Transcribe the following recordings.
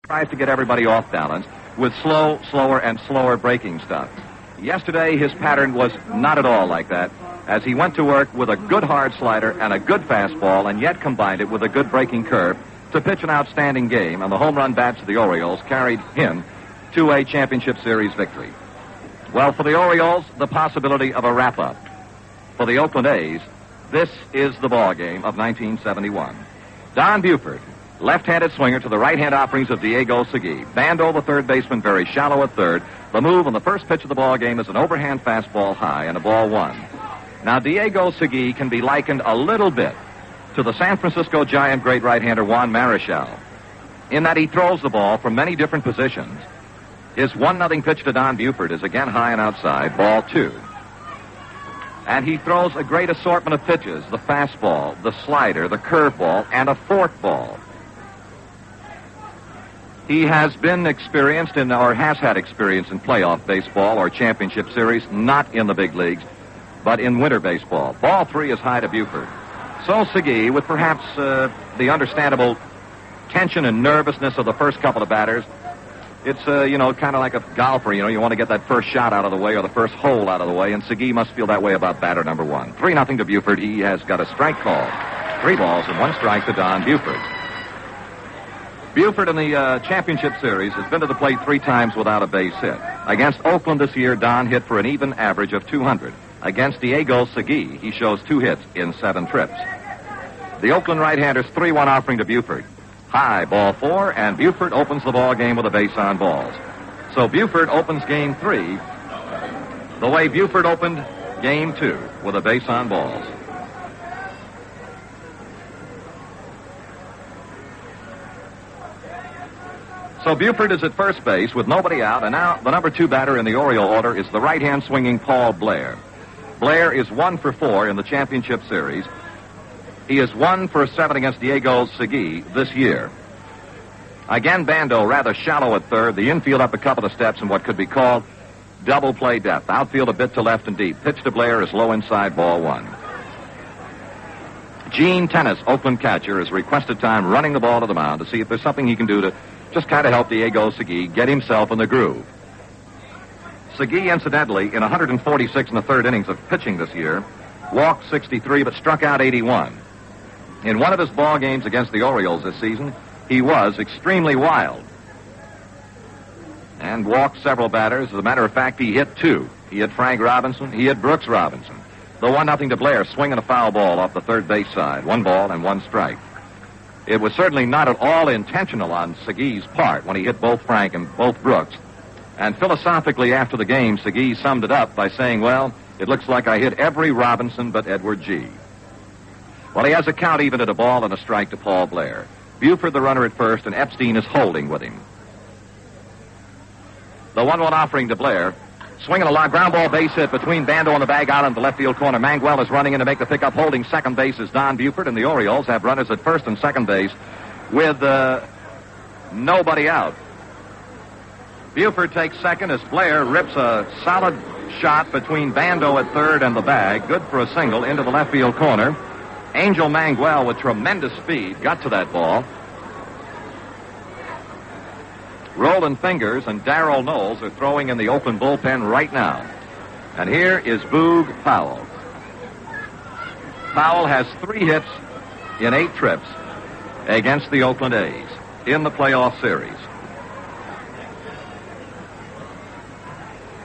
tries to get everybody off balance with slower and slower breaking stuff. Yesterday, his pattern was not at all like that, as he went to work with a good hard slider and a good fastball, and yet combined it with a good breaking curve to pitch an outstanding game, and the home run bats of the Orioles carried him to a championship series victory. Well, for the Orioles, the possibility of a wrap-up. For the Oakland A's, this is the ball game of 1971. Don Buford, left-handed swinger to the right-hand offerings of Diego Segui. Bando, the third baseman, very shallow at third. The move on the first pitch of the ball game is an overhand fastball high and a ball one. Now, Diego Segui can be likened a little bit to the San Francisco Giant great right-hander Juan Marichal, in that he throws the ball from many different positions. His 1-0 pitch to Don Buford is again high and outside, ball two. And he throws a great assortment of pitches, the fastball, the slider, the curveball, and a forkball. He has been experienced in, or has had experience in playoff baseball or championship series, not in the big leagues, but in winter baseball. Ball three is high to Buford. So Segui, with perhaps the understandable tension and nervousness of the first couple of batters, it's, kind of like a golfer, you want to get that first shot out of the way or the first hole out of the way, and Segui must feel that way about batter number one. 3-0 to Buford. He has got a strike call. 3 balls and 1 strike to Don Buford. Buford in the championship series has been to the plate 3 times without a base hit. Against Oakland this year, Don hit for an even average of 200. Against Diego Segui, he shows 2 hits in 7 trips. The Oakland right-hander's 3-1 offering to Buford. High, ball 4, and Buford opens the ball game with a base on balls. So Buford opens game 3 the way Buford opened game 2, with a base on balls. So Buford is at first base with nobody out, and now the number 2 batter in the Oriole order is the right-hand swinging Paul Blair. Blair is 1 for 4 in the championship series. He is 1 for 7 against Diego Segui this year. Again, Bando rather shallow at third. The infield up a couple of steps in what could be called double play depth. Outfield a bit to left and deep. Pitch to Blair is low inside, ball 1. Gene Tennis, Oakland catcher, has requested time running the ball to the mound to see if there's something he can do to just kind of help Diego Segui get himself in the groove. Segui, incidentally, in 146 1/3 innings of pitching this year, walked 63 but struck out 81. In one of his ball games against the Orioles this season, he was extremely wild and walked several batters. As a matter of fact, he hit 2. He hit Frank Robinson. He hit Brooks Robinson. The 1-0 to Blair, swinging a foul ball off the third base side. 1 ball and 1 strike. It was certainly not at all intentional on Segui's part when he hit both Frank and both Brooks. And philosophically, after the game, Segui summed it up by saying, well, it looks like I hit every Robinson but Edward G. Well, he has a count even at a ball and a strike to Paul Blair. Buford the runner at first, and Epstein is holding with him. The 1-1 offering to Blair. Swinging a long ground ball base hit between Bando and the bag out in the left field corner. Manguel is running in to make the pickup. Holding second base is Don Buford, and the Orioles have runners at first and second base with nobody out. Buford takes second as Blair rips a solid shot between Bando at third and the bag. Good for a single into the left field corner. Angel Manguel with tremendous speed got to that ball. Roland Fingers and Darrell Knowles are throwing in the Oakland bullpen right now. And here is Boog Powell. Powell has 3 hits in 8 trips against the Oakland A's in the playoff series.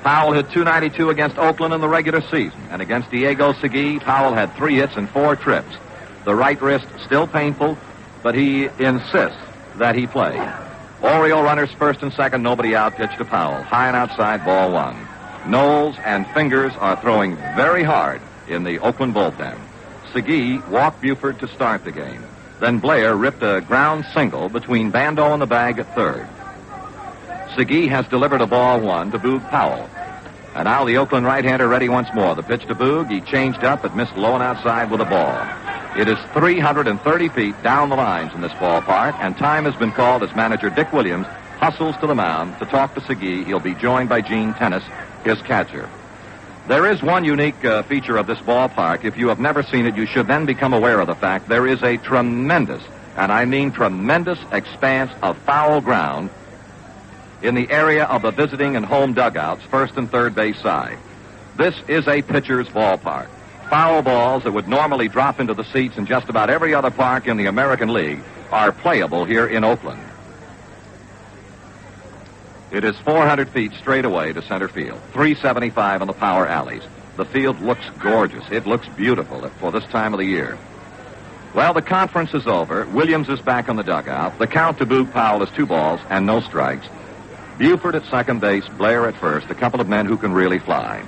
Powell hit .292 against Oakland in the regular season. And against Diego Segui, Powell had 3 hits in 4 trips. The right wrist still painful, but he insists that he play. Oriole runners first and second, nobody out, pitch to Powell. High and outside, ball 1. Knowles and Fingers are throwing very hard in the Oakland bullpen. Segui walked Buford to start the game. Then Blair ripped a ground single between Bando and the bag at third. Segui has delivered a ball 1 to Boog Powell. And now the Oakland right-hander ready once more. The pitch to Boog. He changed up but missed low and outside with a ball. It is 330 feet down the lines in this ballpark, and time has been called as manager Dick Williams hustles to the mound to talk to Segui. He'll be joined by Gene Tennis, his catcher. There is one unique feature of this ballpark. If you have never seen it, you should then become aware of the fact there is a tremendous and I mean tremendous expanse of foul ground in the area of the visiting and home dugouts, first and third base side. This is a pitcher's ballpark. Foul balls that would normally drop into the seats in just about every other park in the American League are playable here in Oakland. It is 400 feet straight away to center field, 375 on the power alleys. The field looks gorgeous. It looks beautiful for this time of the year. Well, the conference is over. Williams is back on the dugout. The count to Boog Powell is 2 balls and no strikes. Buford at second base, Blair at first, a couple of men who can really fly.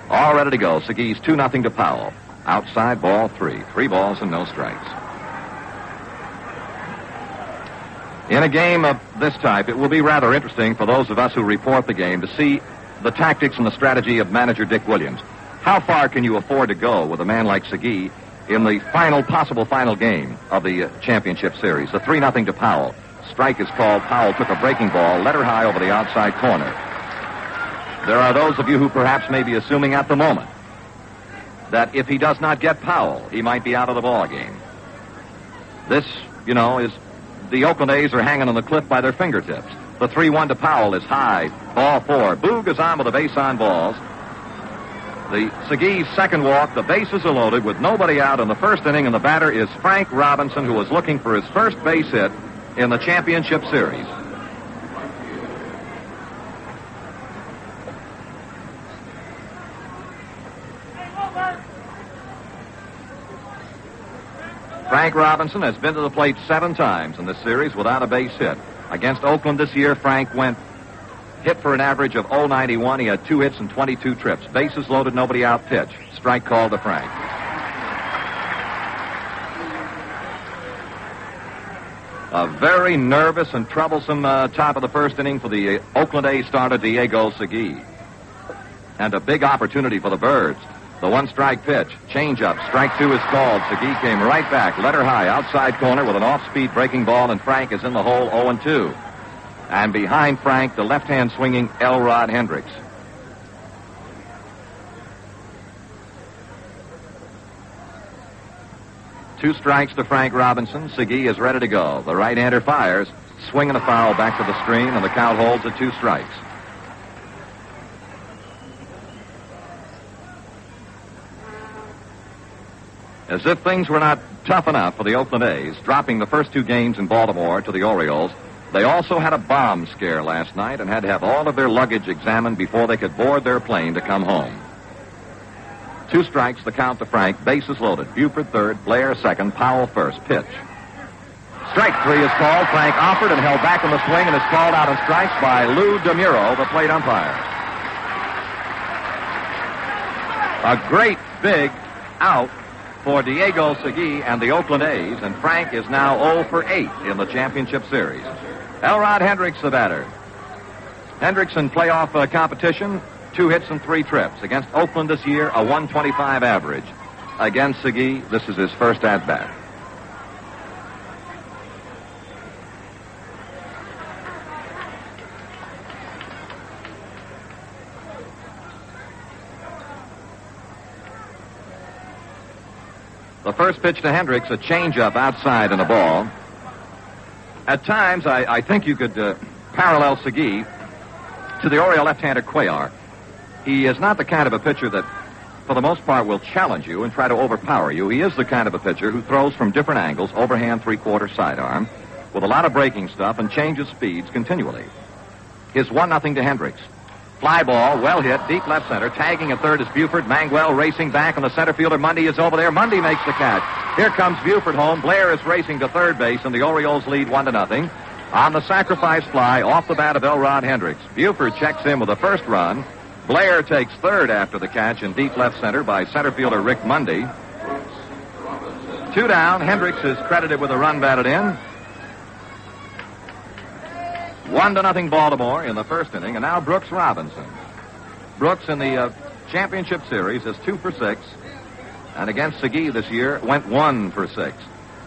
All ready to go. Segui's 2-0 to Powell. Outside, ball 3. 3 balls and no strikes. In a game of this type, it will be rather interesting for those of us who report the game to see the tactics and the strategy of manager Dick Williams. How far can you afford to go with a man like Segui in the possible final game of the championship series? The 3-0 to Powell. Strike is called. Powell took a breaking ball, let her high over the outside corner. There are those of you who perhaps may be assuming at the moment that if he does not get Powell, he might be out of the ball game. This, is the Oakland A's are hanging on the cliff by their fingertips. The 3-1 to Powell is high, ball 4. Boog is on with the base on balls. The Segui's second walk, the bases are loaded with nobody out in the first inning, and the batter is Frank Robinson, who was looking for his first base hit in the championship series. Frank Robinson has been to the plate 7 times in this series without a base hit. Against Oakland this year, Frank went hit for an average of .091. He had 2 hits and 22 trips. Bases loaded, nobody out, pitch. Strike called to Frank. A very nervous and troublesome top of the first inning for the Oakland A's starter, Diego Segui. And a big opportunity for the Birds. The 1-strike pitch, changeup, strike 2 is called. Segui came right back, let her high, outside corner with an off-speed breaking ball, and Frank is in the hole 0-2. And behind Frank, the left-hand swinging Elrod Hendricks. Two strikes to Frank Robinson. Segui is ready to go. The right-hander fires, swinging a foul back to the screen, and the count holds at 2 strikes. As if things were not tough enough for the Oakland A's, dropping the first 2 games in Baltimore to the Orioles, they also had a bomb scare last night and had to have all of their luggage examined before they could board their plane to come home. 2 strikes, the count to Frank, bases loaded. Buford third, Blair second, Powell first. Pitch. Strike 3 is called. Frank offered and held back in the swing and is called out on strikes by Lou DeMuro, the plate umpire. A great big out for Diego Segui and the Oakland A's, and Frank is now 0 for 8 in the championship series. Elrod Hendricks, the batter. Hendricks in playoff competition, 2 hits and 3 trips. Against Oakland this year, a 125 average. Against Segui, this is his first at-bat. The first pitch to Hendricks, a changeup outside and a ball. At times, I think you could parallel Segui to the Oriole left-hander Cuellar. He is not the kind of a pitcher that, for the most part, will challenge you and try to overpower you. He is the kind of a pitcher who throws from different angles, overhand, 3/4 sidearm, with a lot of breaking stuff and changes speeds continually. His 1-0 to Hendricks. Fly ball, well hit, deep left center. Tagging at third is Buford. Mangwell racing back on the center fielder. Mundy is over there. Mundy makes the catch. Here comes Buford home. Blair is racing to third base, and the Orioles lead 1-0. On the sacrifice fly, off the bat of Elrod Hendricks. Buford checks in with the first run. Blair takes third after the catch in deep left center by center fielder Rick Mundy. 2 down. Hendricks is credited with a run batted in. 1-0 Baltimore in the first inning, and now Brooks Robinson. Brooks in the championship series is 2 for 6, and against Segui this year went 1 for 6.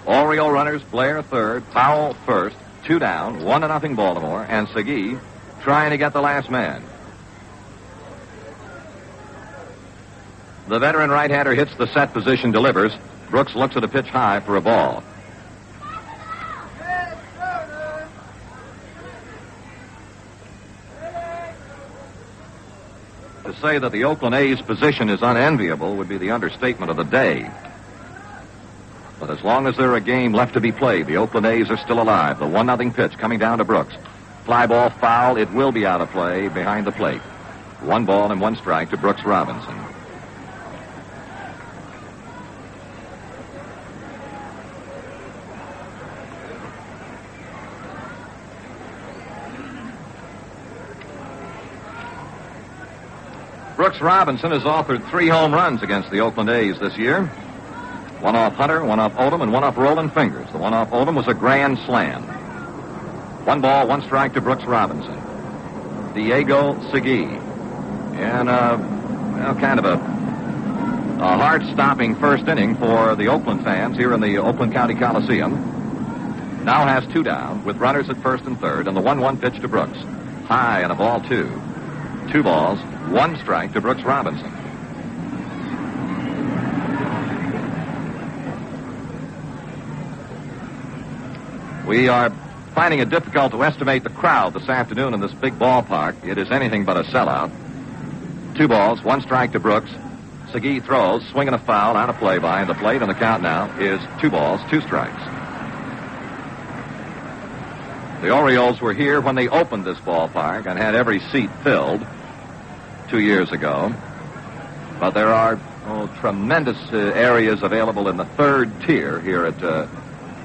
Oriole runners, Blair third, Powell first, 2 down, 1-0 Baltimore, and Segui trying to get the last man. The veteran right-hander hits the set position, delivers. Brooks looks at a pitch high for a ball. To say that the Oakland A's position is unenviable would be the understatement of the day. But as long as there are a game left to be played, the Oakland A's are still alive. The 1-0 pitch coming down to Brooks. Fly ball foul. It will be out of play behind the plate. 1 ball and 1 strike to Brooks Robinson. Brooks Robinson has authored 3 home runs against the Oakland A's this year. 1 off Hunter, 1 off Odom, and 1 off Roland Fingers. The 1 off Odom was a grand slam. 1 ball, 1 strike to Brooks Robinson. Diego Segui. And kind of a heart-stopping first inning for the Oakland fans here in the Oakland County Coliseum. Now has 2 down with runners at first and third, and the 1-1 pitch to Brooks. High and a ball 2. 2 balls, 1 strike to Brooks Robinson. We are finding it difficult to estimate the crowd this afternoon in this big ballpark. It is anything but a sellout. 2 balls, 1 strike to Brooks. Segui throws, swinging a foul, out of play behind the plate, and the count now is 2 balls, 2 strikes. The Orioles were here when they opened this ballpark and had every seat filled 2 years ago. But there are tremendous areas available in the 3rd tier here at the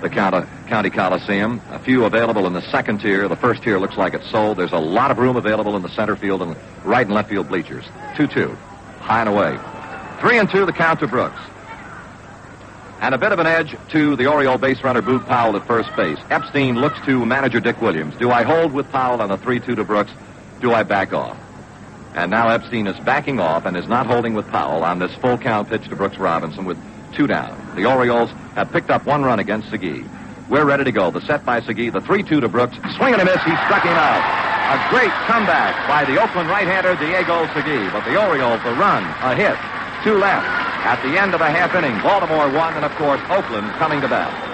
County Coliseum. A few available in the 2nd tier. The 1st tier looks like it's sold. There's a lot of room available in the center field and right and left field bleachers. 2-2. High and away. 3-2 the count to Brooks. And a bit of an edge to the Oriole base runner Boog Powell at first base. Epstein looks to manager Dick Williams. Do I hold with Powell on a 3-2 to Brooks? Do I back off? And now Epstein is backing off and is not holding with Powell on this full count pitch to Brooks Robinson with 2 down. The Orioles have picked up 1 run against Segui. We're ready to go. The set by Segui, the 3-2 to Brooks. Swing and a miss. He struck him out. A great comeback by the Oakland right-hander Diego Segui. But the Orioles, a run, a hit, 2 left. At the end of a half inning, Baltimore won, and of course, Oakland coming to bat.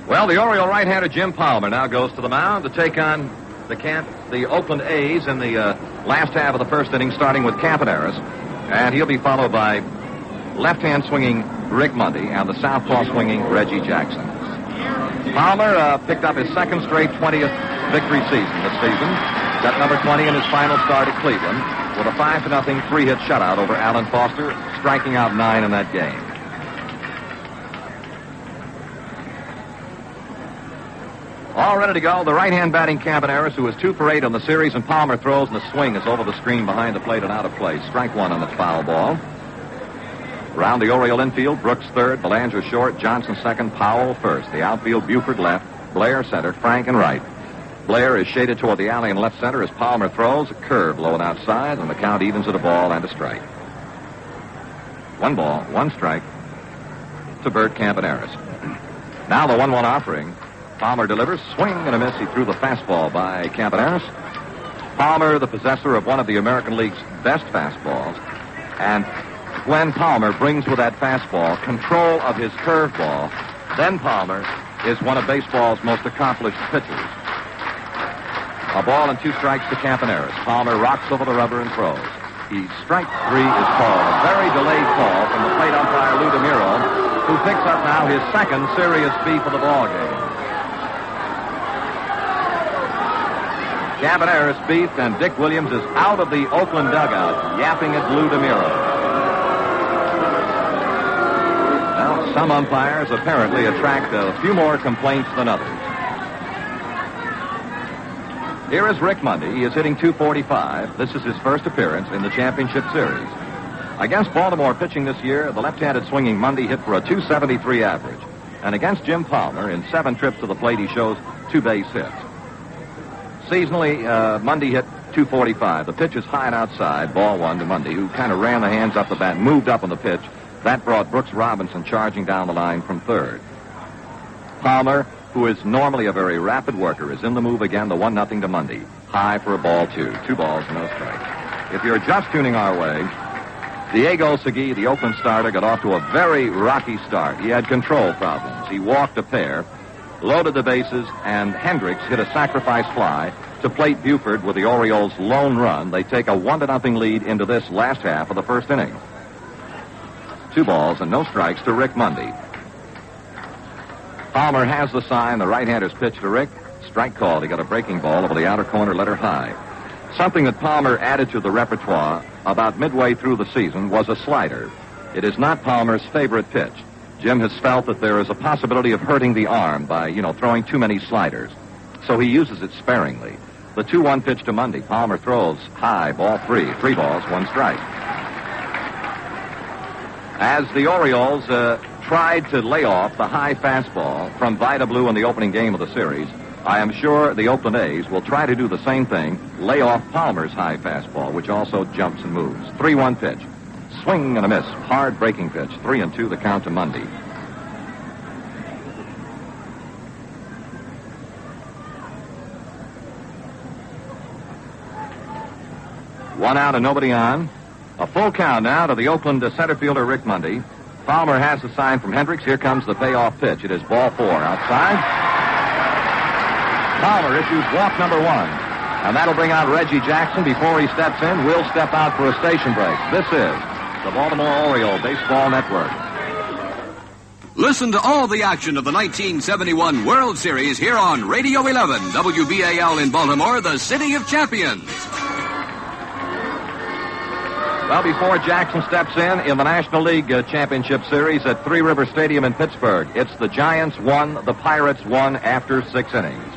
Well, the Oriole right-hander Jim Palmer now goes to the mound to take on the Oakland A's in the last half of the first inning, starting with Campaneris. And he'll be followed by left-hand swinging Rick Mundy and the southpaw swinging Reggie Jackson. Palmer picked up his 2nd straight 20th victory season this season. Set number 20 in his final start at Cleveland with a 5-0 3-hit shutout over Alan Foster, striking out 9 in that game. All ready to go. The right-hand batting Campaneris, who is 2 for 8 on the series, and Palmer throws, and the swing is over the screen behind the plate and out of play. Strike 1 on the foul ball. Around the Oriole infield, Brooks 3rd, Belanger short, Johnson 2nd, Powell 1st. The outfield, Buford left, Blair center, Frank and right. Blair is shaded toward the alley in left center as Palmer throws, a curve low and outside, and the count evens at a ball and a strike. 1 ball, 1 strike to Bert Campaneris. Now the 1-1 offering. Palmer delivers, swing and a miss. He threw the fastball by Campaneris. Palmer, the possessor of one of the American League's best fastballs. And when Palmer brings with that fastball control of his curveball, then Palmer is one of baseball's most accomplished pitchers. A ball and 2 strikes to Campaneris. Palmer rocks over the rubber and throws. Strike 3 is called. A very delayed call from the plate umpire Lou DeMuro, who picks up now his 2nd serious beef of the ball game. Campaneris beefed, and Dick Williams is out of the Oakland dugout, yapping at Lou DeMuro. Now, some umpires apparently attract a few more complaints than others. Here is Rick Mundy. He is hitting .245. This is his first appearance in the championship series. Against Baltimore pitching this year, the left-handed swinging Mundy hit for a .273 average. And against Jim Palmer, in 7 trips to the plate, he shows 2 base hits. Seasonally, Mundy hit .245. The pitch is high and outside, ball 1 to Mundy, who kind of ran the hands up the bat, moved up on the pitch. That brought Brooks Robinson charging down the line from 3rd. Palmer, who is normally a very rapid worker, is in the move again, the 1-0 to Mundy. High for a ball 2. 2 balls, no strike. If you're just tuning our way, Diego Segui, the Oakland starter, got off to a very rocky start. He had control problems. He walked a pair. loaded the bases, and Hendricks hit a sacrifice fly to plate Buford with the Orioles' lone run. They take a 1-0 lead into this last half of the first inning. 2 balls and no strikes to Rick Mundy. Palmer has the sign. The right-hander's pitch to Rick. Strike called. He got a breaking ball over the outer corner, let her high. Something that Palmer added to the repertoire about midway through the season was a slider. It is not Palmer's favorite pitch. Jim has felt that there is a possibility of hurting the arm by, throwing too many sliders. So he uses it sparingly. The 2-1 pitch to Mundy. Palmer throws high, ball 3. 3 balls, 1 strike. As the Orioles tried to lay off the high fastball from Vida Blue in the opening game of the series, I am sure the Oakland A's will try to do the same thing, lay off Palmer's high fastball, which also jumps and moves. 3-1 pitch. Swing and a miss. Hard breaking pitch. 3-2 the count to Mundy. One out and nobody on. A full count now to the Oakland center fielder, Rick Mundy. Palmer has the sign from Hendricks. Here comes the payoff pitch. It is ball 4 outside. Palmer issues walk number 1. And that'll bring out Reggie Jackson before he steps in. Will step out for a station break. This is the Baltimore Oriole Baseball Network. Listen to all the action of the 1971 World Series here on Radio 11, WBAL in Baltimore, the city of champions. Well, before Jackson steps in the National League Championship Series at Three River Stadium in Pittsburgh, it's the Giants 1, the Pirates 1 after 6 innings.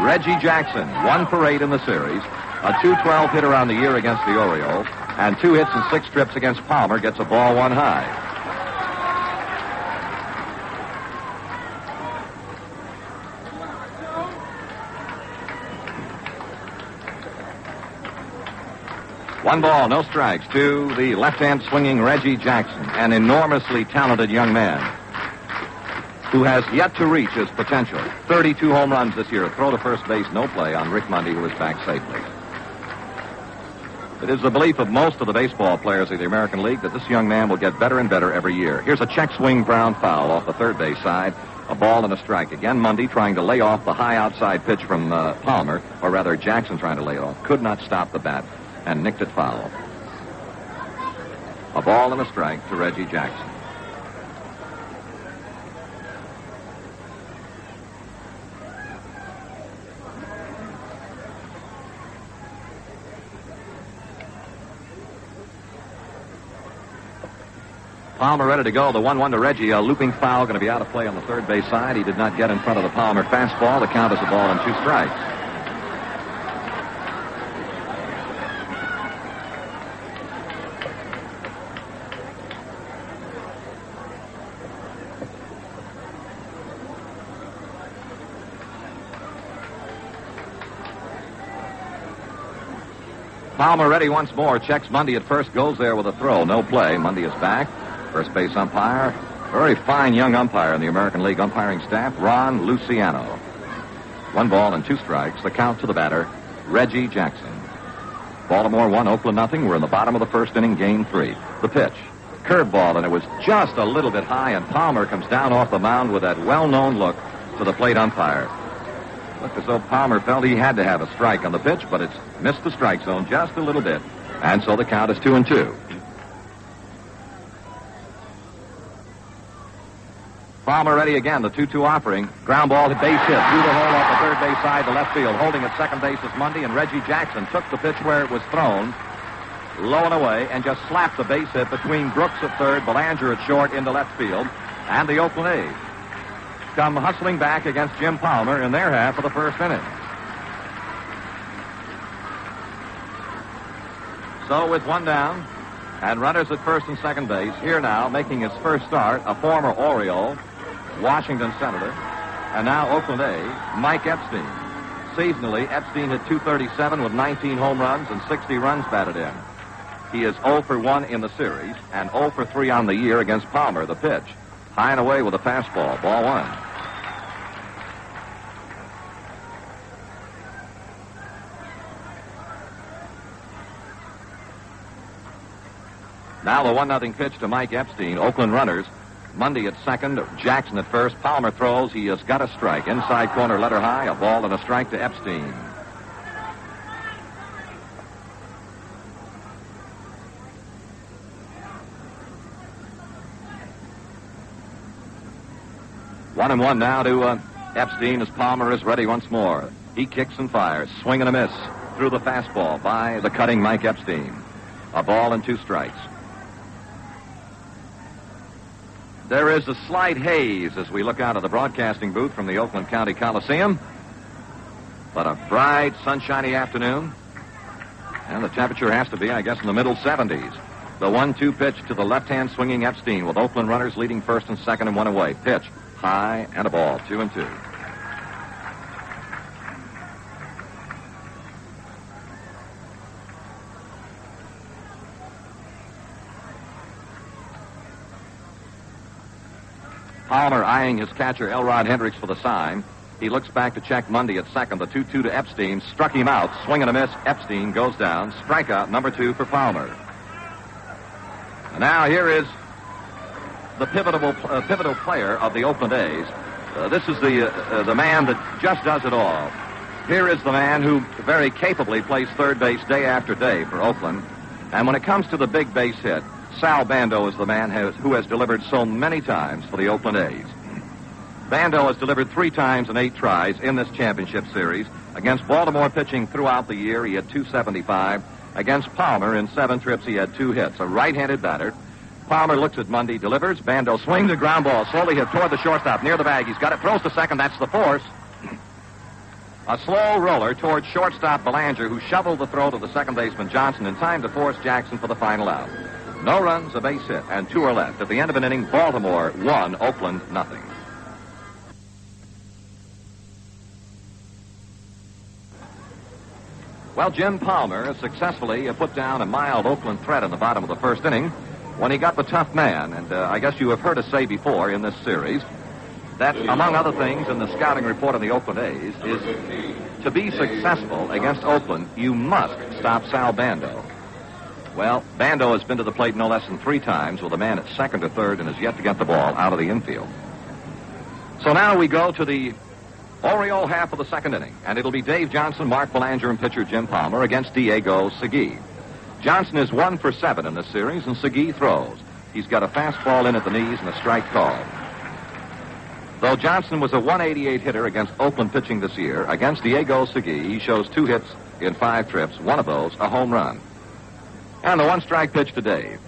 Reggie Jackson, 1 for 8 in the series, a .212 hitter on the year against the Orioles, and 2 hits and 6 trips against Palmer, gets a ball 1 high. One ball, no strikes to the left-hand swinging Reggie Jackson, an enormously talented young man who has yet to reach his potential. 32 home runs this year. Throw to first base, no play on Rick Mundy, who is back safely. It is the belief of most of the baseball players of the American League that this young man will get better and better every year. Here's a check swing ground foul off the third base side. A ball and a strike. Again, Mundy trying to lay off the high outside pitch from Palmer, or rather Jackson trying to lay it off. Could not stop the bat and nicked it foul. A ball and a strike to Reggie Jackson. Palmer ready to go. The 1-1 to Reggie. A looping foul going to be out of play on the third base side. He did not get in front of the Palmer fastball. The count is a ball and 2 strikes. Palmer ready once more. Checks Mundy at first. Goes there with a throw. No play. Mundy is back. First base umpire. Very fine young umpire in the American League umpiring staff, Ron Luciano. 1 ball and 2 strikes. The count to the batter, Reggie Jackson. Baltimore 1, Oakland nothing. We're in the bottom of the first inning, game 3. The pitch. Curveball, and it was just a little bit high, and Palmer comes down off the mound with that well-known look to the plate umpire. Looked as though Palmer felt he had to have a strike on the pitch, but it's missed the strike zone just a little bit. And so the count is 2-2. Palmer ready again, the 2-2 offering. Ground ball, base hit through the hole off the third base side to left field. Holding at second base is Mundy, and Reggie Jackson took the pitch where it was thrown, low and away, and just slapped the base hit between Brooks at third, Belanger at short into left field, and the Oakland A's come hustling back against Jim Palmer in their half of the first inning. So with 1 down and runners at first and second base, here now making his first start, a former Oriole, Washington Senator, and now Oakland A, Mike Epstein. Seasonally, Epstein hit .237 with 19 home runs and 60 runs batted in. He is 0 for 1 in the series and 0 for 3 on the year against Palmer. The pitch, high and away with a fastball, ball 1. Now the 1-0 pitch to Mike Epstein. Oakland runners Mundy at second, Jackson at first. Palmer throws. He has got a strike. Inside corner, letter high, a ball and a strike to Epstein. One and one now to Epstein as Palmer is ready once more. He kicks and fires. Swing and a miss through the fastball by the cutting Mike Epstein. A ball and 2 strikes. There is a slight haze as we look out of the broadcasting booth from the Oakland County Coliseum. But a bright, sunshiny afternoon. And the temperature has to be, I guess, in the middle 70s. The 1-2 pitch to the left-hand swinging Epstein with Oakland runners leading first and second and 1 away. Pitch. High and a ball, 2-2. Palmer eyeing his catcher, Elrod Hendricks, for the sign. He looks back to check Mundy at second. The 2-2 to Epstein. Struck him out. Swing and a miss. Epstein goes down. Strikeout number 2 for Palmer. And now here is the pivotal player of the Oakland A's. This is the man that just does it all. Here is the man who very capably plays third base day after day for Oakland. And when it comes to the big base hit, Sal Bando is the man who has delivered so many times for the Oakland A's. Bando has delivered 3 times in 8 tries in this championship series. Against Baltimore pitching throughout the year, he had 275. Against Palmer in 7 trips, he had 2 hits. A right-handed batter. Palmer looks at Mundy, delivers. Bando swings a ground ball, slowly hit toward the shortstop, near the bag. He's got it, throws to second. That's the force. A slow roller toward shortstop Belanger, who shoveled the throw to the second baseman Johnson in time to force Jackson for the final out. No runs, a base hit, and 2 are left. At the end of an inning, Baltimore 1, Oakland 0. Well, Jim Palmer successfully put down a mild Oakland threat in the bottom of the first inning when he got the tough man. And I guess you have heard us say before in this series that, among other things, in the scouting report of the Oakland A's, is to be successful against Oakland, you must stop Sal Bando. Well, Bando has been to the plate no less than 3 times with a man at second or third and has yet to get the ball out of the infield. So now we go to the Oriole half of the second inning, and it'll be Dave Johnson, Mark Belanger, and pitcher Jim Palmer against Diego Segui. Johnson is 1 for 7 in this series, and Segui throws. He's got a fastball in at the knees and a strike called. Though Johnson was a 188 hitter against Oakland pitching this year, against Diego Segui, he shows 2 hits in 5 trips, one of those a home run. And the 1-strike pitch to Dave.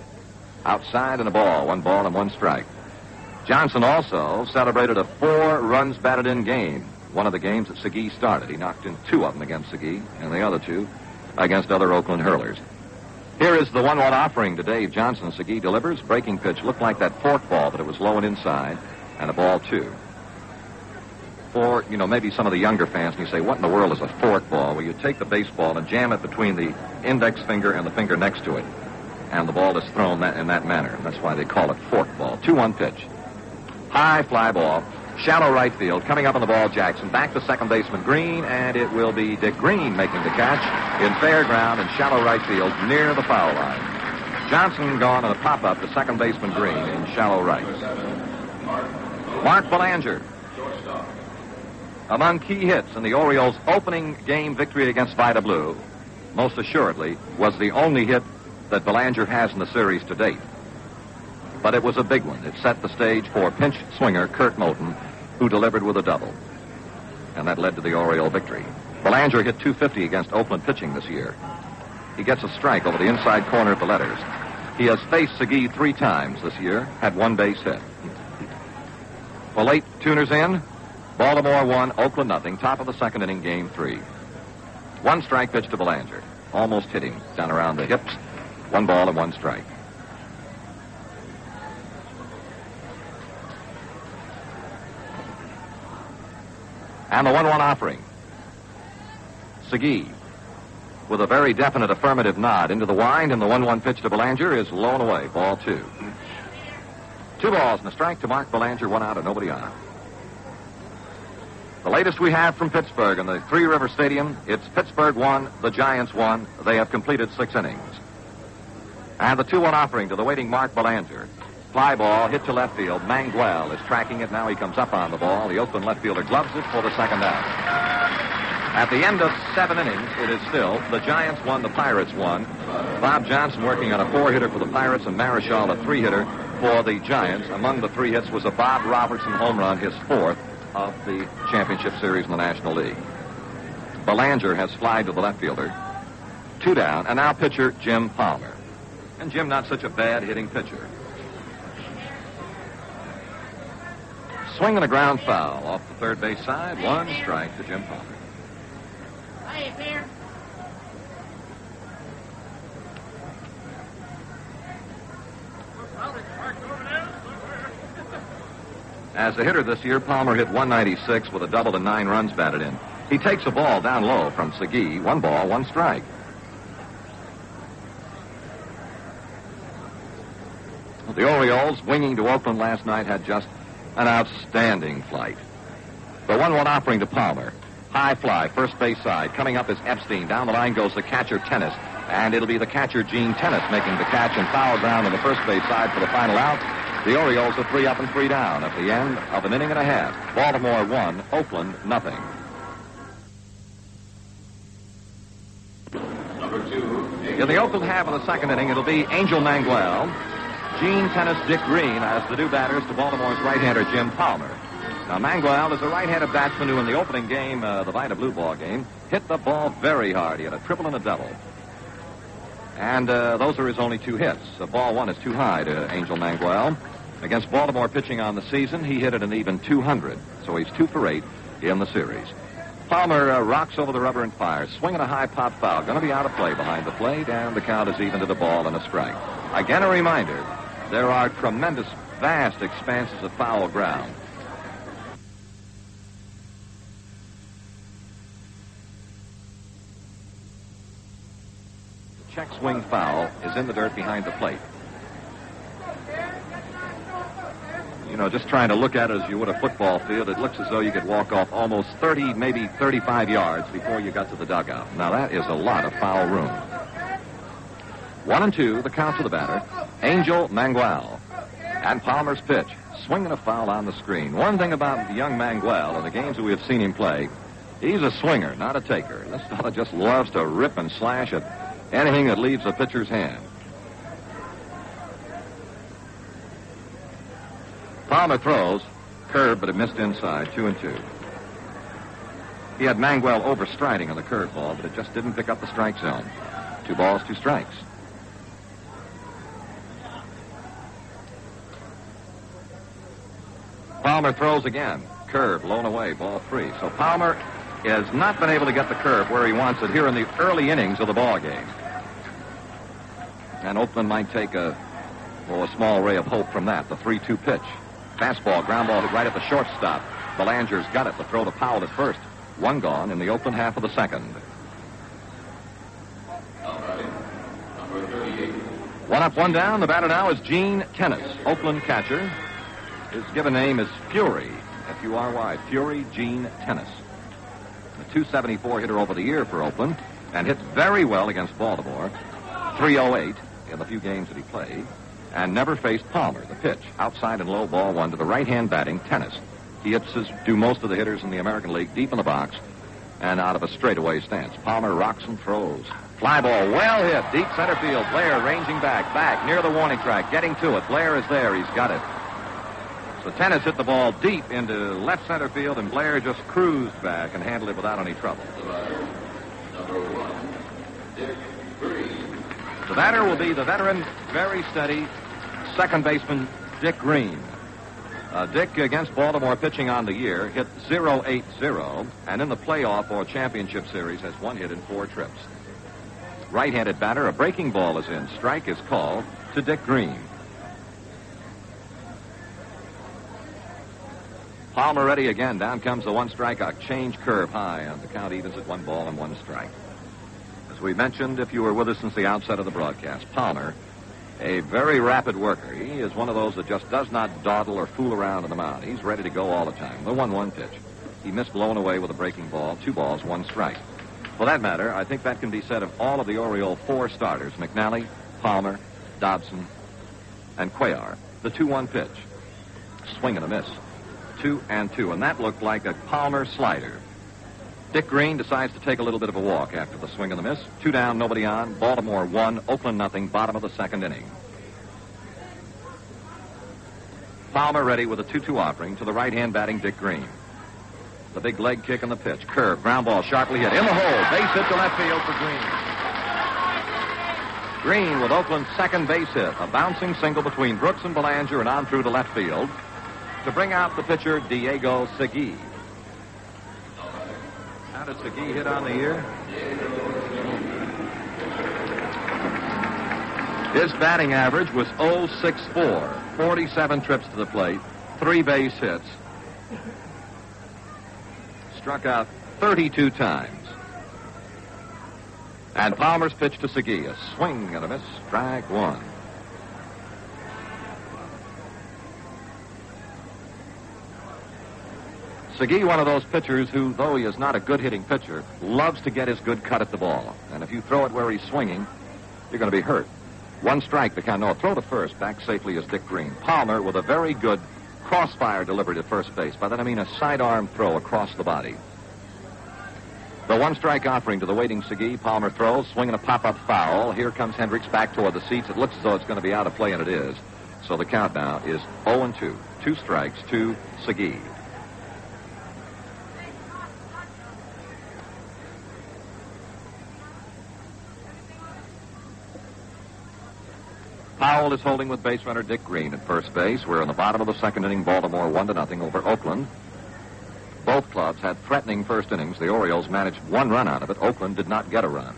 Outside and a ball, 1 ball and 1 strike. Johnson also celebrated a 4 runs batted in game, one of the games that Segui started. He knocked in 2 of them against Segui, and the other 2 against other Oakland hurlers. Here is the 1-1 offering to Dave Johnson. Segui delivers. Breaking pitch looked like that fork ball, but it was low and inside, and a ball 2. For, maybe some of the younger fans, and you say, what in the world is a fork ball? Well, you take the baseball and jam it between the index finger and the finger next to it, and the ball is thrown in that manner. That's why they call it fork ball. 2-1 pitch. High fly ball. Shallow right field. Coming up on the ball, Jackson. Back to second baseman Green, and it will be Dick Green making the catch in fair ground and shallow right field near the foul line. Johnson gone on a pop-up to second baseman Green in shallow right. Mark Belanger. Among key hits in the Orioles' opening game victory against Vida Blue, most assuredly, was the only hit that Belanger has in the series to date. But it was a big one. It set the stage for pinch swinger Kurt Moulton, who delivered with a double. And that led to the Oriole victory. Belanger hit .250 against Oakland pitching this year. He gets a strike over the inside corner of the letters. He has faced Segui 3 times this year, had 1 base hit. Well, late tuners in. Baltimore 1, Oakland 0, top of the second inning, game 3. 1 strike pitch to Belanger. Almost hit him down around the hips. 1 ball and 1 strike. And the 1-1 offering. Segui, with a very definite affirmative nod into the wind, and the 1-1 pitch to Belanger is low and away. Ball 2. 2 balls and a strike to Mark Belanger, 1 out and nobody on. The latest we have from Pittsburgh in the Three River Stadium, it's Pittsburgh 1, the Giants 1. They have completed 6 innings. And the 2-1 offering to the waiting Mark Belanger. Fly ball hit to left field. Manguel is tracking it. Now he comes up on the ball. The Oakland left fielder gloves it for the second out. At the end of 7 innings, it is still the Giants won, the Pirates won. Bob Johnson working on a 4-hitter for the Pirates and Marichal a 3-hitter for the Giants. Among the 3 hits was a Bob Robertson home run, his 4th of the championship series in the National League. Belanger has flied to the left fielder. 2 down, and now pitcher Jim Palmer. And Jim not such a bad hitting pitcher. Swing and a ground foul off the third base side. 1 strike to Jim Palmer. Hey, Bear. As a hitter this year, Palmer hit 196 with a double and 9 runs batted in. He takes a ball down low from Segui. 1 ball, 1 strike. The Orioles, winging to Oakland last night, had just an outstanding flight. The 1-1 offering to Palmer. High fly, first base side. Coming up is Epstein. Down the line goes the catcher, Tennis. And it'll be the catcher, Gene Tennis, making the catch and foul ground on the first base side for the final out. The Orioles are 3 up and 3 down at the end of an inning and a half. Baltimore 1, Oakland nothing. In the Oakland half of the second inning, it'll be Angel Manguel, Gene Tennis, Dick Green as the new batters to Baltimore's right-hander, Jim Palmer. Now, Manguel is a right-handed batsman who in the opening game, the Vita Blue ball game, hit the ball very hard. He had a triple and a double. And those are his only 2 hits. Ball 1 is too high to Angel Manguel. Against Baltimore pitching on the season, he hit it an even 200. So he's 2 for 8 in the series. Palmer rocks over the rubber and fires, swinging a high pop foul. Going to be out of play behind the plate, and the count is even to the ball and a strike. Again, a reminder, there are tremendous, vast expanses of foul ground. The check swing foul is in the dirt behind the plate. You know, just trying to look at it as you would a football field, it looks as though you could walk off almost 30, maybe 35 yards before you got to the dugout. Now, that is a lot of foul room. 1-2, the count to the batter, Angel Manguel. And Palmer's pitch, swinging a foul on the screen. One thing about the young Manguel in the games that we have seen him play, he's a swinger, not a taker. This fella just loves to rip and slash at anything that leaves a pitcher's hand. Palmer throws, curve, but it missed inside, 2-2. He had Manguel overstriding on the curveball, but it just didn't pick up the strike zone. 2 balls, 2 strikes. Palmer throws again. Curve, blown away, ball 3. So Palmer has not been able to get the curve where he wants it here in the early innings of the ball game. And Oakland might take a small ray of hope from that. The 3-2 pitch. Fastball, ground ball hit right at the shortstop. Belanger's got it. The throw to Powell at first. 1 gone in the Oakland half of the second. 1 up, 1 down. The batter now is Gene Tennis, Oakland catcher. His given name is Fury, F-U-R-Y, Fury Gene Tennis. A 274 hitter over the year for Oakland, and hit very well against Baltimore. 308 in the few games that he played, and never faced Palmer. The pitch, outside and low, ball 1 to the right-hand batting, Tennis. He do most of the hitters in the American League deep in the box and out of a straightaway stance. Palmer rocks and throws. Fly ball, well hit, deep center field. Blair ranging back, near the warning track, getting to it. Blair is there, he's got it. So Tennis hit the ball deep into left center field, and Blair just cruised back and handled it without any trouble. The batter will be the veteran, very steady, second baseman Dick Green. Dick, against Baltimore pitching on the year, hit .080, and in the playoff or championship series has 1 hit in 4 trips. Right-handed batter, a breaking ball is in. Strike is called to Dick Green. Palmer ready again. Down comes the 1 strikeout. Change curve high, and the count evens at 1 ball and 1 strike. As we mentioned, if you were with us since the outset of the broadcast, Palmer, a very rapid worker. He is one of those that just does not dawdle or fool around on the mound. He's ready to go all the time. The 1-1 pitch. He missed blown away with a breaking ball. 2 balls, 1 strike. For that matter, I think that can be said of all of the Oriole 4 starters, McNally, Palmer, Dobson, and Cuellar. The 2-1 pitch. Swing and a miss. 2-2. And that looked like a Palmer slider. Dick Green decides to take a little bit of a walk after the swing and the miss. 2 down, nobody on. Baltimore 1, Oakland nothing. Bottom of the second inning. Palmer ready with a 2-2 offering to the right-hand batting Dick Green. The big leg kick and the pitch. Curve, ground ball, sharply hit. In the hole. Base hit to left field for Green. Green with Oakland's second base hit. A bouncing single between Brooks and Belanger and on through to left field to bring out the pitcher, Diego Segui. How did Segui hit on the year? His batting average was 0.64. 47 trips to the plate, 3 base hits. Struck out 32 times. And Palmer's pitch to Segui. A swing and a miss. Strike 1. Segui, one of those pitchers who, though he is not a good hitting pitcher, loves to get his good cut at the ball. And if you throw it where he's swinging, you're going to be hurt. 1 strike, the count. No, throw to first. Back safely is Dick Green. Palmer with a very good crossfire delivery to first base. By that I mean a sidearm throw across the body. The 1 strike offering to the waiting Segui. Palmer throws, swinging a pop-up foul. Here comes Hendricks back toward the seats. It looks as though it's going to be out of play, and it is. So the count now is 0-2. 2 strikes to Segui. Powell is holding with base runner Dick Green at first base. We're in the bottom of the second inning. Baltimore 1-0 over Oakland. Both clubs had threatening first innings. The Orioles managed 1 run out of it. Oakland did not get a run.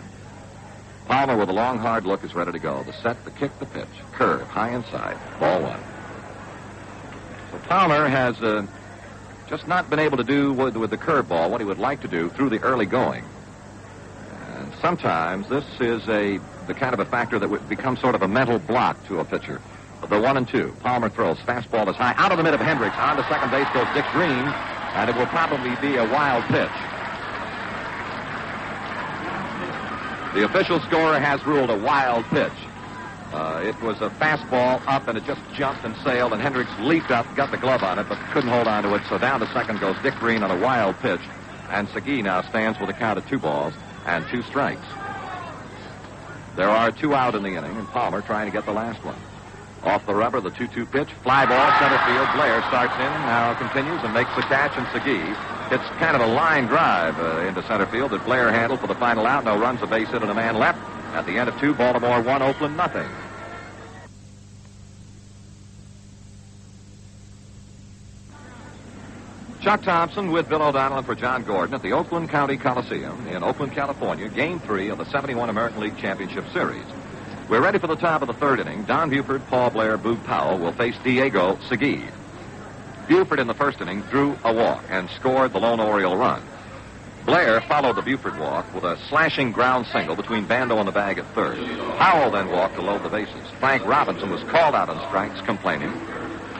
Palmer with a long, hard look is ready to go. The set, the kick, the pitch. Curve, high inside. Ball 1. So Palmer has just not been able to do with the curveball what he would like to do through the early going. And sometimes this is the kind of a factor that would become sort of a mental block to a pitcher. The 1-2. Palmer throws. Fastball is high. Out of the mid of Hendricks. On to second base goes Dick Green. And it will probably be a wild pitch. The official scorer has ruled a wild pitch. It was a fastball up, and it just jumped and sailed, and Hendricks leaped up, got the glove on it, but couldn't hold on to it. So down to second goes Dick Green on a wild pitch. And Segui now stands with a count of 2 balls and 2 strikes. There are 2 out in the inning, and Palmer trying to get the last one. Off the rubber, the 2-2 pitch. Fly ball, center field. Blair starts in, now continues and makes the catch, and Segui hits kind of a line drive into center field that Blair handled for the final out. No runs, a base hit, and a man left. At the end of 2, Baltimore 1, Oakland nothing. Chuck Thompson with Bill O'Donnell and for John Gordon at the Oakland County Coliseum in Oakland, California. Game 3 of the 71 American League Championship Series. We're ready for the top of the 3rd inning. Don Buford, Paul Blair, Boog Powell will face Diego Segui. Buford in the 1st inning drew a walk and scored the lone Oriole run. Blair followed the Buford walk with a slashing ground single between Bando and the bag at 3rd. Powell then walked to load the bases. Frank Robinson was called out on strikes, complaining.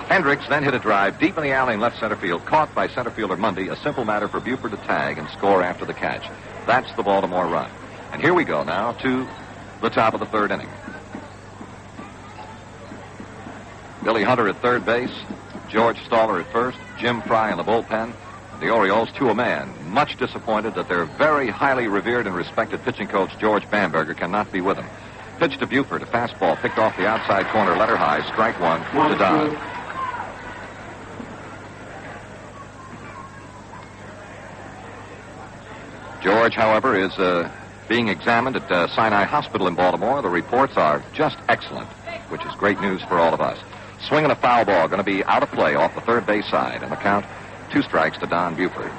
Hendricks then hit a drive deep in the alley in left center field, caught by center fielder Mundy. A simple matter for Buford to tag and score after the catch. That's the Baltimore run. And here we go now to the top of the 3rd inning. Billy Hunter at 3rd base, George Staller at 1st, Jim Fry in the bullpen. The Orioles to a man, much disappointed that their very highly revered and respected pitching coach George Bamberger cannot be with them. Pitch to Buford, a fastball picked off the outside corner, letter high, strike 1 to Don. George, however, is being examined at Sinai Hospital in Baltimore. The reports are just excellent, which is great news for all of us. Swinging a foul ball, going to be out of play off the 3rd base side, and the count 2 strikes to Don Buford.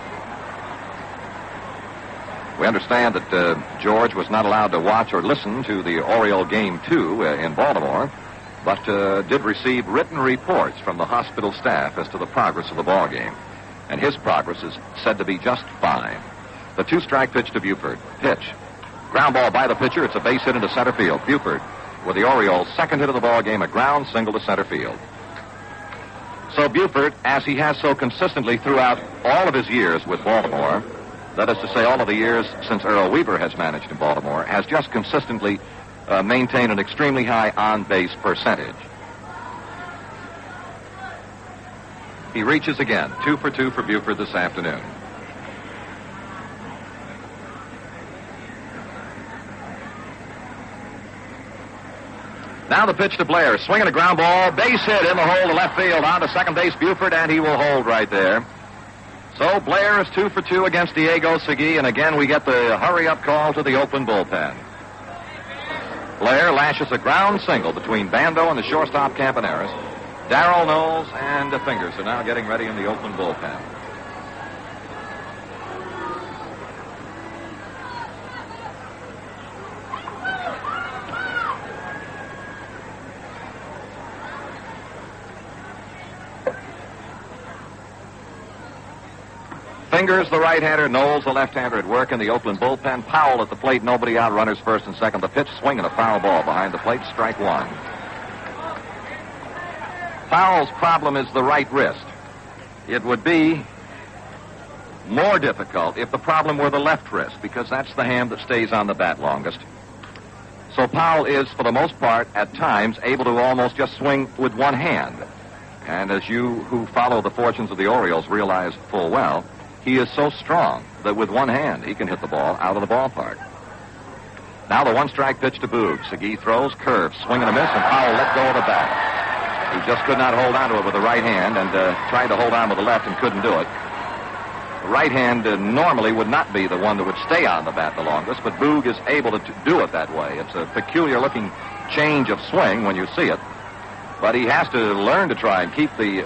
We understand that George was not allowed to watch or listen to the Oriole Game 2 in Baltimore, but did receive written reports from the hospital staff as to the progress of the ball game. And his progress is said to be just fine. The 2-strike pitch to Buford. Pitch. Ground ball by the pitcher. It's a base hit into center field. Buford, with the Orioles' 2nd hit of the ball game, a ground single to center field. So Buford, as he has so consistently throughout all of his years with Baltimore, that is to say all of the years since Earl Weaver has managed in Baltimore, has just consistently maintained an extremely high on-base percentage. He reaches again. 2 for 2 for Buford this afternoon. Now the pitch to Blair. Swinging a ground ball. Base hit in the hole to left field. On to second base, Buford, and he will hold right there. So Blair is 2 for 2 against Diego Segui, and again we get the hurry-up call to the Oakland bullpen. Blair lashes a ground single between Bando and the shortstop Campaneris. Darrell Knowles and Fingers are now getting ready in the Oakland bullpen. Fingers, the right-hander, Knowles, the left-hander at work in the Oakland bullpen. Powell at the plate, nobody out, runners first and second. The pitch, swinging a foul ball behind the plate, strike one. Powell's problem is the right wrist. It would be more difficult if the problem were the left wrist, because that's the hand that stays on the bat longest. So Powell is, for the most part, at times, able to almost just swing with one hand. And as you who follow the fortunes of the Orioles realize full well, he is so strong that with one hand he can hit the ball out of the ballpark. Now the one-strike pitch to Boog. Segui throws, curves, swing and a miss, and Powell let go of the bat. He just could not hold on to it with the right hand and tried to hold on with the left and couldn't do it. The right hand normally would not be the one that would stay on the bat the longest, but Boog is able to do it that way. It's a peculiar-looking change of swing when you see it, but he has to learn to try and keep the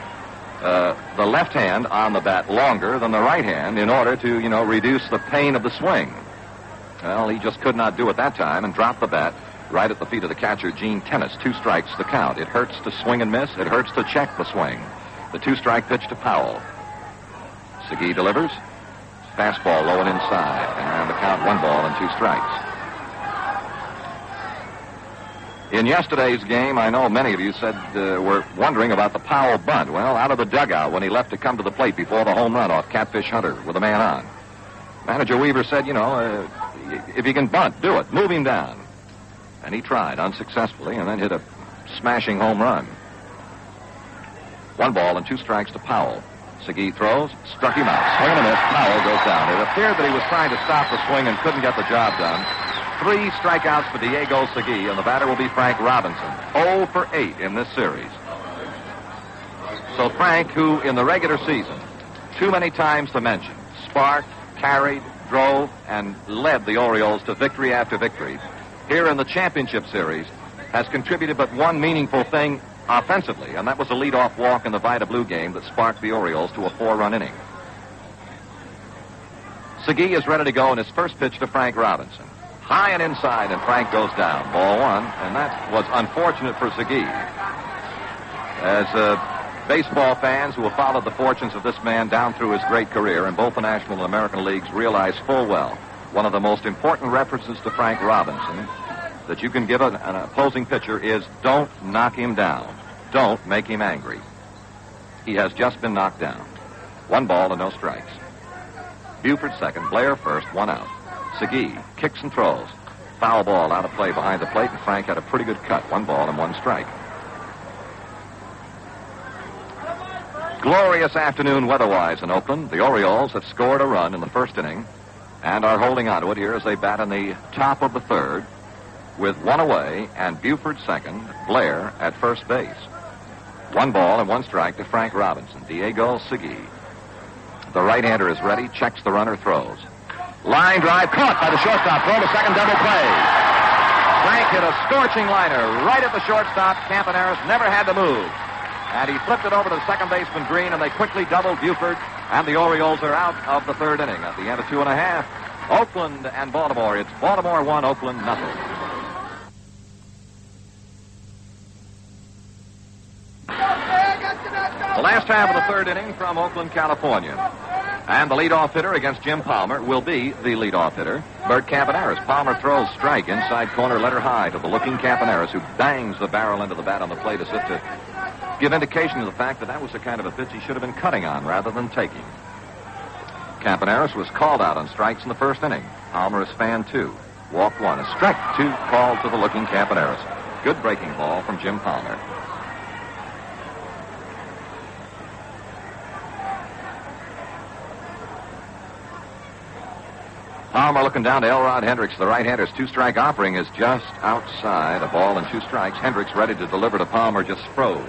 left hand on the bat longer than the right hand in order to, reduce the pain of the swing. Well, he just could not do it that time and dropped the bat right at the feet of the catcher, Gene Tennis. 2 strikes the count. It hurts to swing and miss. It hurts to check the swing. The 2-strike pitch to Powell. Segui delivers. Fastball low and inside. And the count 1 ball and 2 strikes. In yesterday's game, I know many of you said were wondering about the Powell bunt. Well, out of the dugout when he left to come to the plate before the home run off Catfish Hunter with a man on. Manager Weaver said, if you can bunt, do it. Move him down. And he tried unsuccessfully and then hit a smashing home run. 1 ball and 2 strikes to Powell. Segui throws, struck him out. Swing and a miss. Powell goes down. It appeared that he was trying to stop the swing and couldn't get the job done. 3 strikeouts for Diego Segui, and the batter will be Frank Robinson. 0 for 8 in this series. So Frank, who in the regular season, too many times to mention, sparked, carried, drove, and led the Orioles to victory after victory, here in the championship series, has contributed but one meaningful thing offensively, and that was a leadoff walk in the Vida Blue game that sparked the Orioles to a 4-run inning. Segui is ready to go in his first pitch to Frank Robinson. High and inside, and Frank goes down. Ball 1, and that was unfortunate for Segui. As baseball fans who have followed the fortunes of this man down through his great career in both the National and American Leagues realize full well, one of the most important references to Frank Robinson that you can give an opposing pitcher is don't knock him down. Don't make him angry. He has just been knocked down. 1 ball and no strikes. Buford second, Blair first, 1 out. Segui kicks and throws. Foul ball out of play behind the plate, and Frank had a pretty good cut. 1 ball and 1 strike. Glorious afternoon weather-wise in Oakland. The Orioles have scored a run in the first inning and are holding on to it here as they bat in the top of the 3rd with 1 away and Buford second, Blair at first base. 1 ball and 1 strike to Frank Robinson. Diego Segui. The right-hander is ready, checks the runner, throws. Line drive caught by the shortstop. Throw to second, double play. Frank hit a scorching liner right at the shortstop. Campaneris never had to move. And he flipped it over to the second baseman, Green, and they quickly doubled Buford. And the Orioles are out of the 3rd inning at the end of 2.5. Oakland and Baltimore. It's Baltimore 1, Oakland nothing. The last half of the 3rd inning from Oakland, California. And the leadoff hitter against Jim Palmer will be the leadoff hitter, Bert Campaneris. Palmer throws strike inside corner, letter high to the looking Campaneris, who bangs the barrel into the bat on the plate as if to give indication of the fact that was the kind of a pitch he should have been cutting on rather than taking. Campaneris was called out on strikes in the 1st inning. Palmer is fanned 2. Walk 1. A strike 2 called to the looking Campaneris. Good breaking ball from Jim Palmer. Palmer looking down to Elrod Hendricks, the right-hander's two-strike offering is just outside. A ball and 2 strikes. Hendricks ready to deliver to Palmer, just froze.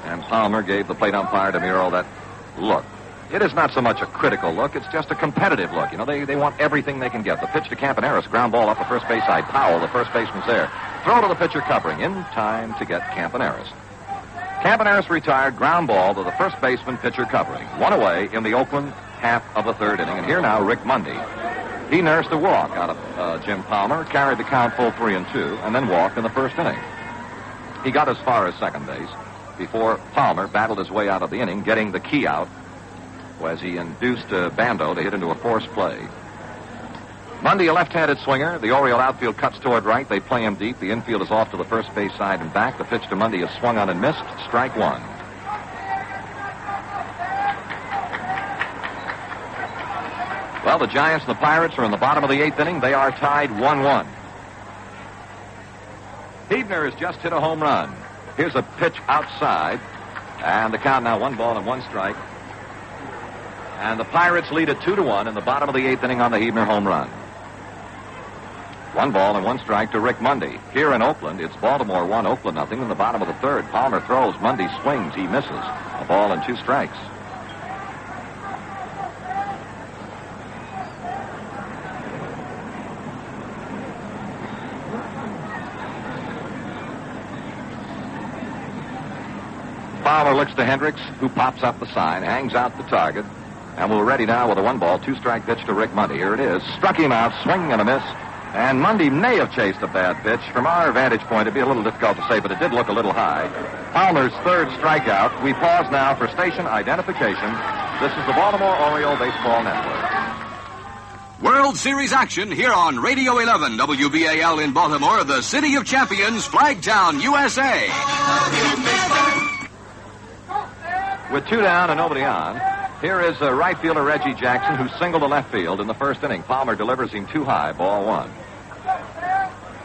And Palmer gave the plate umpire DeMuro that look. It is not so much a critical look, it's just a competitive look. You know, they want everything they can get. The pitch to Campaneris, ground ball up the first base side. Powell, the first baseman's there. Throw to the pitcher covering, in time to get Campaneris. Campaneris retired, ground ball to the first baseman, pitcher covering. One away in the Oakland half of the third inning. And here now, Rick Mundy. He nursed a walk out of Jim Palmer, carried the count full 3-2, and then walked in the first inning. He got as far as second base before Palmer battled his way out of the inning, getting the key out as he induced Bando to hit into a forced play. Mundy, a left-handed swinger. The Oriole outfield cuts toward right. They play him deep. The infield is off to the first base side and back. The pitch to Mundy is swung on and missed. Strike 1. Well, the Giants and the Pirates are in the bottom of the 8th inning. They are tied 1-1. Huebner has just hit a home run. Here's a pitch outside. And the count now 1 ball and 1 strike. And the Pirates lead it 2-1 in the bottom of the 8th inning on the Huebner home run. 1 ball and 1 strike to Rick Mundy. Here in Oakland, it's Baltimore 1, Oakland nothing. In the bottom of the 3rd, Palmer throws. Mundy swings. He misses. A ball and 2 strikes. Palmer looks to Hendricks, who pops up the sign, hangs out the target, and we're ready now with a 1 ball, 2 strike pitch to Rick Mundy. Here it is. Struck him out, swing and a miss. And Mundy may have chased a bad pitch. From our vantage point, it'd be a little difficult to say, but it did look a little high. Palmer's 3rd strikeout. We pause now for station identification. This is the Baltimore Oriole Baseball Network. World Series action here on Radio 11, WBAL in Baltimore, the city of champions, Flagtown, USA. With 2 down and nobody on, here is right fielder Reggie Jackson, who singled to left field in the first inning. Palmer delivers him too high, ball 1.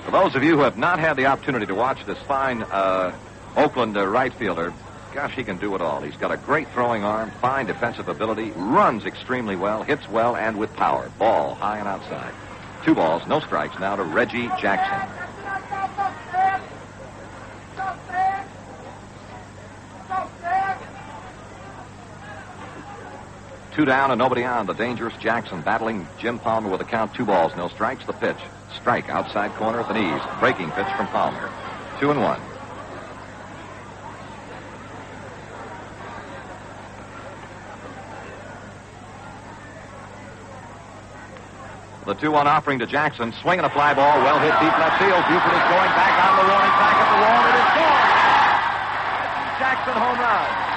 For those of you who have not had the opportunity to watch this fine Oakland right fielder, gosh, he can do it all. He's got a great throwing arm, fine defensive ability, runs extremely well, hits well, and with power. Ball high and outside. 2 balls, no strikes now to Reggie Jackson. Two down and nobody on. The dangerous Jackson battling Jim Palmer with a count 2 balls, no strikes. The pitch. Strike outside corner at the knees. Breaking pitch from Palmer. 2-1. The 2-1 offering to Jackson. Swinging a fly ball. Well hit deep left field. Buford is going back on the warning track at the wall. It is gone. Jackson home run.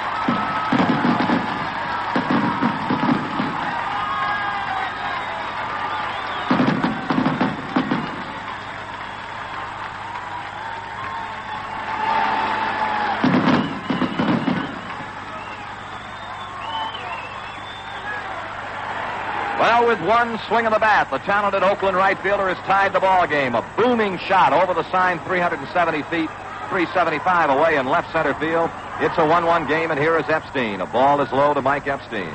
Well, with 1 swing of the bat, the talented Oakland right fielder has tied the ball game. A booming shot over the sign, 370 feet, 375 away in left center field. It's a 1-1 game, and here is Epstein. A ball is low to Mike Epstein.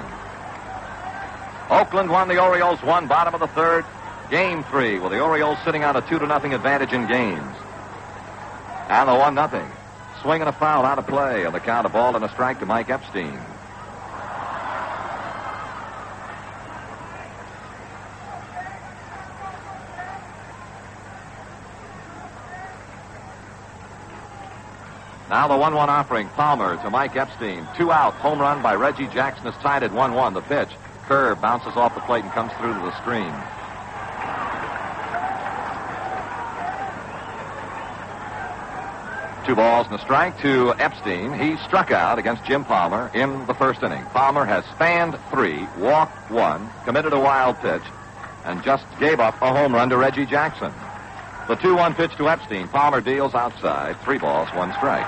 Oakland won, the Orioles won, bottom of the 3rd. Game 3, with the Orioles sitting on a 2-0 advantage in games. And the 1-0. Swing and a foul out of play on the count, a ball and a strike to Mike Epstein. Now the 1-1 offering. Palmer to Mike Epstein. 2 out. Home run by Reggie Jackson is tied at 1-1. The pitch. Curve bounces off the plate and comes through to the screen. Two balls and a strike to Epstein. He struck out against Jim Palmer in the first inning. Palmer has fanned 3, walked 1, committed a wild pitch, and just gave up a home run to Reggie Jackson. The 2-1 pitch to Epstein. Palmer deals outside. 3 balls, 1 strike.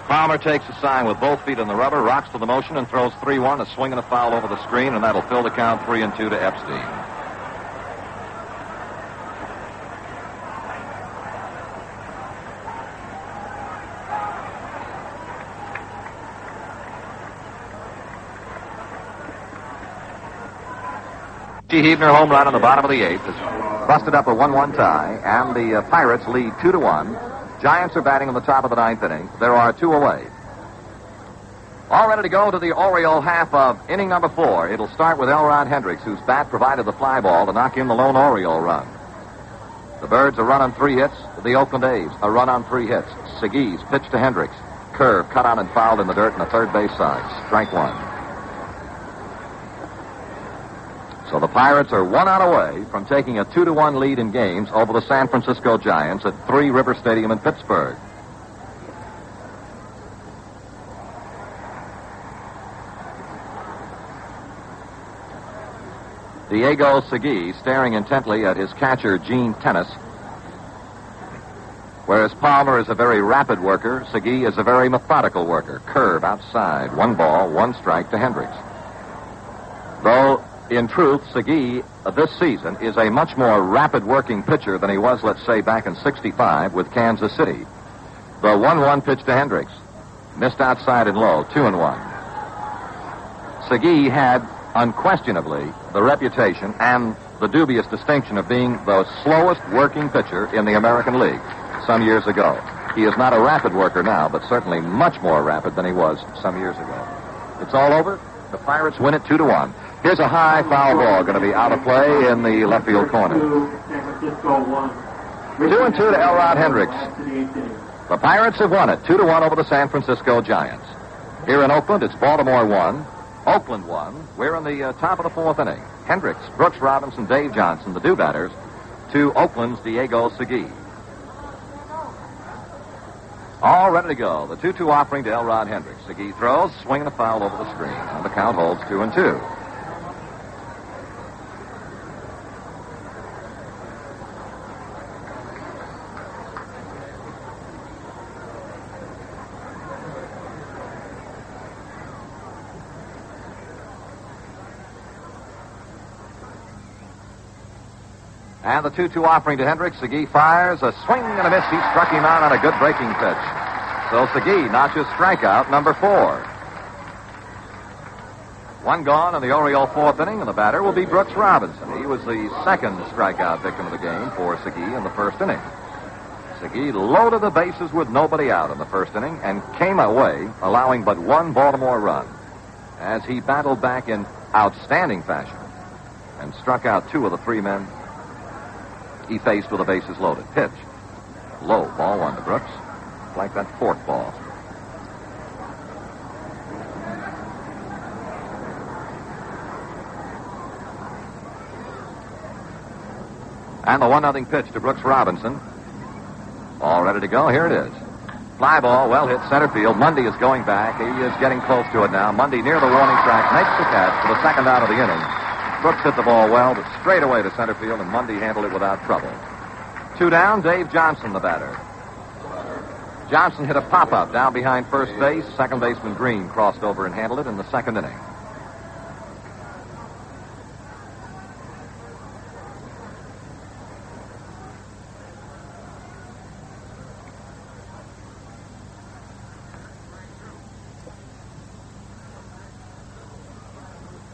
Palmer takes a sign with both feet in the rubber, rocks to the motion, and throws 3-1, a swing and a foul over the screen, and that'll fill the count 3-2 to Epstein. Hebner home run in the bottom of the eighth has busted up a 1-1 tie, and the Pirates lead 2-1. Giants are batting in the top of the ninth inning. There are 2 away. All ready to go to the Oriole half of inning number 4. It'll start with Elrod Hendricks, whose bat provided the fly ball to knock in the lone Oriole run. The Birds a run on 3 hits. The Oakland A's a run on 3 hits. Segui's pitch to Hendricks. Curve cut on and fouled in the dirt in the third base side. Strike 1. So the Pirates are 1 out away from taking a 2-1 lead in games over the San Francisco Giants at 3 River Stadium in Pittsburgh. Diego Segui staring intently at his catcher, Gene Tennis. Whereas Palmer is a very rapid worker, Segui is a very methodical worker. Curve outside. 1 ball, 1 strike to Hendricks. Though, in truth, Segui this season is a much more rapid working pitcher than he was, let's say, back in '65 with Kansas City. The 1-1 pitch to Hendricks. Missed outside and low. 2-1. Segui had unquestionably the reputation and the dubious distinction of being the slowest working pitcher in the American League some years ago. He is not a rapid worker now, but certainly much more rapid than he was some years ago. It's all over. The Pirates win it 2-1. Here's a high foul ball going to be out of play in the left field corner. 2-2 to Elrod Hendricks. The Pirates have won it 2-1 over the San Francisco Giants. Here in Oakland, it's Baltimore 1. Oakland 1. We're in the top of the 4th inning. Hendricks, Brooks Robinson, Dave Johnson, the do-batters, to Oakland's Diego Segui. All ready to go. The 2-2 offering to Elrod Hendricks. Segui throws, swinging a foul over the screen, and the count holds 2-2. And the 2-2 offering to Hendricks. Segui fires a swing and a miss. He struck him out on a good breaking pitch. So Segui notches strikeout number 4. 1 gone in the Oriole 4th inning, and the batter will be Brooks Robinson. He was the second strikeout victim of the game for Segui in the 1st inning. Segui loaded the bases with nobody out in the 1st inning and came away allowing but 1 Baltimore run as he battled back in outstanding fashion and struck out 2 of the 3 men he faced with the bases loaded. Pitch. Low. Ball 1 to Brooks. Like that 4th ball. And the 1-0 pitch to Brooks Robinson. All ready to go. Here it is. Fly ball, well hit center field. Mundy is going back. He is getting close to it now. Mundy near the warning track makes the catch for the 2nd out of the inning. Brooks hit the ball well, but straight away to center field, and Mundy handled it without trouble. 2 down, Dave Johnson, the batter. Johnson hit a pop-up down behind first base. Second baseman Green crossed over and handled it in the 2nd inning.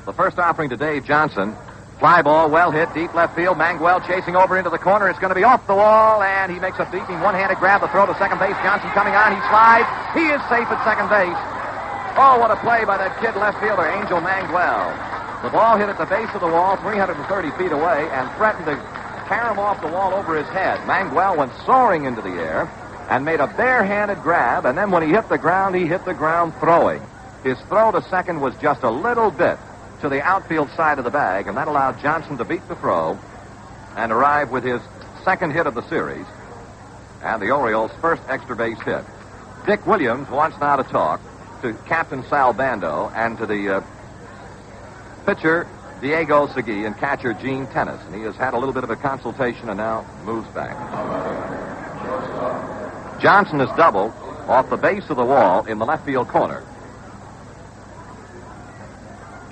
The first offering to Dave Johnson. Fly ball, well hit, deep left field. Manguel chasing over into the corner. It's going to be off the wall, and he makes a beating one-handed grab. The throw to second base. Johnson coming on. He slides. He is safe at second base. Oh, what a play by that kid left fielder, Angel Manguel. The ball hit at the base of the wall, 330 feet away, and threatened to tear him off the wall over his head. Manguel went soaring into the air and made a barehanded grab, and then when he hit the ground, he hit the ground throwing. His throw to second was just a little bit to the outfield side of the bag, and that allowed Johnson to beat the throw and arrive with his 2nd hit of the series and the Orioles' first extra base hit. Dick Williams wants now to talk to Captain Sal Bando and to the pitcher Diego Segui and catcher Gene Tennis, and he has had a little bit of a consultation and now moves back. Johnson is doubled off the base of the wall in the left field corner.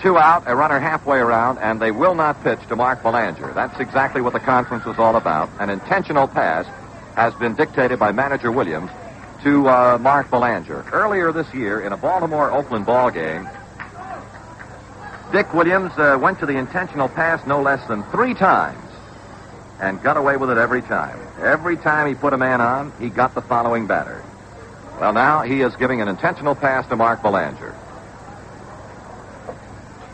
2 out, a runner halfway around, and they will not pitch to Mark Belanger. That's exactly what the conference was all about. An intentional pass has been dictated by manager Williams to Mark Belanger. Earlier this year, in a Baltimore-Oakland ball game, Dick Williams went to the intentional pass no less than 3 times and got away with it every time. Every time he put a man on, he got the following batter. Well, now he is giving an intentional pass to Mark Belanger.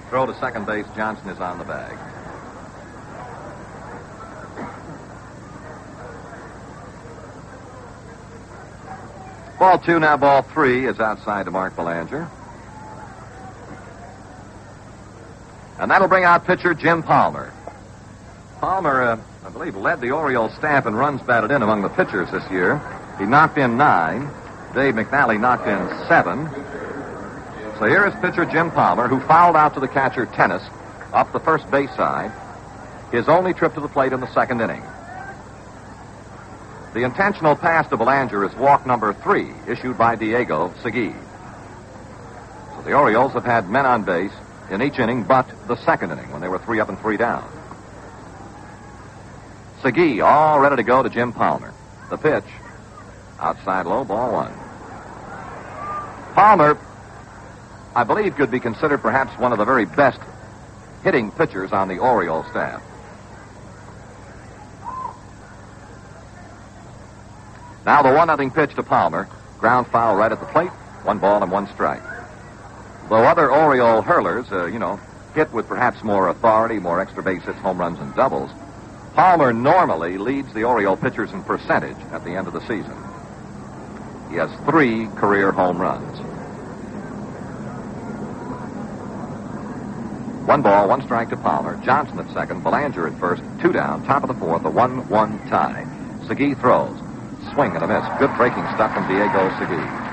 Throw to second base. Johnson is on the bag. Ball 2, now ball 3 is outside to Mark Belanger. And that'll bring out pitcher Jim Palmer. Palmer, I believe, led the Orioles staff in runs batted in among the pitchers this year. He knocked in 9. Dave McNally knocked in 7. So here is pitcher Jim Palmer, who fouled out to the catcher Tennis up the first base side, his only trip to the plate in the second inning. The intentional pass to Belanger is walk number 3, issued by Diego Segui. So the Orioles have had men on base in each inning but the second inning, when they were 3 up and 3 down. Segui all ready to go to Jim Palmer. The pitch, outside low, ball 1. Palmer, I believe, could be considered perhaps one of the very best hitting pitchers on the Orioles staff. Now the 1-0 pitch to Palmer. Ground foul right at the plate. 1 ball and 1 strike. Though other Oriole hurlers, hit with perhaps more authority, more extra base hits, home runs, and doubles, Palmer normally leads the Oriole pitchers in percentage at the end of the season. He has 3 career home runs. 1 ball, 1 strike to Palmer. Johnson at second. Belanger at first. 2 down. Top of the 4th. A 1-1 tie. Segui throws. Swing and a miss. Good breaking stuff from Diego Segui.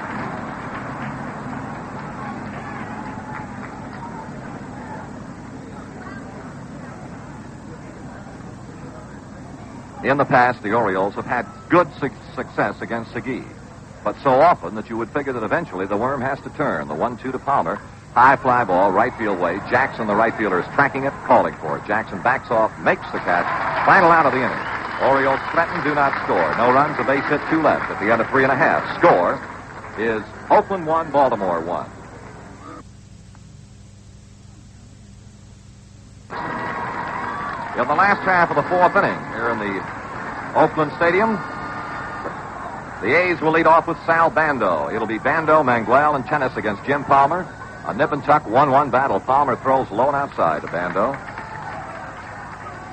In the past, the Orioles have had good success against Segui, but so often that you would figure that eventually the worm has to turn. The 1-2 to Palmer. High fly ball, right field way. Jackson, the right fielder, is tracking it, calling for it. Jackson backs off, makes the catch. Final out of the inning. Orioles threaten, do not score. No runs, a base hit, 2 left at the end of 3.5. Score is Oakland 1, Baltimore 1. In the last half of the 4th inning here in the Oakland Stadium, the A's will lead off with Sal Bando. It'll be Bando, Manguel, and Tennis against Jim Palmer. A nip and tuck 1-1 battle. Palmer throws low and outside to Bando.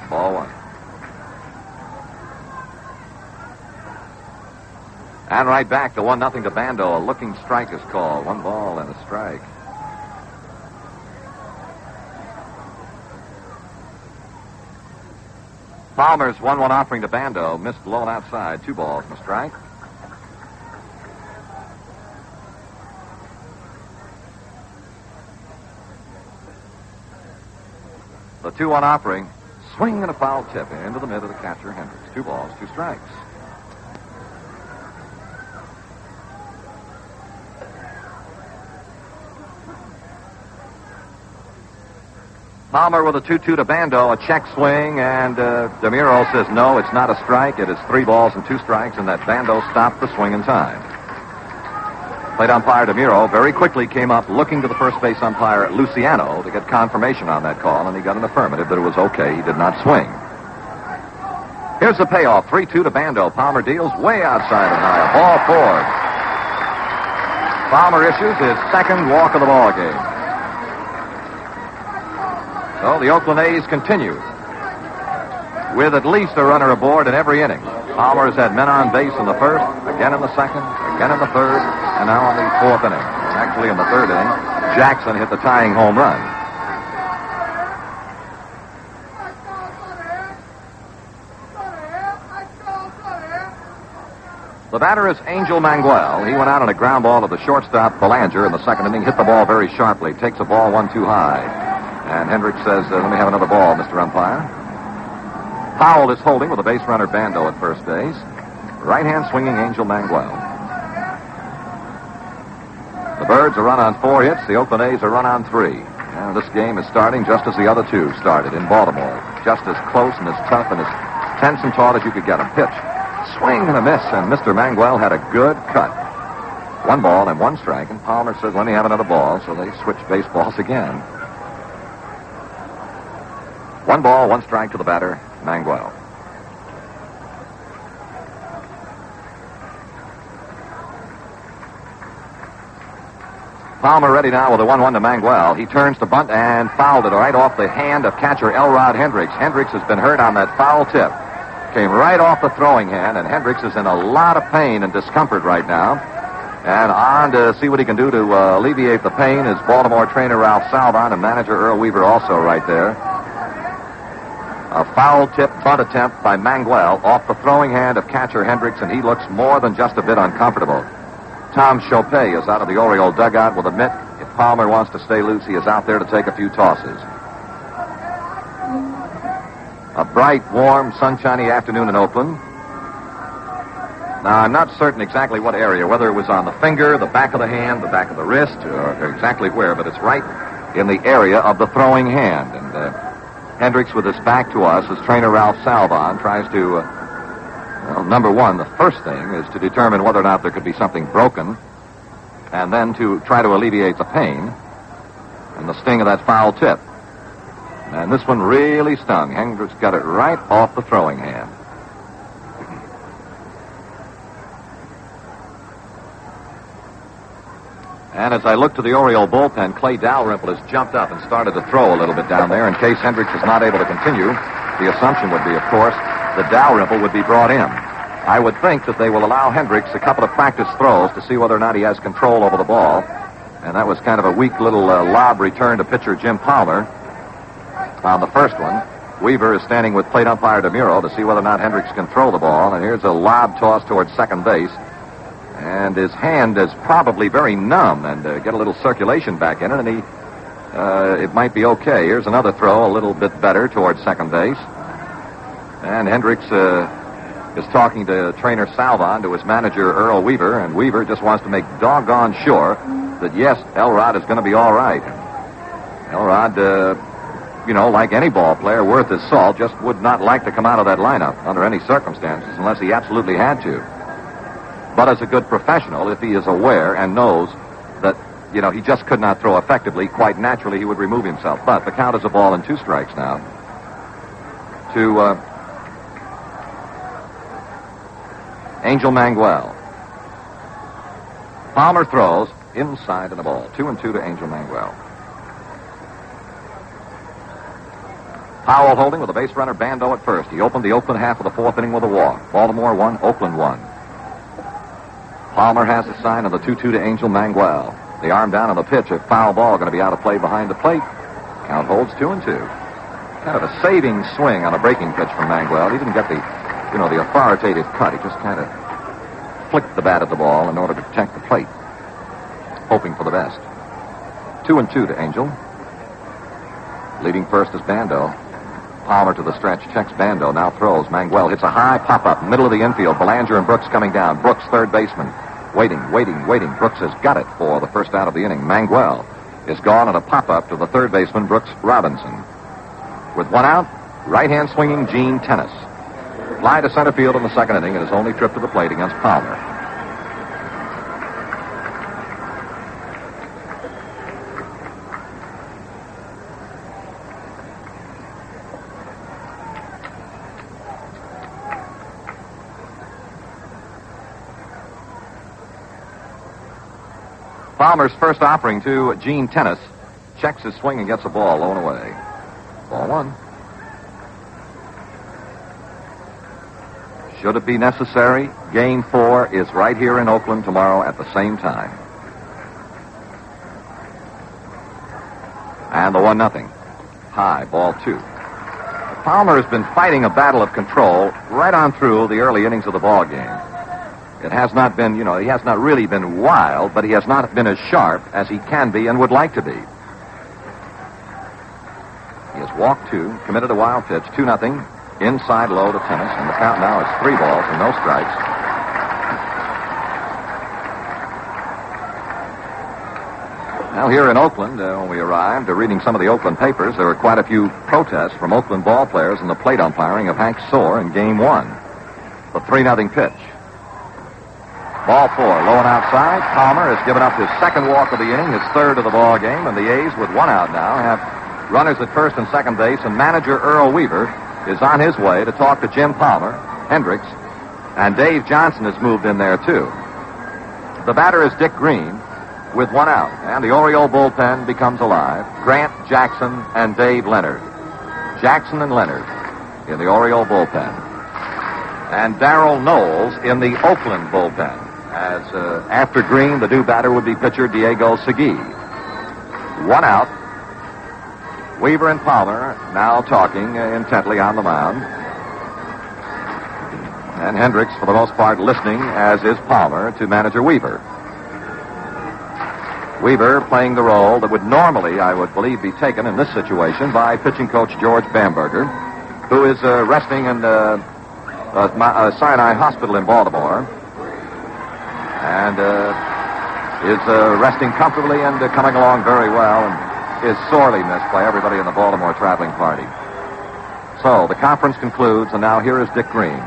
Ball 1. And right back to 1-0 to Bando. A looking strike is called. 1 ball and a strike. Palmer's 1-1 offering to Bando. Missed low and outside. 2 balls and a strike. The 2-1 offering. Swing and a foul tip into the mid of the catcher, Hendricks. 2 balls, 2 strikes. Palmer with a 2-2 to Bando, a check swing, and DeMuro says no, it's not a strike. It is 3 balls and 2 strikes, and that Bando stopped the swing in time. Plate umpire DeMuro very quickly came up looking to the first base umpire Luciano to get confirmation on that call, and he got an affirmative that it was okay. He did not swing. Here's the payoff, 3-2 to Bando. Palmer deals way outside and high. Ball 4. Palmer issues his 2nd walk of the ball game. So the Oakland A's continue with at least a runner aboard in every inning. Palmer has had men on base in the 1st, again in the 2nd, again in the 3rd, and now in the 4th inning. Actually, in the 3rd inning, Jackson hit the tying home run. The batter is Angel Manguel. He went out on a ground ball to the shortstop, Belanger, in the 2nd inning, hit the ball very sharply, takes a ball 1 too high. And Hendricks says, let me have another ball, Mr. Umpire. Powell is holding with a base runner Bando at first base. Right-hand swinging Angel Manguel. The Birds are run on 4 hits. The Oakland A's are run on 3. And this game is starting just as the other 2 started in Baltimore. Just as close and as tough and as tense and taut as you could get them. Pitch. Swing and a miss, and Mr. Manguel had a good cut. 1 ball and 1 strike, and Palmer says, let me have another ball, so they switch baseballs again. 1 ball, 1 strike to the batter, Manguel. Palmer ready now with a 1-1 to Manguel. He turns to bunt and fouled it right off the hand of catcher Elrod Hendricks. Hendricks has been hurt on that foul tip. Came right off the throwing hand, and Hendricks is in a lot of pain and discomfort right now. And on to see what he can do to alleviate the pain is Baltimore trainer Ralph Salvon and manager Earl Weaver also right there. A foul tip bunt attempt by Manguel off the throwing hand of catcher Hendricks, and he looks more than just a bit uncomfortable. Tom Chopay is out of the Oriole dugout with a mitt. If Palmer wants to stay loose, he is out there to take a few tosses. A bright, warm, sunshiny afternoon in Oakland. Now, I'm not certain exactly what area, whether it was on the finger, the back of the hand, the back of the wrist, or exactly where, but it's right in the area of the throwing hand. And Hendricks, with his back to us, as trainer Ralph Salvon tries to... Well, number one, the first thing is to determine whether or not there could be something broken, and then to try to alleviate the pain and the sting of that foul tip. And this one really stung. Hendricks got it right off the throwing hand. And as I look to the Oriole bullpen, Clay Dalrymple has jumped up and started to throw a little bit down there in case Hendricks is not able to continue. The assumption would be, of course, that Dalrymple would be brought in. I would think that they will allow Hendricks a couple of practice throws to see whether or not he has control over the ball. And that was kind of a weak little lob return to pitcher Jim Palmer on the first one. Weaver is standing with plate umpire DeMuro to see whether or not Hendricks can throw the ball. And here's a lob toss towards second base. And his hand is probably very numb, and get a little circulation back in it, and it might be okay. Here's another throw, a little bit better towards second base. And Hendricks is talking to trainer Salvon, to his manager Earl Weaver, and Weaver just wants to make doggone sure that, yes, Elrod is going to be all right. Elrod, like any ball player worth his salt, just would not like to come out of that lineup under any circumstances unless he absolutely had to. But as a good professional, if he is aware and knows that, he just could not throw effectively, quite naturally he would remove himself. But the count is a ball and 2 strikes now to Angel Manguel. Palmer throws inside and a ball. 2-2 to Angel Manguel. Powell holding with a base runner, Bando at first. He opened the Oakland half of the 4th inning with a walk. Baltimore 1, Oakland 1. Palmer has a sign of the 2-2 to Angel Manguel. The arm down on the pitch, a foul ball going to be out of play behind the plate. Count holds 2-2. Kind of a saving swing on a breaking pitch from Manguel. He didn't get the authoritative cut. He just kind of flicked the bat at the ball in order to protect the plate, hoping for the best. 2-2 to Angel. Leading first is Bando. Palmer to the stretch, checks Bando, now throws. Manguel hits a high pop-up, middle of the infield. Belanger and Brooks coming down. Brooks, third baseman. Waiting. Brooks has got it for the first out of the inning. Manguel is gone at a pop-up to the third baseman, Brooks Robinson. With 1 out, right-hand swinging Gene Tennis. Fly to center field in the 2nd inning in his only trip to the plate against Palmer. Palmer's first offering to Gene Tennis. Checks his swing and gets a ball low and away. Ball 1. Should it be necessary, Game 4 is right here in Oakland tomorrow at the same time. And the 1-0. High, ball 2. Palmer has been fighting a battle of control right on through the early innings of the ball game. It has not been, he has not really been wild, but he has not been as sharp as he can be and would like to be. He has walked 2, committed a wild pitch, 2-0, inside low to Tennis, and the count now is 3 balls and no strikes. Now here in Oakland, when we arrived, reading some of the Oakland papers, there were quite a few protests from Oakland ball players in the plate umpiring of Hank Soar in Game 1. The 3-0 pitch. Ball 4, low and outside. Palmer has given up his 2nd walk of the inning, his 3rd of the ball game, and the A's, with 1 out now, have runners at first and second base, and manager Earl Weaver is on his way to talk to Jim Palmer, Hendricks, and Dave Johnson has moved in there, too. The batter is Dick Green with one out, and the Oriole bullpen becomes alive. Grant, Jackson, and Dave Leonard. Jackson and Leonard in the Oriole bullpen. And Darrell Knowles in the Oakland bullpen. As after Green, the new batter would be pitcher Diego Segui. One out. Weaver and Palmer now talking intently on the mound. And Hendricks, for the most part, listening, as is Palmer, to manager Weaver. Weaver playing the role that would normally, I would believe, be taken in this situation by pitching coach George Bamberger, who is resting in Sinai Hospital in Baltimore, and is resting comfortably and coming along very well, and is sorely missed by everybody in the Baltimore traveling party. So the conference concludes, and now here is Dick Green.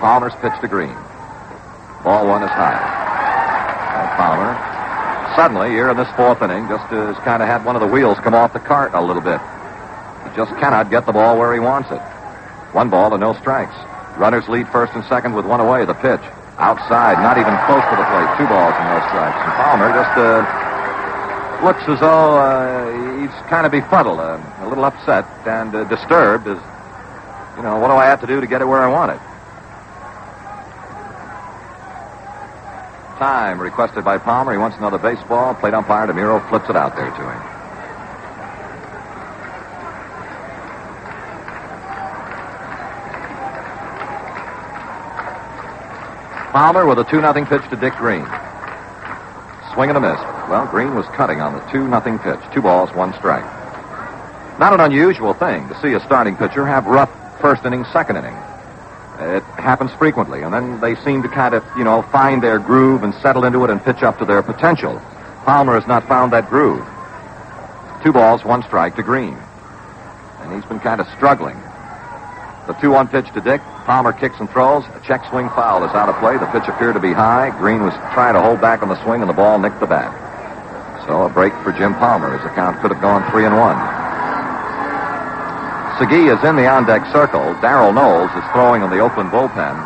Palmer's pitch to Green. Ball one is high. And Palmer, suddenly, here in this fourth inning, just has kind of had one of the wheels come off the cart a little bit. He just cannot get the ball where he wants it. 1 ball and no strikes. Runners lead first and second with one away. The pitch. Outside, not even close to the plate. 2 balls and no strikes. And Palmer just looks as though he's kind of befuddled, a little upset and disturbed. As, what do I have to do to get it where I want it? Time requested by Palmer. He wants another baseball. Plate umpire DeMuro flips it out there to him. Palmer with a 2-0 pitch to Dick Green. Swing and a miss. Well, Green was cutting on the 2-0 pitch. 2 balls, 1 strike. Not an unusual thing to see a starting pitcher have rough first inning, second inning. It happens frequently, and then they seem to kind of, find their groove and settle into it and pitch up to their potential. Palmer has not found that groove. 2 balls, 1 strike to Green. And he's been kind of struggling. The 2-1 pitch to Dick. Palmer kicks and throws. A check swing foul is out of play. The pitch appeared to be high. Green was trying to hold back on the swing, and the ball nicked the bat. So a break for Jim Palmer. His account could have gone 3-1. Segui is in the on-deck circle. Darrell Knowles is throwing in the Oakland bullpen.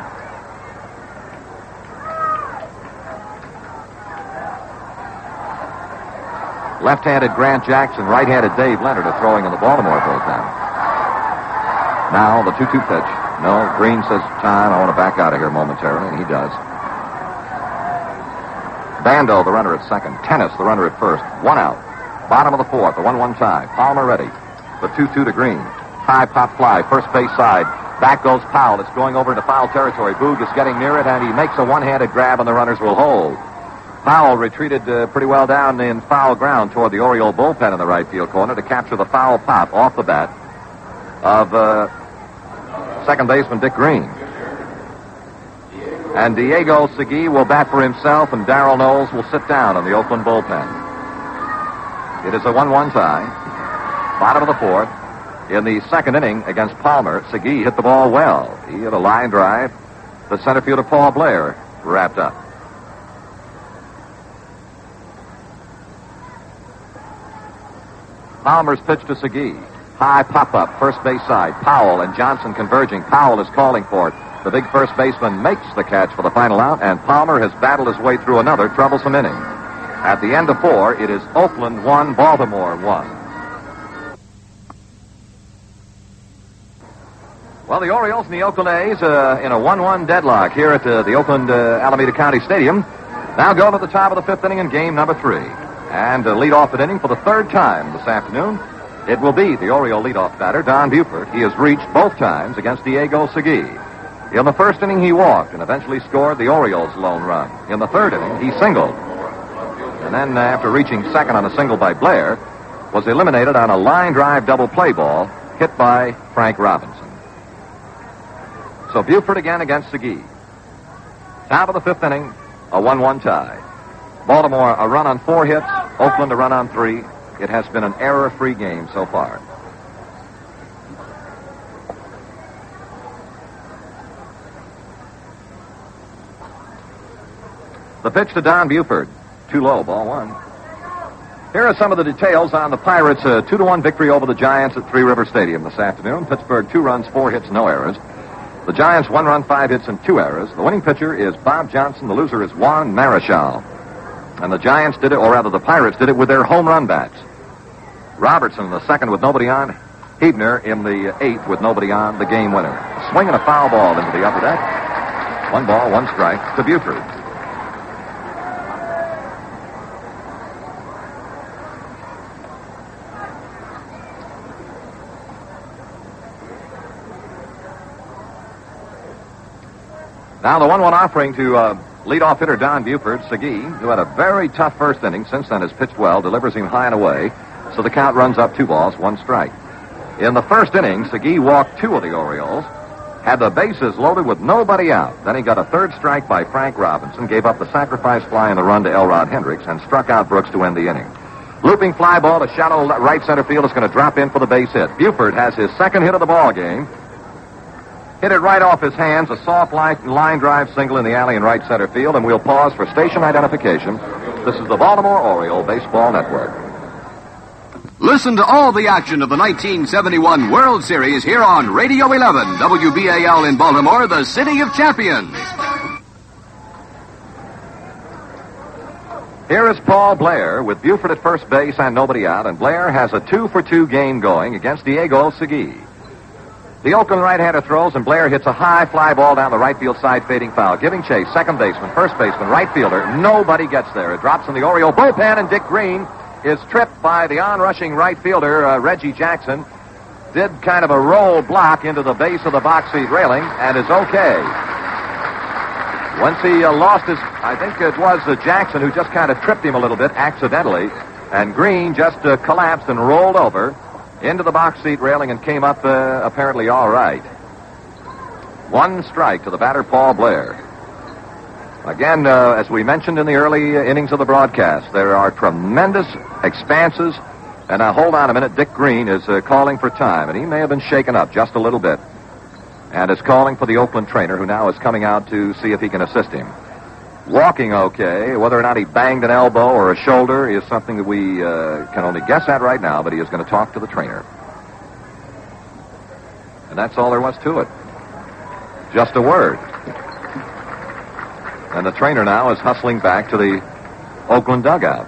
Left-handed Grant Jackson, right-handed Dave Leonard are throwing in the Baltimore bullpen. Now the 2-2 pitch. No, Green says, time, I want to back out of here momentarily, and he does. Bando, the runner at second. Tennis, the runner at first. 1 out. Bottom of the 4th, the 1-1 tie. Palmer ready. The 2-2 to Green. High pop fly, first base side. Back goes Powell. It's going over into foul territory. Boog is getting near it, and he makes a one-handed grab, and the runners will hold. Powell retreated pretty well down in foul ground toward the Oriole bullpen in the right field corner to capture the foul pop off the bat of second baseman Dick Green. And Diego Segui will bat for himself, and Darrell Knowles will sit down in the Oakland bullpen. It is a 1-1 tie. Bottom of the 4th. In the second inning against Palmer, Segui hit the ball well. He hit a line drive. The center fielder Paul Blair wrapped up. Palmer's pitch to Segui. High pop-up, first base side. Powell and Johnson converging. Powell is calling for it. The big first baseman makes the catch for the final out, and Palmer has battled his way through another troublesome inning. At the end of 4, it is Oakland 1, Baltimore 1. Well, the Orioles and the Oakland A's in a 1-1 deadlock here at the Oakland-Alameda County Stadium. Now go to the top of the 5th inning in game number 3. And lead off the inning for the 3rd time this afternoon. It will be the Oriole leadoff batter, Don Buford. He has reached both times against Diego Segui. In the first inning, he walked and eventually scored the Orioles' lone run. In the 3rd inning, he singled. And then, after reaching second on a single by Blair, was eliminated on a line drive double play ball hit by Frank Robinson. So Buford again against Segui. Top of the 5th inning, a 1-1 tie. Baltimore a run on 4 hits, Oakland a run on 3. It has been an error-free game so far. The pitch to Don Buford. Too low, ball 1. Here are some of the details on the Pirates' 2-1 victory over the Giants at Three River Stadium this afternoon. Pittsburgh 2 runs, 4 hits, no errors. The Giants 1 run, 5 hits, and 2 errors. The winning pitcher is Bob Johnson. The loser is Juan Marichal. And the Giants did it, or rather the Pirates did it with their home run bats. Robertson in the second with nobody on. Hebner in the eighth with nobody on, the game winner. A swing and a foul ball into the upper deck. 1 ball, 1 strike to Buford. Now the 1-1 offering to leadoff hitter Don Buford. Segui, who had a very tough first inning, since then has pitched well, delivers him high and away. So the count runs up 2 balls, 1 strike. In the first inning, Segui walked 2 of the Orioles, had the bases loaded with nobody out. Then he got a 3rd strike by Frank Robinson, gave up the sacrifice fly and the run to Elrod Hendricks, and struck out Brooks to end the inning. Looping fly ball to shallow right center field is going to drop in for the base hit. Buford has his 2nd hit of the ball game. Hit it right off his hands, a soft line drive single in the alley in right center field, and we'll pause for station identification. This is the Baltimore Oriole Baseball Network. Listen to all the action of the 1971 World Series here on Radio 11, WBAL in Baltimore, the City of Champions. Here is Paul Blair with Buford at first base and nobody out, and Blair has a 2-for-2 game going against Diego Segui. The Oakland right-hander throws, and Blair hits a high fly ball down the right field side, fading foul. Giving chase, second baseman, first baseman, right fielder. Nobody gets there. It drops in the Oriole bullpen, and Dick Green is tripped by the on-rushing right fielder, Reggie Jackson. Did kind of a roll block into the base of the box seat railing, and is okay. Once he lost his, I think it was Jackson who just kind of tripped him a little bit accidentally, and Green just collapsed and rolled over into the box seat railing and came up apparently all right. 1 strike to the batter, Paul Blair. Again, as we mentioned in the early innings of the broadcast, there are tremendous expanses. And now, hold on a minute. Dick Green is calling for time, and he may have been shaken up just a little bit, and is calling for the Oakland trainer, who now is coming out to see if he can assist him. Walking okay. Whether or not he banged an elbow or a shoulder is something that we can only guess at right now, but he is going to talk to the trainer. And that's all there was to it. Just a word. And the trainer now is hustling back to the Oakland dugout.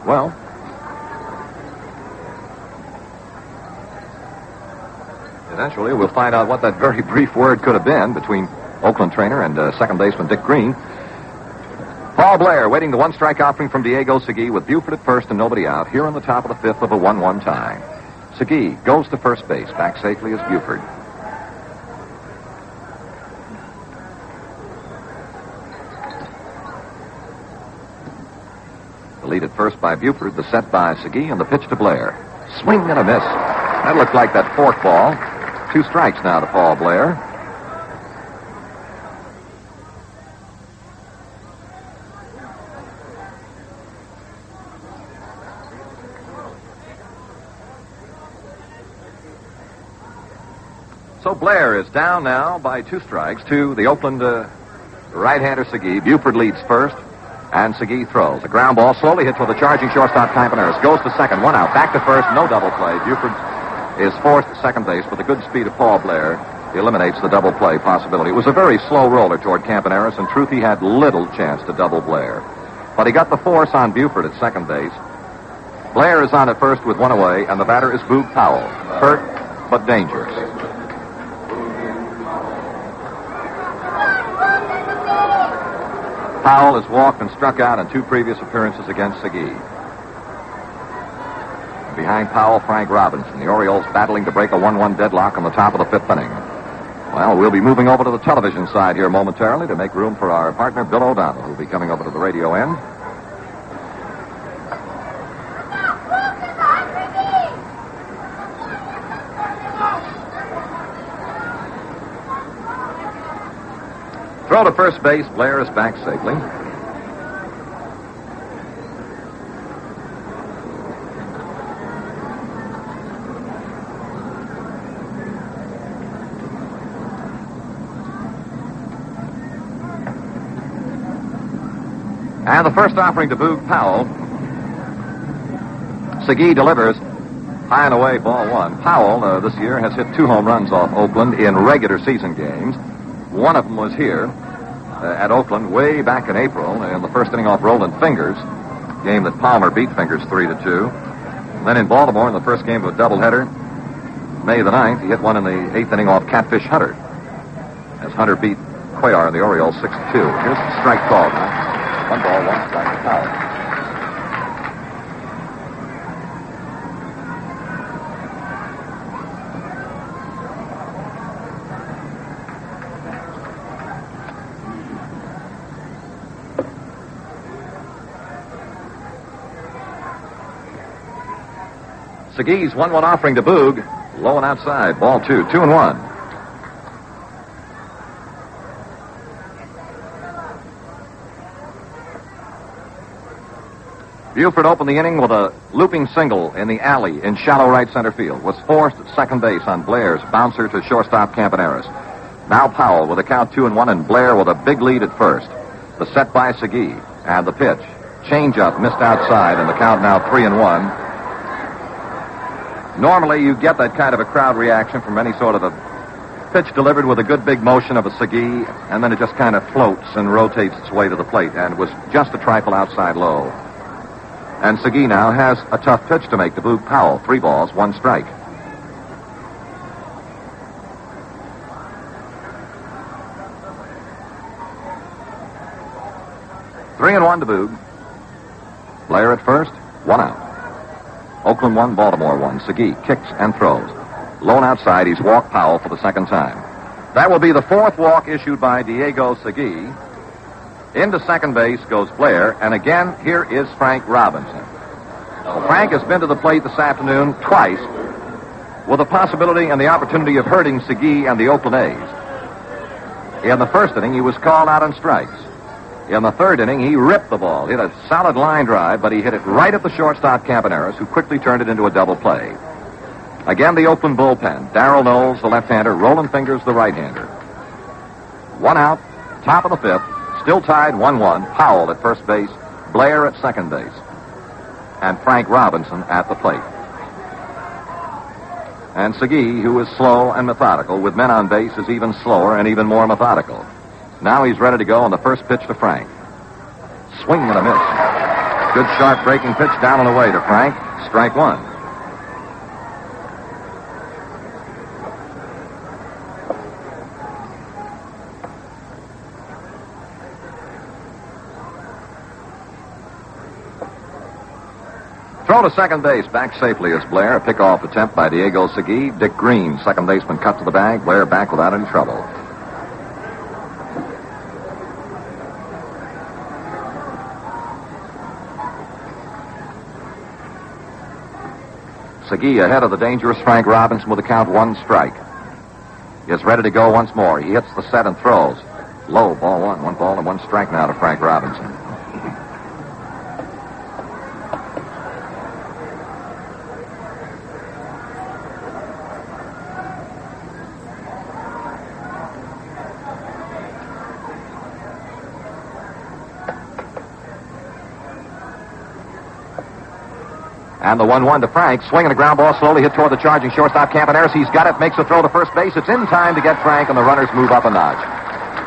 Well, eventually we'll find out what that very brief word could have been between Oakland trainer and second baseman Dick Green. Paul Blair waiting the 1 strike offering from Diego Segui with Buford at first and nobody out. Here in the top of the 5th of a 1-1 tie. Segui goes to first base. Back safely is Buford. The lead at first by Buford, the set by Segui, and the pitch to Blair. Swing and a miss. That looked like that fork ball. 2 strikes now to Paul Blair. So Blair is down now by 2 strikes to the Oakland right-hander Segui. Buford leads first, and Segui throws. A ground ball slowly hits with a charging shortstop Campaneris. Goes to second, 1 out. Back to first, no double play. Buford is forced to second base, but the good speed of Paul Blair eliminates the double play possibility. It was a very slow roller toward Campaneris. In truth, he had little chance to double Blair. But he got the force on Buford at second base. Blair is on at first with 1 away, and the batter is Boog Powell. Hurt, but dangerous. Powell has walked and struck out in 2 previous appearances against Segui. Behind Powell, Frank Robinson. The Orioles battling to break a 1-1 deadlock on the top of the 5th inning. Well, we'll be moving over to the television side here momentarily to make room for our partner, Bill O'Donnell, who'll be coming over to the radio end. Throw to first base. Blair is back safely. And the first offering to Boog Powell. Segui delivers high and away, ball one. Powell this year has hit 2 home runs off Oakland in regular season games. One of them was here at Oakland way back in April in the first inning off Roland Fingers, game that Palmer beat Fingers 3-2. Then in Baltimore in the first game of a doubleheader, May the 9th, he hit one in the 8th inning off Catfish Hunter, as Hunter beat Cuellar in the Orioles 6-2. Here's the strike call now. 1 ball, 1 strike to Powell. Segui's 1-1 offering to Boog. Low and outside. Ball 2. 2-1. Buford opened the inning with a looping single in the alley in shallow right center field. Was forced at second base on Blair's bouncer to shortstop Campaneris. Now Powell with a count 2-1 and Blair with a big lead at first. The set by Segui and the pitch. Change-up missed outside and the count now 3-1. Normally, you get that kind of a crowd reaction from any sort of a pitch delivered with a good big motion of a Segui, and then it just kind of floats and rotates its way to the plate, and was just a trifle outside low. And Segui now has a tough pitch to make to Boog Powell. 3 balls, 1 strike. Three and 1 to Boog. Blair at first, 1 out. Oakland 1, Baltimore 1. Segui kicks and throws. Low and outside, he's walked Powell for the second time. That will be the 4th walk issued by Diego Segui. Into second base goes Blair, and again, here is Frank Robinson. Well, Frank has been to the plate this afternoon twice with the possibility and the opportunity of hurting Segui and the Oakland A's. In the first inning, he was called out on strikes. In the third inning, he ripped the ball, hit a solid line drive, but he hit it right at the shortstop Campaneris, who quickly turned it into a double play. Again, the Oakland bullpen. Darrell Knowles, the left-hander. Roland Fingers, the right-hander. 1 out, top of the 5th. Still tied 1-1. Powell at first base. Blair at second base. And Frank Robinson at the plate. And Segui, who is slow and methodical, with men on base, is even slower and even more methodical. Now he's ready to go on the first pitch to Frank. Swing and a miss. Good sharp breaking pitch down and away to Frank. Strike 1. Throw to second base. Back safely is Blair. A pickoff attempt by Diego Segui. Dick Green, second baseman, cut to the bag. Blair back without any trouble. Segui ahead of the dangerous Frank Robinson with a count 1 strike. Is ready to go once more. He hits the set and throws. Low, ball 1. 1 ball and 1 strike now to Frank Robinson. And the 1-1 to Frank. Swinging a ground ball slowly hit toward the charging shortstop Campaneris. He's got it. Makes a throw to first base. It's in time to get Frank, and the runners move up a notch.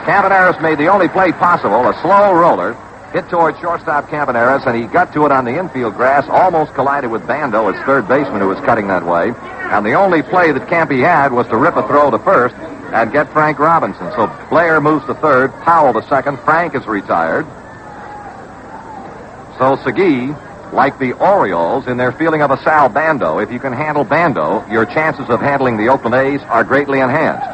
Campaneris made the only play possible. A slow roller hit toward shortstop Campaneris, and he got to it on the infield grass. Almost collided with Bando, his third baseman, who was cutting that way. And the only play that Campy had was to rip a throw to first and get Frank Robinson. So Blair moves to third. Powell to second. Frank is retired. So Segui, like the Orioles in their feeling of a Sal Bando, if you can handle Bando, your chances of handling the Oakland A's are greatly enhanced.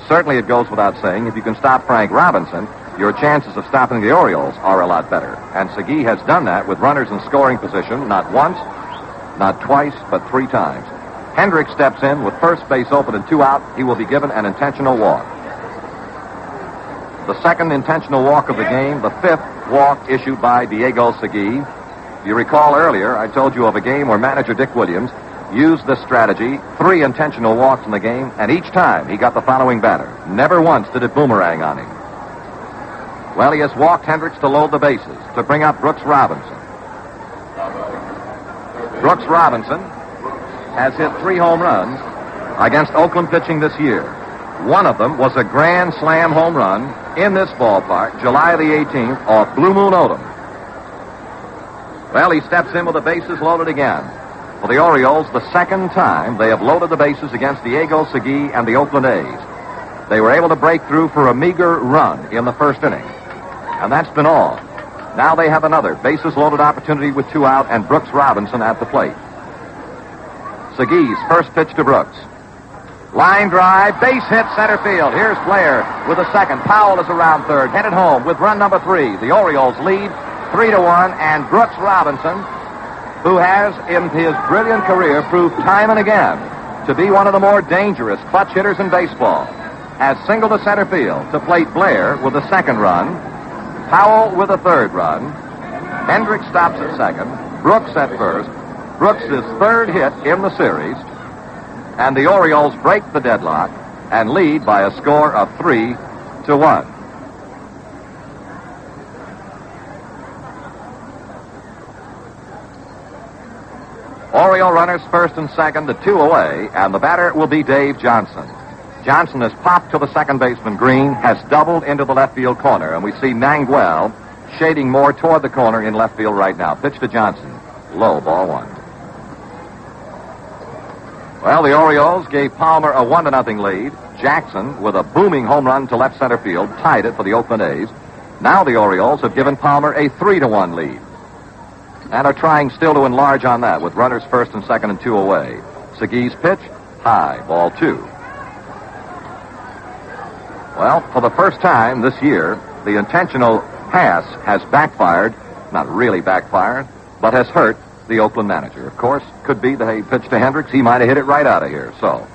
Certainly it goes without saying, if you can stop Frank Robinson, your chances of stopping the Orioles are a lot better. And Segui has done that with runners in scoring position, not once, not twice, but 3 times. Hendricks steps in with first base open and 2 out. He will be given an intentional walk. The second intentional walk of the game, the 5th walk issued by Diego Segui. You recall earlier, I told you of a game where manager Dick Williams used this strategy, 3 intentional walks in the game, and each time he got the following batter. Never once did it boomerang on him. Well, he has walked Hendricks to load the bases, to bring up Brooks Robinson. Brooks Robinson has hit 3 home runs against Oakland pitching this year. One of them was a grand slam home run in this ballpark, July the 18th, off Blue Moon Odom. Well, he steps in with the bases loaded again. For the Orioles, the second time they have loaded the bases against Diego Segui and the Oakland A's. They were able to break through for a meager run in the first inning. And that's been all. Now they have another bases-loaded opportunity with 2 out and Brooks Robinson at the plate. Segui's first pitch to Brooks. Line drive, base hit center field. Here's Blair with a second. Powell is around third, headed home with run number 3. The Orioles lead 3-1, and Brooks Robinson, who has in his brilliant career proved time and again to be one of the more dangerous clutch hitters in baseball, has singled to center field to plate Blair with the second run, Powell with a third run. Hendricks stops at second. Brooks at first. Brooks' third hit in the series. And the Orioles break the deadlock and lead by a score of 3-1. Oriole runners first and second, the 2 away, and the batter will be Dave Johnson. Johnson has popped to the second baseman, Green, has doubled into the left field corner, and we see Manguel shading more toward the corner in left field right now. Pitch to Johnson. Low, ball 1. Well, the Orioles gave Palmer a 1-0 lead. Jackson, with a booming home run to left center field, tied it for the Oakland A's. Now the Orioles have given Palmer a 3-1 lead and are trying still to enlarge on that with runners first and second and 2 away. Segui's pitch, high, ball 2. Well, for the first time this year, the intentional pass has backfired. Not really backfired, but has hurt the Oakland manager. Of course, could be the pitch to Hendricks. He might have hit it right out of here, so.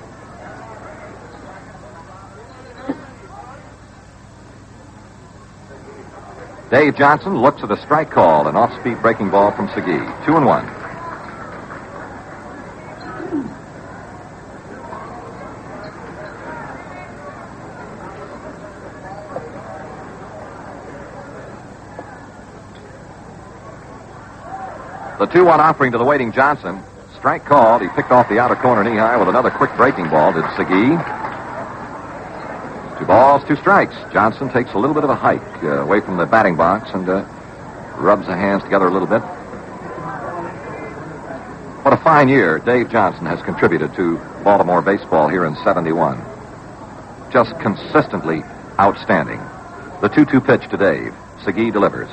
Dave Johnson looks at a strike call, an off-speed breaking ball from Segui. 2-1. The 2-1 offering to the waiting Johnson. Strike called. He picked off the outer corner knee high with another quick breaking ball, did Segui. 2 balls, 2 strikes. Johnson takes a little bit of a hike away from the batting box and rubs the hands together a little bit. What a fine year Dave Johnson has contributed to Baltimore baseball here in 71. Just consistently outstanding. The 2-2 pitch to Dave. Segui delivers.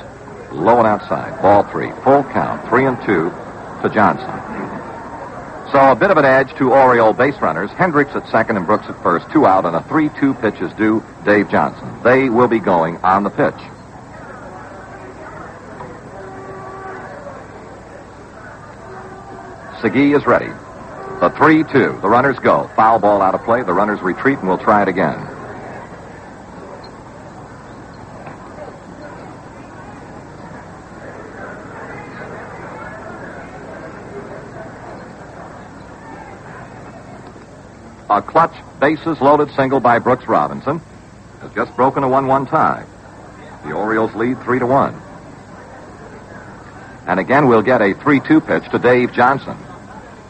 Low and outside. Ball 3. Full count. 3-2 to Johnson. So a bit of an edge to Oriole base runners. Hendricks at second and Brooks at first. 2 out, and a 3-2 pitch is due Dave Johnson. They will be going on the pitch. Segui is ready. The 3-2. The runners go. Foul ball out of play. The runners retreat and will try it again. A clutch, bases-loaded single by Brooks Robinson has just broken a 1-1 tie. The Orioles lead 3-1. And again, we'll get a 3-2 pitch to Dave Johnson.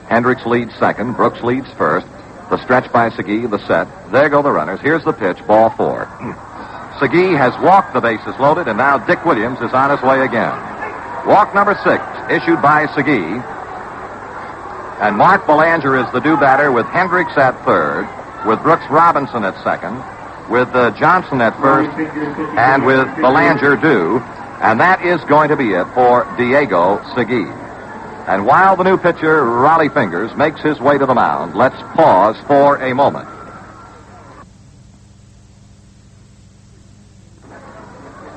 Hendricks leads second. Brooks leads first. The stretch by Segui, the set. There go the runners. Here's the pitch, ball 4. Segui has walked the bases loaded, and now Dick Williams is on his way again. Walk number 6, issued by Segui. And Mark Belanger is the due batter with Hendricks at third, with Brooks Robinson at second, with Johnson at first, and with Belanger due. And that is going to be it for Diego Segui. And while the new pitcher, Rollie Fingers, makes his way to the mound, let's pause for a moment.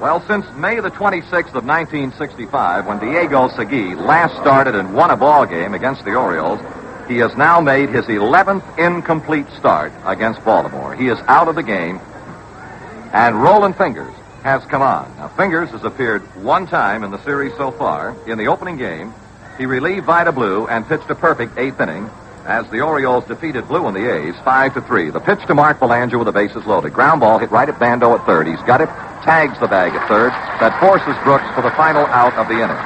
Well, since May the 26th of 1965, when Diego Segui last started and won a ball game against the Orioles, he has now made his 11th incomplete start against Baltimore. He is out of the game, and Roland Fingers has come on. Now, Fingers has appeared 1 time in the series so far. In the opening game, he relieved Vida Blue and pitched a perfect 8th inning as the Orioles defeated Blue and the A's 5-3. The pitch to Mark Belanger with the bases loaded. Ground ball hit right at Bando at third. He's got it tags the bag at third. That forces Brooks for the final out of the inning.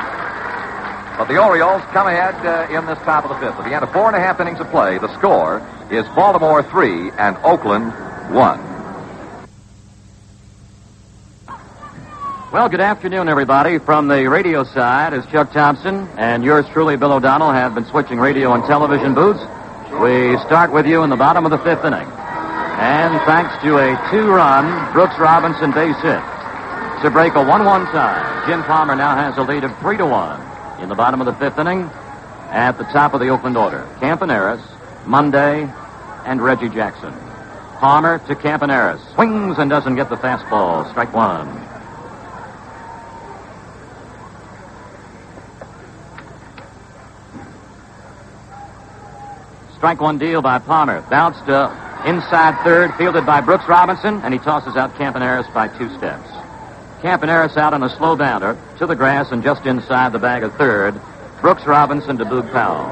But the Orioles come ahead in this top of the fifth. At the end of 4.5 innings of play, the score is Baltimore 3 and Oakland 1. Well, good afternoon, everybody. From the radio side is Chuck Thompson, and yours truly, Bill O'Donnell, have been switching radio and television booths. We start with you in the bottom of the fifth inning. And thanks to a 2-run Brooks Robinson base hit to break a 1-1 tie, Jim Palmer now has a lead of 3-1 in the bottom of the fifth inning at the top of the Oakland order. Campaneris, Monday, and Reggie Jackson. Palmer to Campaneris. Swings and doesn't get the fastball. Strike one. Strike one deal by Palmer. Bounced inside third, fielded by Brooks Robinson, and he tosses out Campaneris by 2 steps. Campaneris out on a slow bounder to the grass and just inside the bag of third. Brooks Robinson to Boog Powell.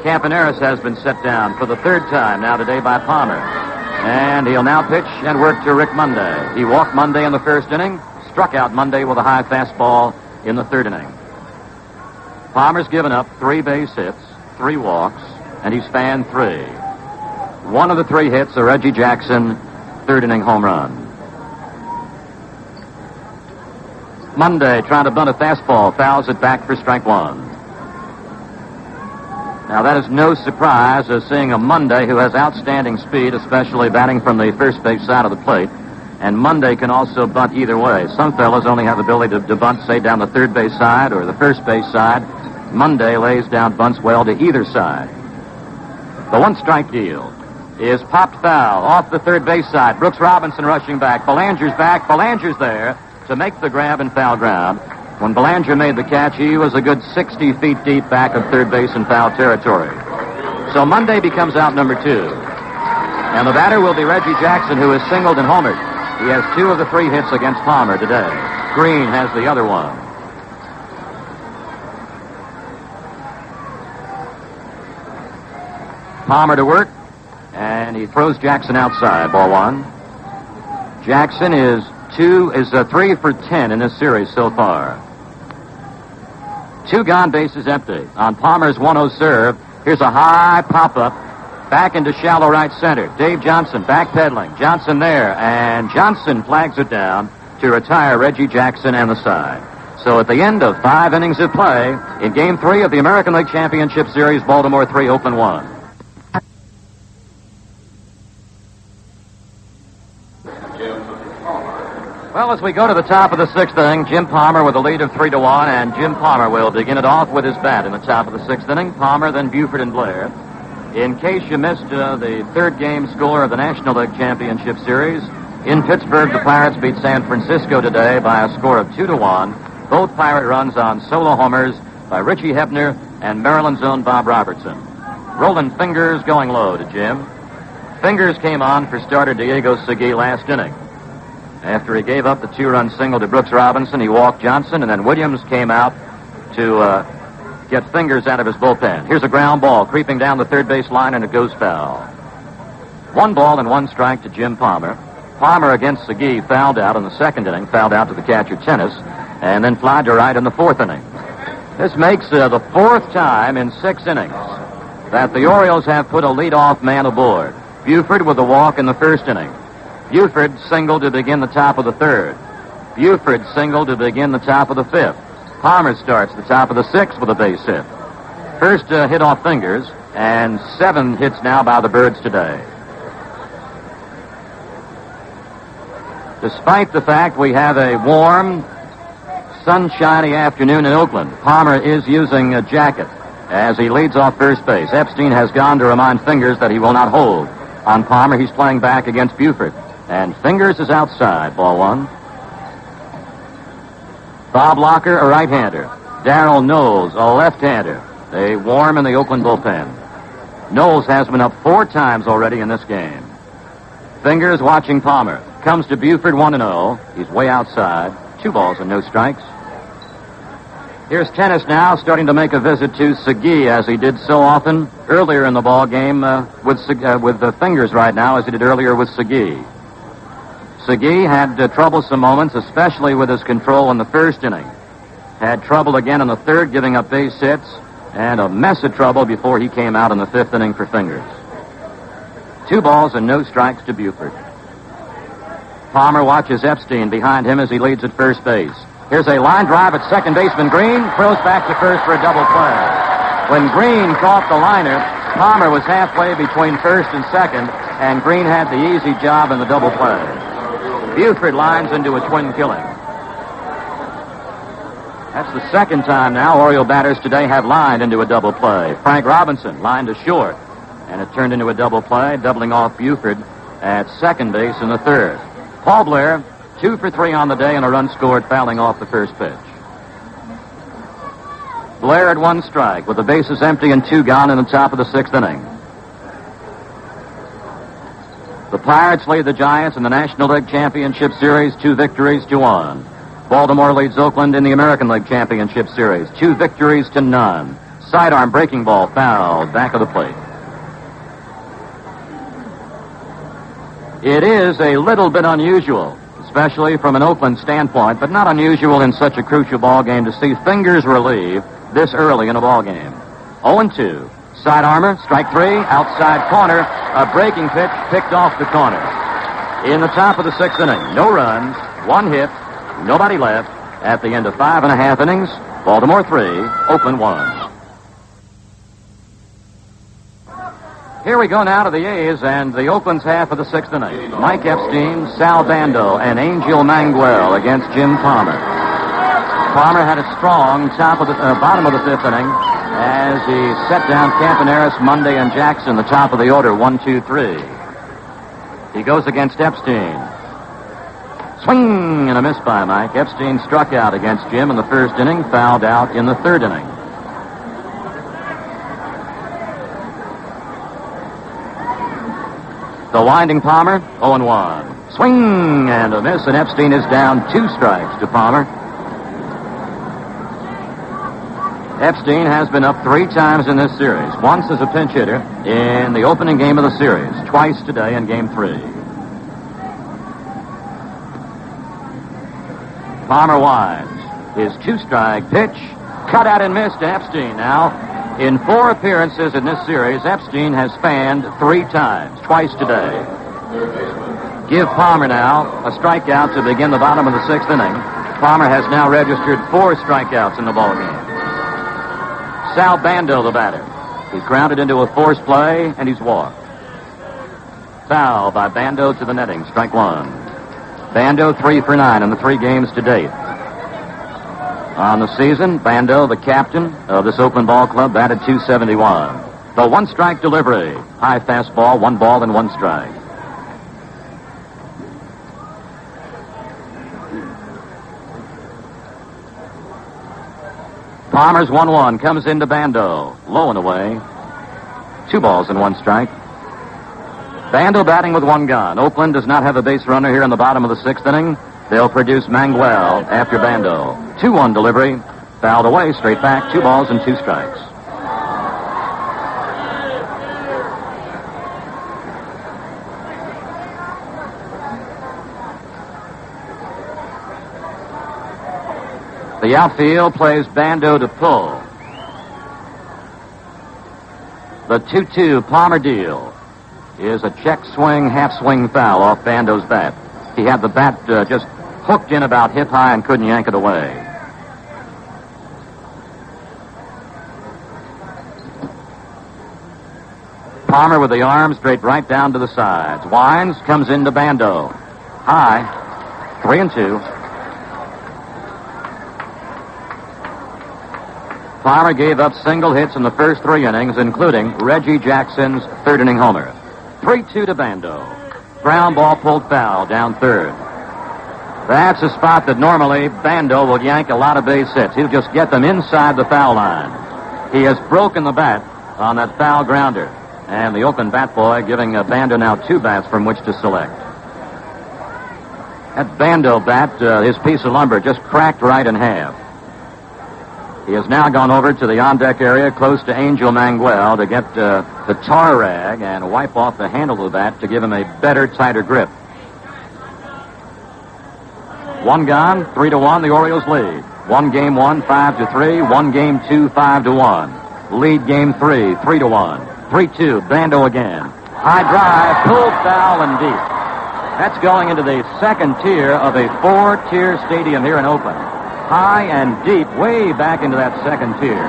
Campaneris has been set down for the third time now today by Palmer. And he'll now pitch and work to Rick Monday. He walked Monday in the first inning, struck out Monday with a high fastball in the third inning. Palmer's given up 3 base hits, 3 walks, and he's fanned 3. One of the 3 hits, a Reggie Jackson third inning home run. Monday trying to bunt a fastball, fouls it back for strike one. Now that is no surprise as seeing a Monday who has outstanding speed, especially batting from the first base side of the plate. And Monday can also bunt either way. Some fellas only have the ability to bunt, say, down the third base side or the first base side. Monday lays down bunts well to either side. The 1-strike deal is popped foul off the third base side. Brooks Robinson rushing back. Belanger's back. Belanger's there to make the grab in foul ground. When Belanger made the catch, he was a good 60 feet deep back of third base in foul territory. So Monday becomes out number 2. And the batter will be Reggie Jackson, who is singled and homered. He has 2 of the 3 hits against Palmer today. Green has the other one. Palmer to work, and he throws Jackson outside. Ball 1. Jackson is 3 for 10 in this series so far. 2 gone, bases empty. On Palmer's 1-0 serve, here's a high pop-up back into shallow right center. Dave Johnson backpedaling. Johnson there, and Johnson flags it down to retire Reggie Jackson and the side. So at the end of 5 innings of play, in Game 3 of the American League Championship Series, Baltimore 3, Oakland 1. Well, as we go to the top of the 6th inning, Jim Palmer with a lead of 3-1, and Jim Palmer will begin it off with his bat in the top of the 6th inning. Palmer, then Buford and Blair. In case you missed the 3rd game score of the National League Championship Series, in Pittsburgh, the Pirates beat San Francisco today by a score of 2-1. Both Pirate runs on solo homers by Richie Hebner and Maryland's own Bob Robertson. Rolling Fingers going low to Jim. Fingers came on for starter Diego Segui last inning. After he gave up the 2-run single to Brooks Robinson, he walked Johnson, and then Williams came out to get Fingers out of his bullpen. Here's a ground ball creeping down the third base line, and it goes foul. 1 ball and 1 strike to Jim Palmer. Palmer against Segui fouled out in the 2nd inning, fouled out to the catcher Tennis, and then flied to right in the 4th inning. This makes the 4th time in 6 innings that the Orioles have put a leadoff man aboard. Buford with a walk in the 1st inning. Buford singled to begin the top of the 3rd. Buford singled to begin the top of the 5th. Palmer starts the top of the 6th with a base hit. First hit off Fingers, and 7 hits now by the Birds today. Despite the fact we have a warm, sunshiny afternoon in Oakland, Palmer is using a jacket as he leads off first base. Epstein has gone to remind Fingers that he will not hold. On Palmer, he's playing back against Buford. And Fingers is outside. Ball 1. Bob Locker, a right-hander. Darrell Knowles, a left-hander. They warm in the Oakland bullpen. Knowles has been up 4 times already in this game. Fingers watching Palmer. Comes to Buford 1-0. He's way outside. 2 balls and no strikes. Here's Tennis now starting to make a visit to Segui, as he did so often earlier in the ball game with the Fingers right now, as he did earlier with Segui. Segui had troublesome moments, especially with his control in the first inning. Had trouble again in the third, giving up base hits, and a mess of trouble before he came out in the fifth inning for Fingers. 2 balls and no strikes to Buford. Palmer watches Epstein behind him as he leads at first base. Here's a line drive at second baseman Green, throws back to first for a double play. When Green caught the liner, Palmer was halfway between first and second, and Green had the easy job in the double play. Buford lines into a twin killing. That's the second time now Oriole batters today have lined into a double play. Frank Robinson lined to short, and it turned into a double play, doubling off Buford at second base in the third. Paul Blair, 2 for 3 on the day and a run scored, fouling off the first pitch. Blair had 1 strike with the bases empty and 2 gone in the top of the 6th inning. The Pirates lead the Giants in the National League Championship Series 2 victories to 1. Baltimore leads Oakland in the American League Championship Series 2 victories to none. Sidearm breaking ball fouled back of the plate. It is a little bit unusual, especially from an Oakland standpoint, but not unusual in such a crucial ball game to see Fingers relieve this early in a ball game. 0-2. Sidearmer, strike 3, outside corner, a breaking pitch picked off the corner. In the top of the 6th inning, no runs, 1 hit, nobody left. At the end of 5.5 innings, Baltimore 3, Oakland 1. Here we go now to the A's and the Oakland's half of the 6th inning. Mike Epstein, Sal Bando, and Angel Manguel against Jim Palmer. Palmer had a strong bottom of the 5th inning as he set down Campaneris, Monday, and Jackson, the top of the order, 1-2-3. He goes against Epstein. Swing and a miss by Mike. Epstein struck out against Jim in the first inning, fouled out in the 3rd inning. The winding Palmer, 0-1. Swing and a miss, and Epstein is down 2 strikes to Palmer. Epstein has been up 3 times in this series. Once as a pinch hitter in the opening game of the series, twice today in Game 3. Palmer winds. His 2-strike pitch, cut out and missed to Epstein. Now, in 4 appearances in this series, Epstein has fanned 3 times, twice today. Give Palmer now a strikeout to begin the bottom of the 6th inning. Palmer has now registered 4 strikeouts in the ballgame. Sal Bando, the batter. He's grounded into a forced play, and he's walked. Foul by Bando to the netting, strike 1. Bando 3 for 9 in the 3 games to date. On the season, Bando, the captain of this Oakland ball club, batted .271. The 1-strike delivery. High fastball, 1 ball and 1 strike. Palmer's 1-1, comes into Bando. Low and away. 2 balls and 1 strike. Bando batting with 1 gone. Oakland does not have a base runner here in the bottom of the 6th inning. They'll produce Manguel after Bando. 2-1 delivery. Fouled away, straight back, 2 balls and 2 strikes. The outfield plays Bando to pull. The 2-2 Palmer deal is a check swing, half swing foul off Bando's bat. He had the bat just hooked in about hip high and couldn't yank it away. Palmer with the arm straight right down to the sides. Winds, comes into Bando. High, 3-2. Palmer gave up single hits in the first 3 innings, including Reggie Jackson's 3rd inning homer. 3-2 to Bando. Ground ball pulled foul down 3rd. That's a spot that normally Bando will yank a lot of base hits. He'll just get them inside the foul line. He has broken the bat on that foul grounder. And the Oakland bat boy giving Bando now 2 bats from which to select. That Bando bat, his piece of lumber, just cracked right in half. He has now gone over to the on-deck area close to Angel Manguel to get the tar rag and wipe off the handle of the bat to give him a better, tighter grip. One gone, 3-1, the Orioles lead. One game one, 5-3. One game two, 5-1. Lead game three, 3-1. 3-2, Bando again. High drive, pulled foul and deep. That's going into the second tier of a four-tier stadium here in Oakland. High and deep, way back into that second tier.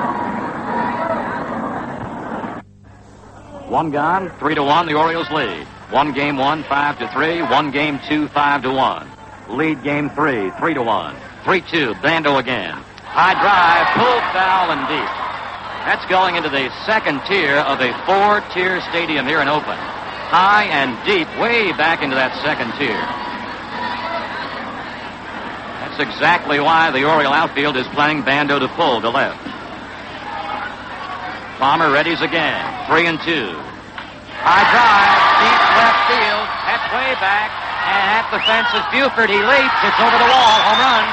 One gone, 3-1, the Orioles lead. One game one, 5-3. One game two, 5-1. Lead game three, 3-1. 3-2, Bando again. High drive, pulled foul and deep. That's going into the second tier of a four-tier stadium here in Oakland. High and deep, way back into that second tier. That's exactly why the Oriole outfield is playing Bando to pull to left. Palmer readies again. 3-2. High drive, deep left field. That's way back. And at the fence is Buford. He leaps. It's over the wall. Home run.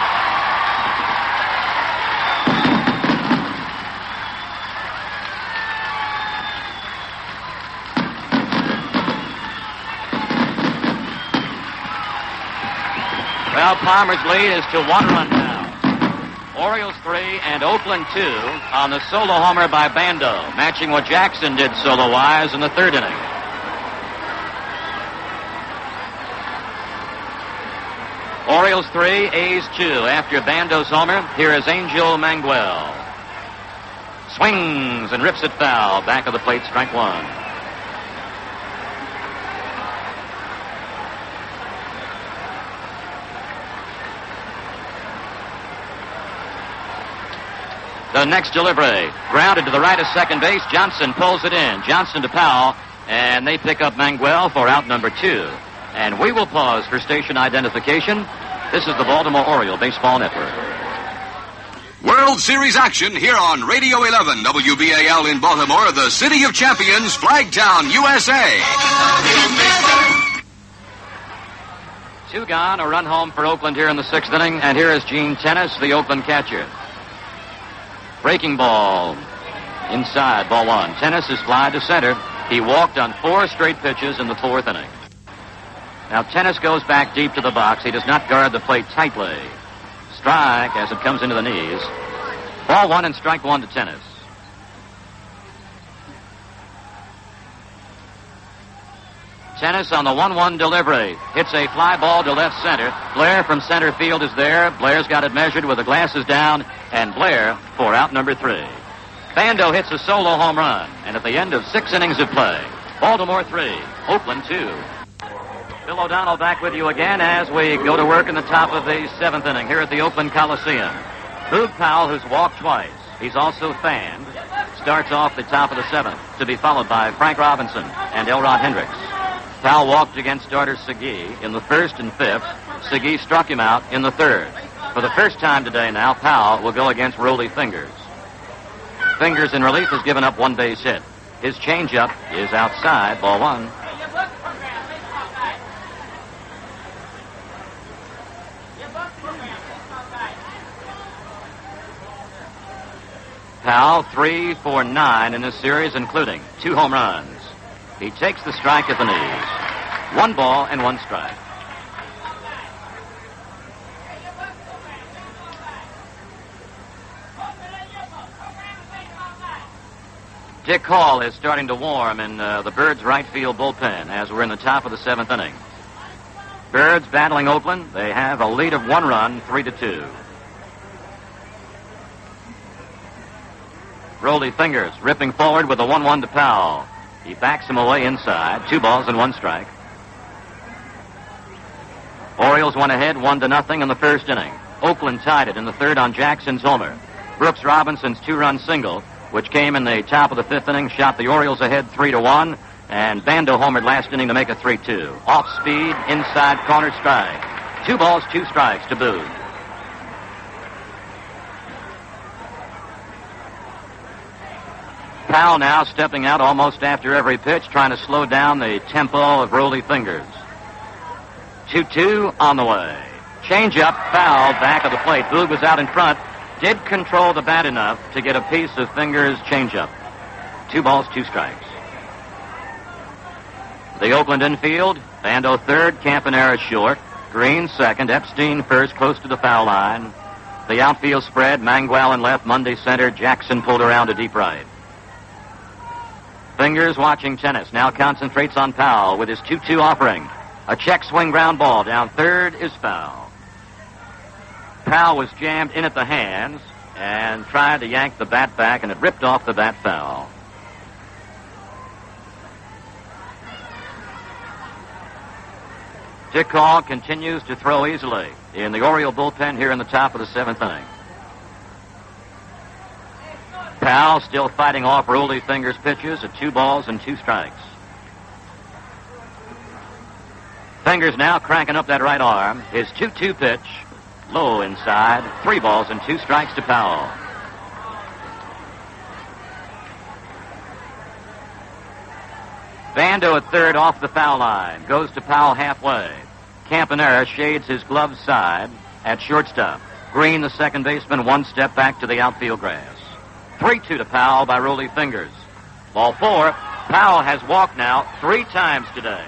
Well, Palmer's lead is to 1 run now. Orioles 3 and Oakland 2 on the solo homer by Bando, matching what Jackson did solo-wise in the third inning. Orioles 3, A's 2. After Bando's homer, here is Angel Manguel. Swings and rips it foul. Back of the plate, strike one. The next delivery, grounded to the right of second base. Johnson pulls it in. Johnson to Powell, and they pick up Manguel for out number 2. And we will pause for station identification. This is the Baltimore Oriole Baseball Network. World Series action here on Radio 11, WBAL in Baltimore, the City of Champions, Flagtown, USA. 2 gone, a run home for Oakland here in the 6th inning. And here is Gene Tennis, the Oakland catcher. Breaking ball inside, ball 1. Tennis is fly to center. He walked on 4 straight pitches in the 4th inning. Now Tennis goes back deep to the box. He does not guard the plate tightly. Strike as it comes into the knees. Ball 1 and strike 1 to Tennis. Tennis on the 1-1 delivery. Hits a fly ball to left center. Blair from center field is there. Blair's got it measured with the glasses down. And Blair for out number 3. Bando hits a solo home run. And at the end of 6 innings of play, Baltimore 3, Oakland 2. Bill O'Donnell back with you again as we go to work in the top of the 7th inning here at the Oakland Coliseum. Boog Powell, who's walked twice. He's also fanned. Starts off the top of the 7th to be followed by Frank Robinson and Elrod Hendricks. Powell walked against starter Segui in the 1st and 5th. Segui struck him out in the 3rd. For the first time today now, Powell will go against Rollie Fingers. Fingers in relief has given up 1 base hit. His changeup is outside, ball 1. Powell 3 for 9 in this series, including 2 home runs. He takes the strike at the knees. 1 ball and 1 strike. Dick Hall is starting to warm in the Birds' right field bullpen as we're in the top of the 7th inning. Birds battling Oakland. They have a lead of 1 run, 3-2. Rollie Fingers ripping forward with a 1-1 to Powell. He backs him away inside. 2 balls and 1 strike. Orioles went ahead 1-0 in the 1st inning. Oakland tied it in the 3rd on Jackson's homer. Brooks Robinson's 2-run single, which came in the top of the 5th inning, shot the Orioles ahead 3-1. And Bando homered last inning to make it 3-2. Off speed, inside corner strike. 2 balls, 2 strikes to Boog. Powell now stepping out almost after every pitch, trying to slow down the tempo of Rollie Fingers. 2-2 on the way. Change-up, foul, back of the plate. Boog was out in front. Did control the bat enough to get a piece of Fingers' change-up. 2 balls, 2 strikes. The Oakland infield, Bando 3rd, Campanera short. Green second, Epstein first, close to the foul line. The outfield spread, Mangual in left, Monday center, Jackson pulled around to deep right. Fingers watching tennis, now concentrates on Powell with his 2-2 offering. A check swing ground ball down third is foul. Powell was jammed in at the hands and tried to yank the bat back, and it ripped off the bat foul. Dick Hall continues to throw easily in the Oriole bullpen here in the top of the 7th inning. Powell still fighting off Rolly Fingers pitches at 2 balls and 2 strikes. Fingers now cranking up that right arm. His 2-2 pitch, low inside, 3 balls and 2 strikes to Powell. Bando at third off the foul line. Goes to Powell halfway. Campanera shades his glove side at shortstop. Green, the second baseman, 1 step back to the outfield grass. 3-2 to Powell by Rolly Fingers. Ball 4. Powell has walked now 3 times today.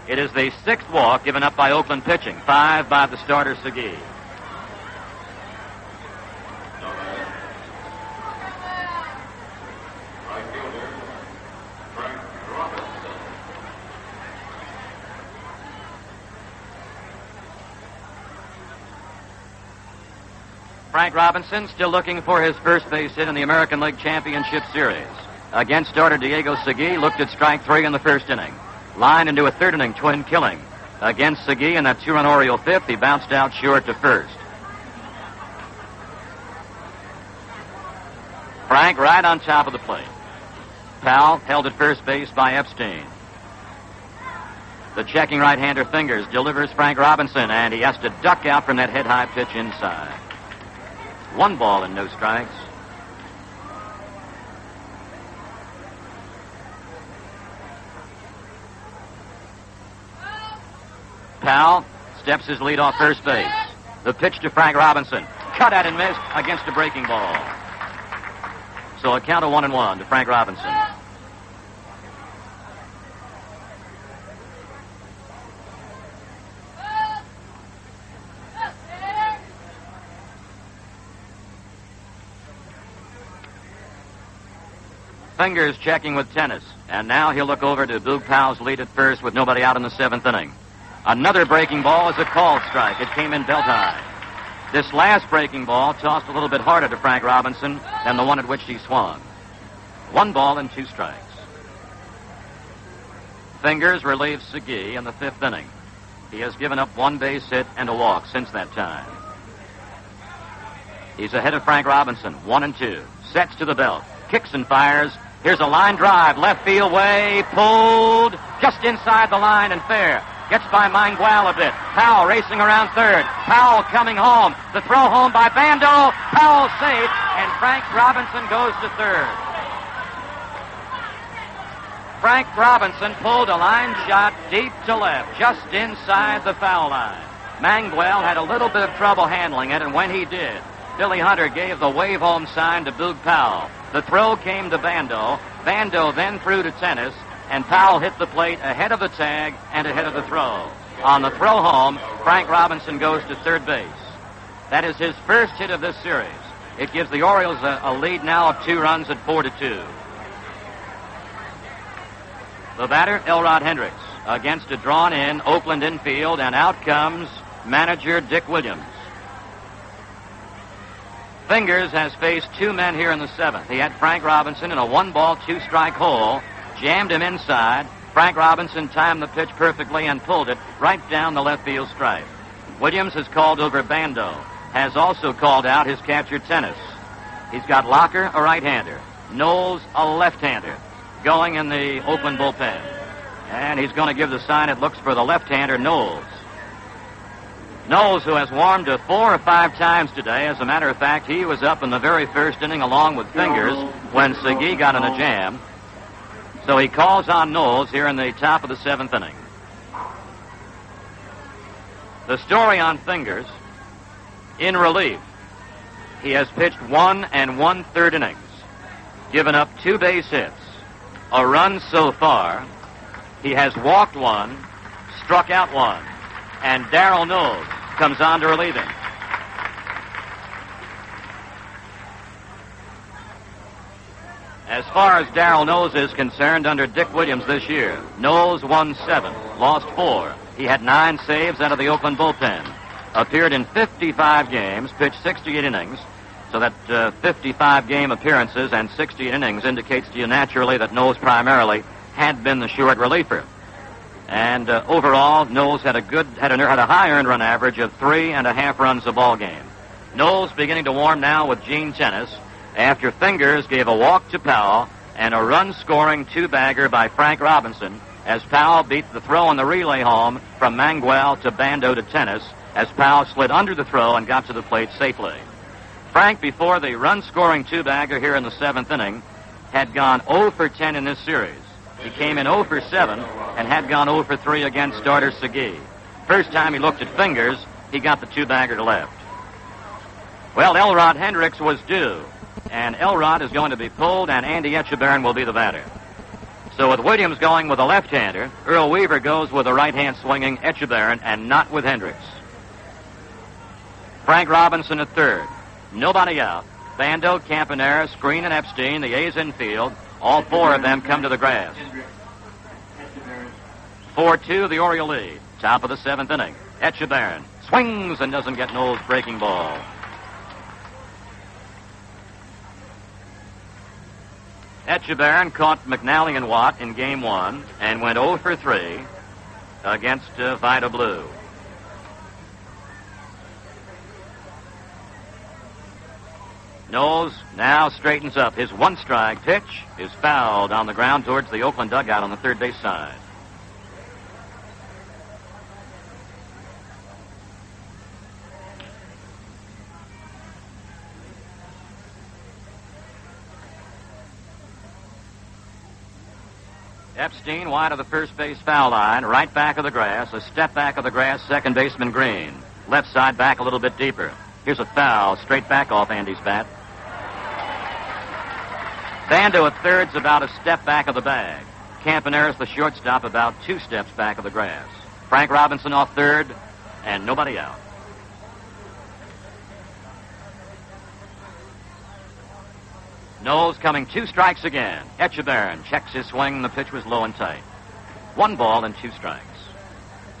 It is the 6th walk given up by Oakland pitching. 5 by the starter, Segui. Frank Robinson still looking for his first base hit in the American League Championship Series. Against starter Diego Segui, looked at strike 3 in the first inning. Line into a third inning twin killing. Against Segui in that 2-run Oriole 5th, he bounced out short to first. Frank right on top of the plate. Powell held at first base by Epstein. The checking right-hander Fingers delivers Frank Robinson, and he has to duck out from that head-high pitch inside. 1 ball and no strikes. Powell steps his lead off first base. The pitch to Frank Robinson. Cut at and missed against a breaking ball. So a count of 1-1 to Frank Robinson. Fingers checking with tennis. And now he'll look over to Boog Powell's lead at first with nobody out in the 7th inning. Another breaking ball is a called strike. It came in belt high. This last breaking ball tossed a little bit harder to Frank Robinson than the one at which he swung. 1 ball and 2 strikes. Fingers relieves Segui in the 5th inning. He has given up 1 base hit and a walk since that time. He's ahead of Frank Robinson, 1-2. Sets to the belt. Kicks and fires. Here's a line drive. Left field way. Pulled. Just inside the line and fair. Gets by Mangual a bit. Powell racing around third. Powell coming home. The throw home by Bando. Powell safe. And Frank Robinson goes to third. Frank Robinson pulled a line shot deep to left. Just inside the foul line. Mangual had a little bit of trouble handling it, and when he did, Billy Hunter gave the wave home sign to Boog Powell. The throw came to Bando. Bando then threw to tennis, and Powell hit the plate ahead of the tag and ahead of the throw. On the throw home, Frank Robinson goes to third base. That is his first hit of this series. It gives the Orioles a lead now of 2 runs at 4-2. The batter, Elrod Hendricks, against a drawn-in Oakland infield, and out comes manager Dick Williams. Fingers has faced 2 men here in the 7th. He had Frank Robinson in a 1-ball, 2-strike hole, jammed him inside. Frank Robinson timed the pitch perfectly and pulled it right down the left field stripe. Williams has called over Bando, has also called out his catcher Tennis. He's got Locker, a right-hander, Knowles, a left-hander, going in the Oakland bullpen. And he's going to give the sign, it looks, for the left-hander Knowles. Knowles, who has warmed 4 or 5 times today. As a matter of fact, he was up in the very first inning along with Fingers when Segui got in a jam. So he calls on Knowles here in the top of the 7th inning. The story on Fingers, in relief, he has pitched 1 1/3 innings, given up 2 base hits, a run so far. He has walked 1, struck out 1. and Darrell Knowles comes on to relieve him. As far as Darrell Knowles is concerned, under Dick Williams this year, Knowles won 7, lost 4. He had 9 saves out of the Oakland bullpen. Appeared in 55 games, pitched 68 innings. So that 55-game appearances and 68 innings indicates to you naturally that Knowles primarily had been the short reliever. And overall, Knowles had a high earned run average of 3.5 runs a ball game. Knowles beginning to warm now with Gene Tennis after Fingers gave a walk to Powell and a run-scoring 2-bagger by Frank Robinson as Powell beat the throw on the relay home from Mangual to Bando to Tennis as Powell slid under the throw and got to the plate safely. Frank, before the run-scoring 2-bagger here in the 7th inning, had gone 0 for 10 in this series. He came in 0 for 7 and had gone 0 for 3 against starter Segui. First time he looked at Fingers, he got the 2-bagger to left. Well, Elrod Hendricks was due, and Elrod is going to be pulled, and Andy Etchebarren will be the batter. So with Williams going with a left-hander, Earl Weaver goes with a right-hand swinging Etchebarren and not with Hendricks. Frank Robinson at third. Nobody out. Bando, Campanera, Screen, and Epstein, the A's infield. All 4 of them come to the grass. 4-2, the Oriole lead. Top of the 7th inning. Etchebarren swings and doesn't get Knowles' breaking ball. Etchebarren caught McNally and Watt in Game 1 and went 0 for 3 against Vida Blue. Knowles now straightens up. His 1-strike pitch is fouled on the ground towards the Oakland dugout on the third base side. Epstein wide of the first base foul line, right back of the grass, a step back of the grass, second baseman Green. Left side back a little bit deeper. Here's a foul, straight back off Andy's bat. Bando at third's about a step back of the bag. Campanera's the shortstop about 2 steps back of the grass. Frank Robinson off third, and nobody out. Knowles coming 2 strikes again. Etchebarren checks his swing. The pitch was low and tight. 1 ball and 2 strikes.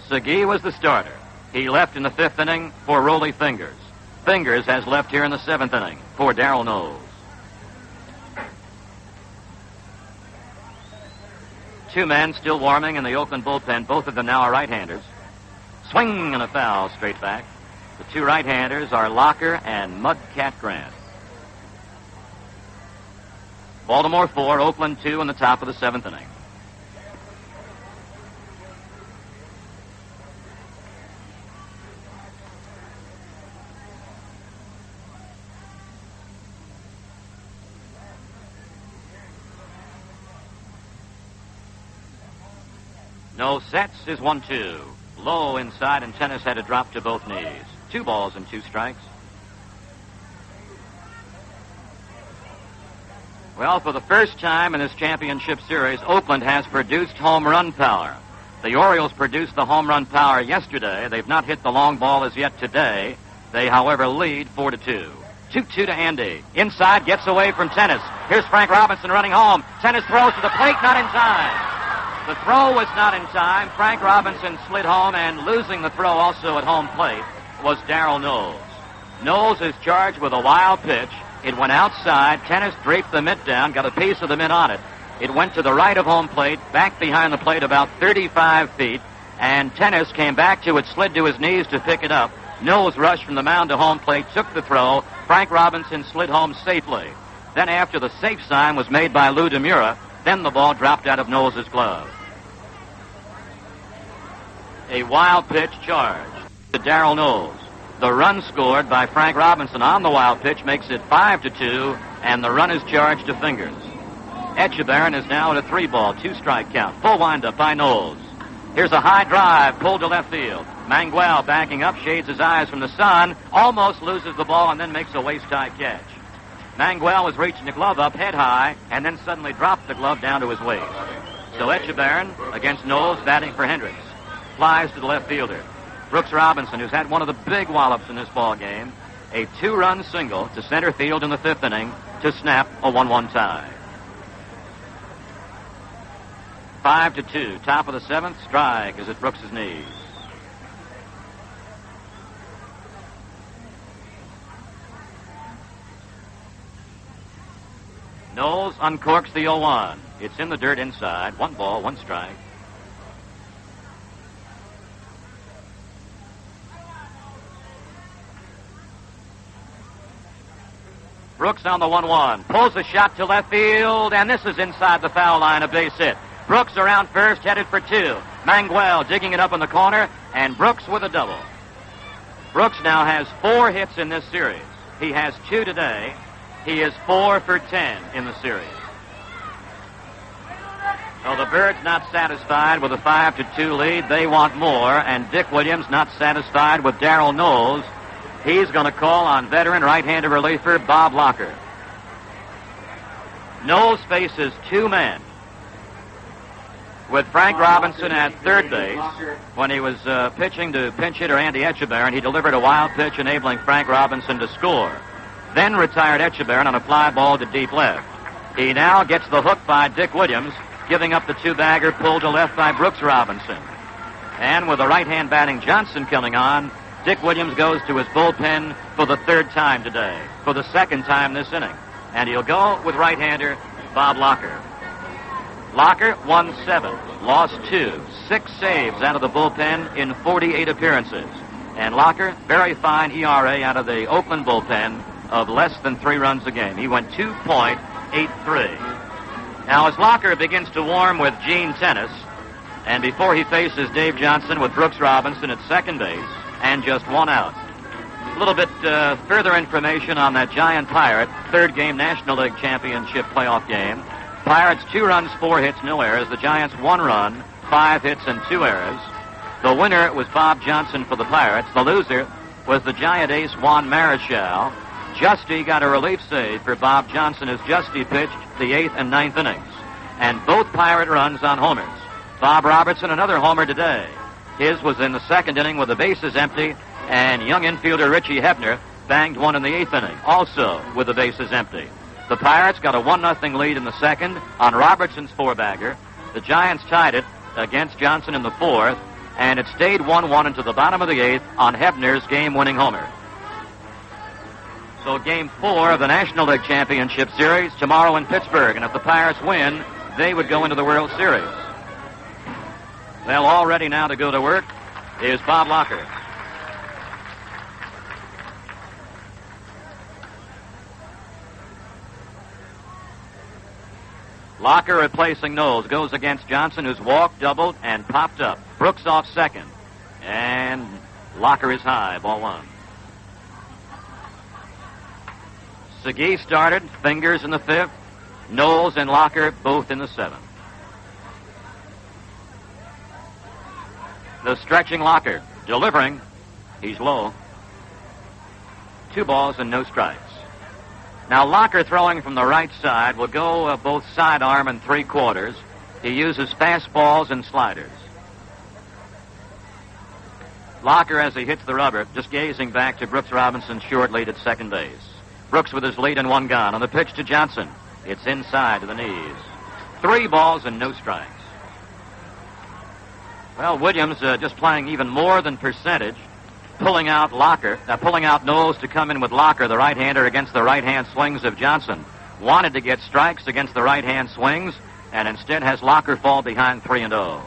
Segui was the starter. He left in the 5th inning for Rollie Fingers. Fingers has left here in the 7th inning for Darrell Knowles. 2 men still warming in the Oakland bullpen. Both of them now are right-handers. Swing and a foul straight back. The 2 right-handers are Locker and Mudcat Grant. Baltimore 4, Oakland 2 in the top of the 7th inning. No sets is 1-2. Low inside, and Tennis had to drop to both knees. 2 balls and 2 strikes. Well, for the first time in this championship series, Oakland has produced home run power. The Orioles produced the home run power yesterday. They've not hit the long ball as yet today. They, however, lead 4-2. 2-2 to Andy. Inside, gets away from Tennis. Here's Frank Robinson running home. Tennis throws to the plate, not in time. The throw was not in time. Frank Robinson slid home, and losing the throw also at home plate was Darrell Knowles. Knowles is charged with a wild pitch. It went outside. Tennis draped the mitt down, got a piece of the mitt on it. It went to the right of home plate, back behind the plate about 35 feet, and Tennis came back to it, slid to his knees to pick it up. Knowles rushed from the mound to home plate, took the throw. Frank Robinson slid home safely. Then after the safe sign was made by Lou DeMura, then the ball dropped out of Knowles' glove. A wild pitch charge to Darrell Knowles. The run scored by Frank Robinson on the wild pitch makes it 5-2, and the run is charged to Fingers. Etchebarren is now at a 3-ball, 2-strike count. Full windup by Knowles. Here's a high drive pulled to left field. Mangual backing up, shades his eyes from the sun, almost loses the ball, and then makes a waist-high catch. Mangual was reaching the glove up head high, and then suddenly dropped the glove down to his waist. So Etchebarren against Knowles, batting for Hendricks. Flies to the left fielder. Brooks Robinson, who's had one of the big wallops in this ball game, a 2-run single to center field in the 5th inning to snap a 1-1 tie. 5-2, top of the 7th. Strike is at Brooks's knees. Knowles uncorks the 0-1. It's in the dirt inside. 1 ball, 1 strike. Brooks on the 1-1. Pulls a shot to left field, and this is inside the foul line, a base hit. Brooks around first, headed for 2. Manguel digging it up in the corner, and Brooks with a double. Brooks now has 4 hits in this series. He has 2 today. He is 4 for 10 in the series. So the Birds not satisfied with a 5-2 lead. They want more, and Dick Williams not satisfied with Darrell Knowles. He's going to call on veteran right-handed reliever Bob Locker. Knowles faces 2 men. With Frank Robinson at third base, when he was pitching to pinch hitter Andy Etchebarren, he delivered a wild pitch enabling Frank Robinson to score. Then retired Etchebarren on a fly ball to deep left. He now gets the hook by Dick Williams, giving up the 2-bagger pulled to left by Brooks Robinson. And with the right-hand batting Johnson coming on, Dick Williams goes to his bullpen for the 3rd time today, for the 2nd time this inning. And he'll go with right-hander Bob Locker. Locker won 7, lost 2, 6 saves out of the bullpen in 48 appearances. And Locker, very fine ERA out of the Oakland bullpen of less than 3 runs a game. He went 2.83. Now, as Locker begins to warm with Gene Tennis, and before he faces Dave Johnson with Brooks Robinson at second base, and just 1 out. A little bit further information on that Giant Pirate 3rd game National League Championship playoff game. Pirates 2 runs, 4 hits, no errors. The Giants 1 run, 5 hits, and 2 errors. The winner was Bob Johnson for the Pirates. The loser was the Giant ace Juan Marichal. Justy got a relief save for Bob Johnson as Justy pitched the 8th and 9th innings. And both Pirate runs on homers. Bob Robertson, another homer today. His was in the 2nd inning with the bases empty, and young infielder Richie Hebner banged 1 in the 8th inning, also with the bases empty. The Pirates got a 1-0 lead in the 2nd on Robertson's 4-bagger. The Giants tied it against Johnson in the 4th, and it stayed 1-1 into the bottom of the 8th on Hebner's game-winning homer. So Game 4 of the National League Championship Series tomorrow in Pittsburgh, and if the Pirates win, they would go into the World Series. Well, all ready now to go to work is Bob Locker. Locker replacing Knowles goes against Johnson, who's walked, doubled, and popped up. Brooks off second. And Locker is high, ball 1. Segui started, Fingers in the 5th. Knowles and Locker both in the 7th. The stretching Locker, delivering. He's low. 2 balls and no strikes. Now Locker throwing from the right side will go both sidearm and 3/4. He uses fastballs and sliders. Locker, as he hits the rubber, just gazing back to Brooks Robinson's short lead at second base. Brooks with his lead and 1 gone. On the pitch to Johnson. It's inside to the knees. 3 balls and no strikes. Well, Williams just playing even more than percentage, pulling out Knowles to come in with Locker, the right-hander, against the right-hand swings of Johnson. Wanted to get strikes against the right-hand swings, and instead has Locker fall behind 3-0.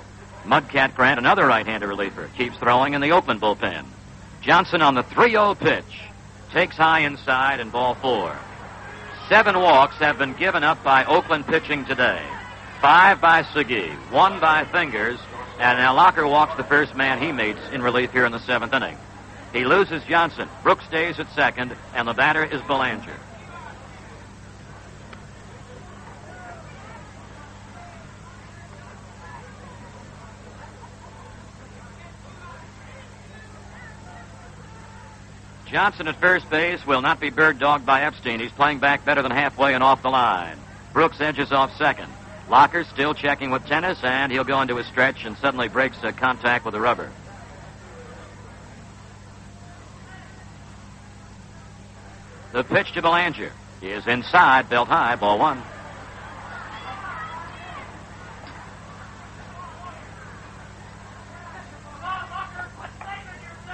Mudcat Grant, another right-hander reliever, keeps throwing in the Oakland bullpen. Johnson on the 3-0 pitch, takes high inside and ball 4. 7 walks have been given up by Oakland pitching today. 5 by Segui, 1 by Fingers, and now Locker walks the first man he meets in relief here in the 7th inning. He loses Johnson. Brooks stays at second, and the batter is Belanger. Johnson at first base will not be bird-dogged by Epstein. He's playing back better than halfway and off the line. Brooks edges off second. Locker still checking with Tennis, and he'll go into a stretch and suddenly breaks contact with the rubber. The pitch to Belanger is inside, belt high, ball one.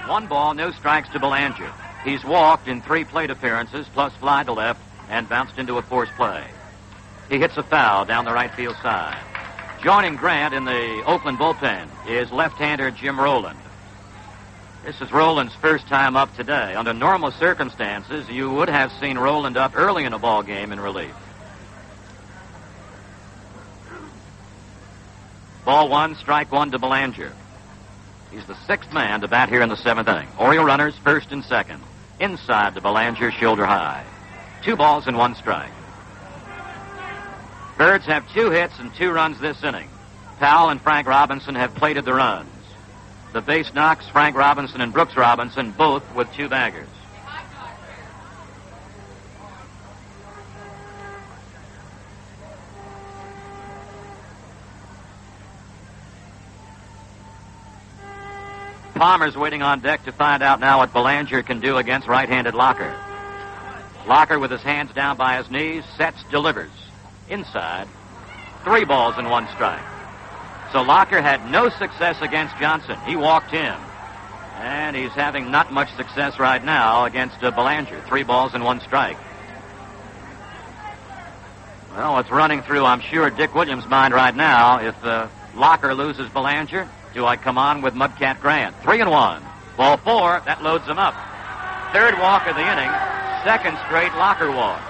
One ball, no strikes to Belanger. He's walked in 3 plate appearances, plus fly to left, and bounced into a forced play. He hits a foul down the right field side. Joining Grant in the Oakland bullpen is left-hander Jim Rowland. This is Rowland's first time up today. Under normal circumstances, you would have seen Rowland up early in a ball game in relief. Ball one, strike one to Belanger. He's the 6th man to bat here in the 7th inning. Oriole runners first and second. Inside to Belanger, shoulder high. 2 balls and 1 strike. Birds have 2 hits and 2 runs this inning. Powell and Frank Robinson have plated the runs. The base knocks, Frank Robinson and Brooks Robinson, both with 2 baggers. Palmer's waiting on deck to find out now what Belanger can do against right-handed Locker. Locker with his hands down by his knees, sets, delivers. Inside, 3 balls and 1 strike. So Locker had no success against Johnson. He walked him. And he's having not much success right now against Belanger. 3 balls and 1 strike. Well, what's running through, I'm sure, Dick Williams' mind right now, if Locker loses Belanger, do I come on with Mudcat Grant? 3-1. Ball 4, that loads him up. 3rd walk of the inning, 2nd straight Locker walk.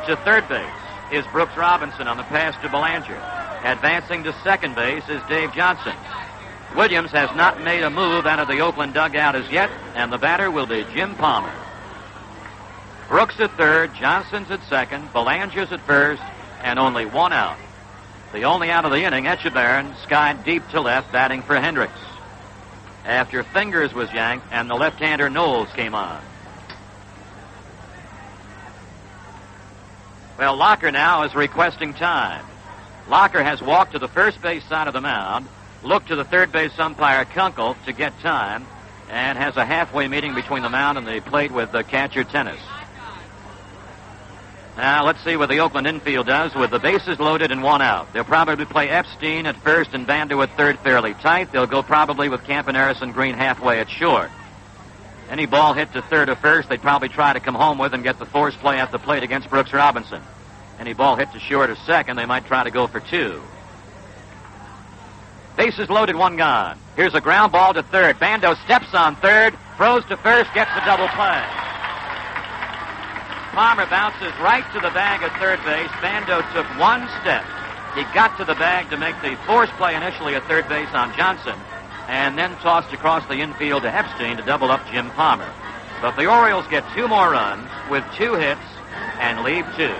To third base is Brooks Robinson on the pass to Belanger. Advancing to second base is Dave Johnson. Williams has not made a move out of the Oakland dugout as yet, and the batter will be Jim Palmer. Brooks at third, Johnson's at second, Belanger's at first, and only 1 out. The only out of the inning, Etchebarren, skied deep to left, batting for Hendricks. After Fingers was yanked, and the left-hander Knowles came on. Well, Locker now is requesting time. Locker has walked to the first base side of the mound, looked to the third base umpire Kunkel to get time, and has a halfway meeting between the mound and the plate with the catcher Tennis. Now, let's see what the Oakland infield does with the bases loaded and 1 out. They'll probably play Epstein at first and Bando at third fairly tight. They'll go probably with Campaneris and Green halfway at short. Any ball hit to third or first, they'd probably try to come home with and get the force play at the plate against Brooks Robinson. Any ball hit to short or second, they might try to go for 2. Bases loaded, 1 gone. Here's a ground ball to third. Bando steps on third, throws to first, gets a double play. Palmer bounces right to the bag at third base. Bando took 1 step. He got to the bag to make the force play initially at third base on Johnson, and then tossed across the infield to Epstein to double up Jim Palmer. But the Orioles get 2 more runs with 2 hits and leave 2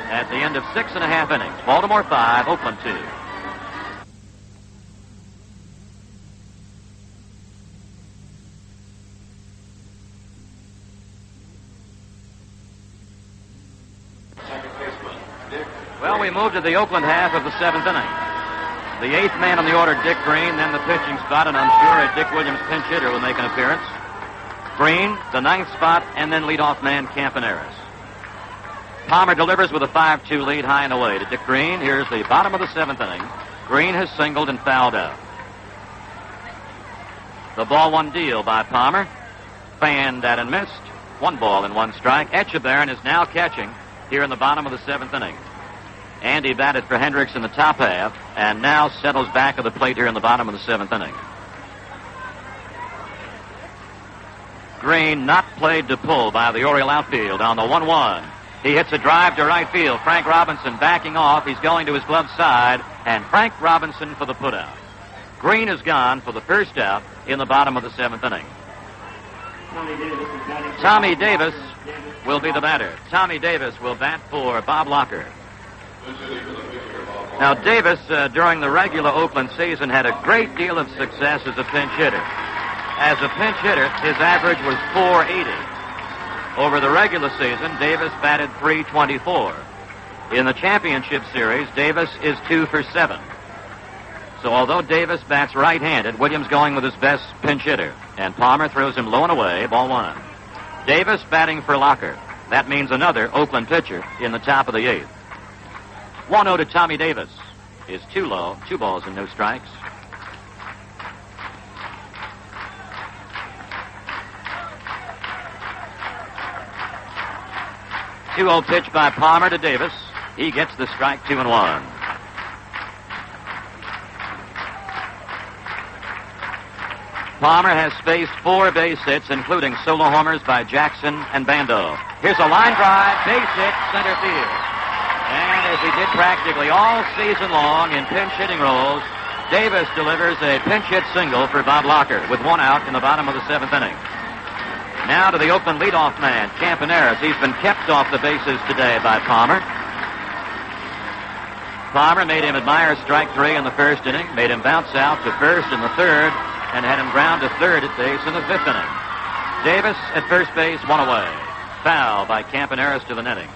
at the end of 6.5 innings. Baltimore 5, Oakland 2. Well, we move to the Oakland half of the 7th inning. The 8th man on the order, Dick Green, then the pitching spot, and I'm sure a Dick Williams pinch hitter will make an appearance. Green, the 9th spot, and then leadoff man Campaneris. Palmer delivers with a 5-2 lead high and away to Dick Green. Here's the bottom of the 7th inning. Green has singled and fouled out. The ball 1 deal by Palmer. Fanned that and missed. 1 ball and 1 strike. Etchebarren is now catching here in the bottom of the 7th inning. Andy batted for Hendricks in the top half and now settles back of the plate here in the bottom of the 7th inning. Green not played to pull by the Oriole outfield on the 1-1. He hits a drive to right field. Frank Robinson backing off. He's going to his glove side, and Frank Robinson for the putout. Green is gone for the first out in the bottom of the 7th inning. Tommy Davis will be the batter. Tommy Davis will bat for Bob Locker. Now, Davis, during the regular Oakland season, had a great deal of success as a pinch hitter. As a pinch hitter, his average was .480. Over the regular season, Davis batted .324. In the championship series, Davis is 2 for 7. So although Davis bats right-handed, Williams going with his best pinch hitter. And Palmer throws him low and away, ball 1. Davis batting for Locker. That means another Oakland pitcher in the top of the 8th. 1-0 to Tommy Davis is too low. 2 balls and no strikes. Two-0 pitch by Palmer to Davis. He gets the strike, 2-1. Palmer has faced 4 base hits, including solo homers by Jackson and Bando. Here's a line drive, base hit, center field. And as he did practically all season long in pinch hitting roles, Davis delivers a pinch hit single for Bob Locker with 1 out in the bottom of the 7th inning. Now to the Oakland leadoff man, Campaneris. He's been kept off the bases today by Palmer. Palmer made him admire strike 3 in the 1st inning, made him bounce out to 1st in the 3rd, and had him ground to 3rd at base in the 5th inning. Davis at 1st base, 1 away. Foul by Campaneris to the netting.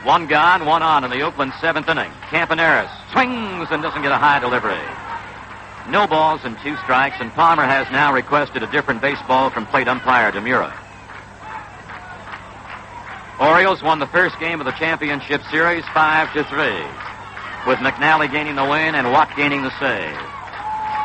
One gone, 1 on in the Oakland 7th inning. Campaneris swings and doesn't get a high delivery. No balls and 2 strikes, and Palmer has now requested a different baseball from plate umpire DeMura. Orioles won the first game of the championship series 5-3, with McNally gaining the win and Watt gaining the save.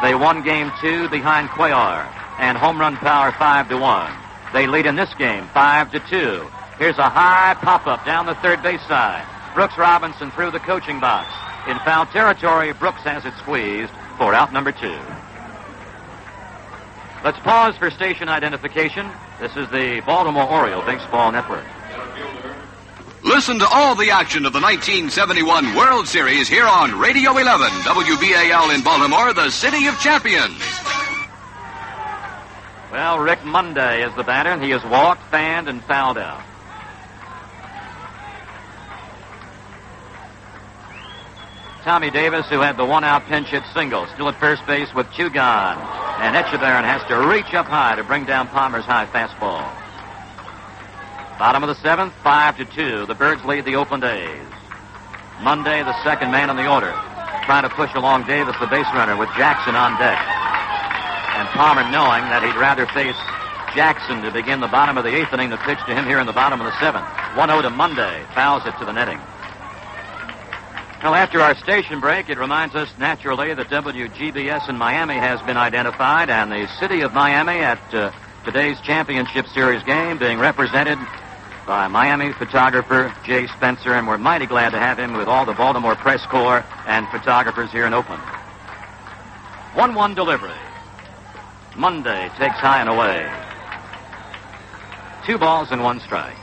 They won game 2 behind Cuellar and home run power 5-1. They lead in this game 5-2. Here's a high pop-up down the 3rd base side. Brooks Robinson through the coaching box. In foul territory, Brooks has it squeezed for out number 2. Let's pause for station identification. This is the Baltimore Oriole Baseball Network. Listen to all the action of the 1971 World Series here on Radio 11, WBAL in Baltimore, the city of champions. Well, Rick Monday is the batter. He has walked, fanned, and fouled out. Tommy Davis, who had the 1-out pinch hit single, still at first base with 2 gone. And Echeverren has to reach up high to bring down Palmer's high fastball. Bottom of the 7th, 5-2. The Birds lead the Oakland A's. Monday, the second man in the order, trying to push along Davis, the base runner, with Jackson on deck. And Palmer knowing that he'd rather face Jackson to begin the bottom of the 8th inning than pitch to him here in the bottom of the 7th. 1-0 to Monday, fouls it to the netting. Well, after our station break, it reminds us naturally that WGBS in Miami has been identified, and the city of Miami at today's championship series game being represented by Miami photographer Jay Spencer, and we're mighty glad to have him with all the Baltimore press corps and photographers here in Oakland. 1-1 delivery. Monday takes high and away. 2 balls and 1 strike.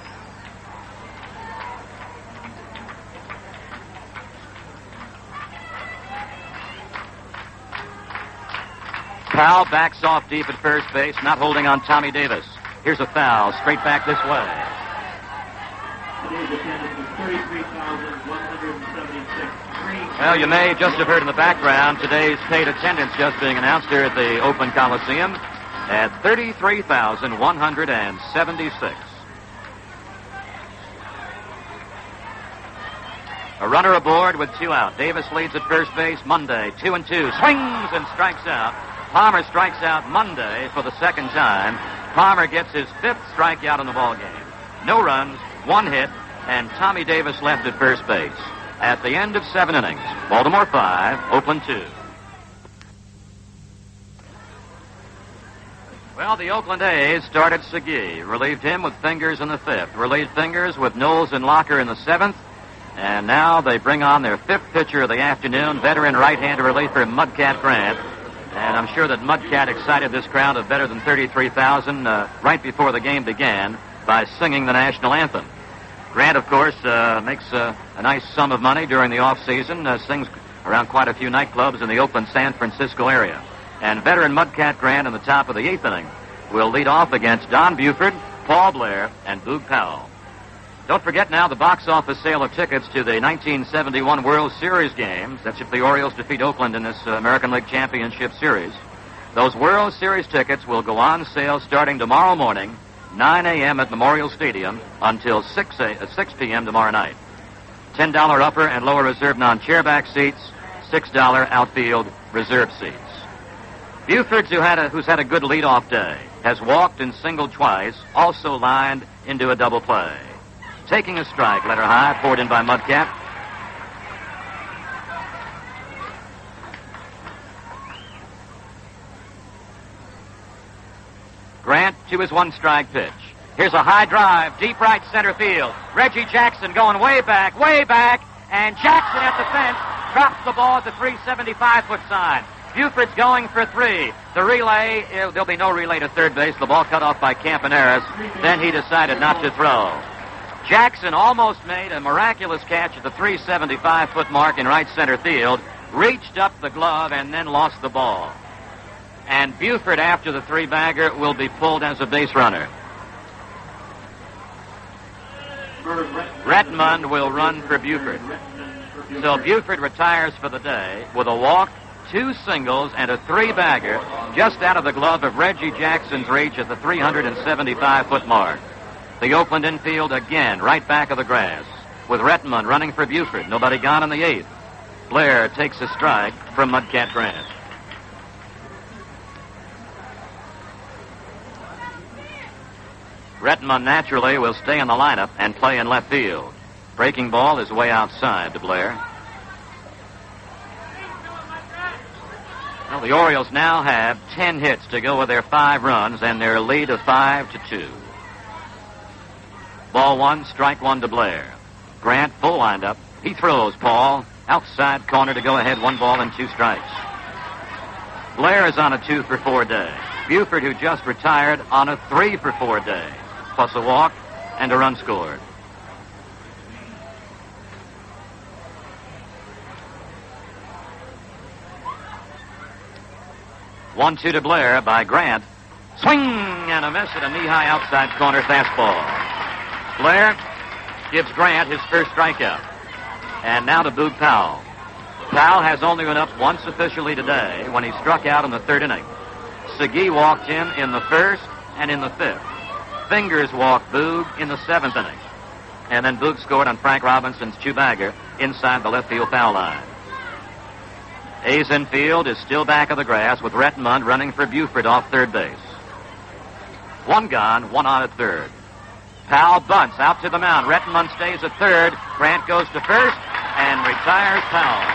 Powell backs off deep at first base, not holding on Tommy Davis. Here's a foul, straight back this way. Today's attendance is 33,176. Well, you may just have heard in the background today's paid attendance just being announced here at the Oakland Coliseum at 33,176. A runner aboard with 2 out. Davis leads at first base. Monday, 2-2. Swings and strikes out. Palmer strikes out Monday for the 2nd time. Palmer gets his 5th strikeout in the ballgame. No runs, 1 hit, and Tommy Davis left at first base. At the end of 7 innings, Baltimore 5, Oakland 2. Well, the Oakland A's started Segui, relieved him with Fingers in the 5th, relieved Fingers with Knowles and Locker in the 7th, and now they bring on their 5th pitcher of the afternoon, veteran right-hander reliever Mudcat Grant. And I'm sure that Mudcat excited this crowd of better than 33,000 right before the game began by singing the national anthem. Grant, of course, makes a nice sum of money during the off-season, sings around quite a few nightclubs in the Oakland-San Francisco area. And veteran Mudcat Grant in the top of the 8th inning will lead off against Don Buford, Paul Blair, and Boog Powell. Don't forget now the box office sale of tickets to the 1971 World Series games. That's if the Orioles defeat Oakland in this American League Championship Series. Those World Series tickets will go on sale starting tomorrow morning, 9 a.m. at Memorial Stadium, until 6 p.m. tomorrow night. $10 upper and lower reserve non-chairback seats, $6 outfield reserve seats. Buford, who's had a good leadoff day, has walked and singled twice, also lined into a double play. Taking a strike, letter high, poured in by Mudcat. Grant to his one-strike pitch. Here's a high drive, deep right center field. Reggie Jackson going way back, and Jackson at the fence drops the ball at the 375-foot sign. Buford's going for 3. The relay, there'll be no relay to third base. The ball cut off by Campaneris. Then he decided not to throw. Jackson almost made a miraculous catch at the 375-foot mark in right center field, reached up the glove, and then lost the ball. And Buford, after the 3-bagger, will be pulled as a base runner. Retmund will run for Buford. So Buford retires for the day with a walk, 2 singles, and a 3-bagger just out of the glove of Reggie Jackson's reach at the 375-foot mark. The Oakland infield again right back of the grass with Retmund running for Buford. Nobody gone in the 8th. Blair takes a strike from Mudcat Grant. Retmund naturally will stay in the lineup and play in left field. Breaking ball is way outside to Blair. Well, the Orioles now have 10 hits to go with their 5 runs and their lead of 5-2. Ball 1, strike 1 to Blair. Grant full windup. He throws, Paul. Outside corner to go ahead, 1 ball and 2 strikes. Blair is on a 2-for-4 day. Buford, who just retired, on a 3-for-4 day, plus a walk and a run scored. One-two to Blair by Grant. Swing and a miss at a knee-high outside corner fastball. Blair gives Grant his first strikeout. And now to Boog Powell. Powell has only been up once officially today when he struck out in the 3rd inning. Segui walked in the 1st and in the 5th. Fingers walked Boog in the 7th inning. And then Boog scored on Frank Robinson's 2-bagger inside the left field foul line. A's infield is still back of the grass with Retmund running for Buford off third base. 1 gone, 1 on at third. Powell bunts out to the mound. Retmund stays at third. Grant goes to first and retires Powell.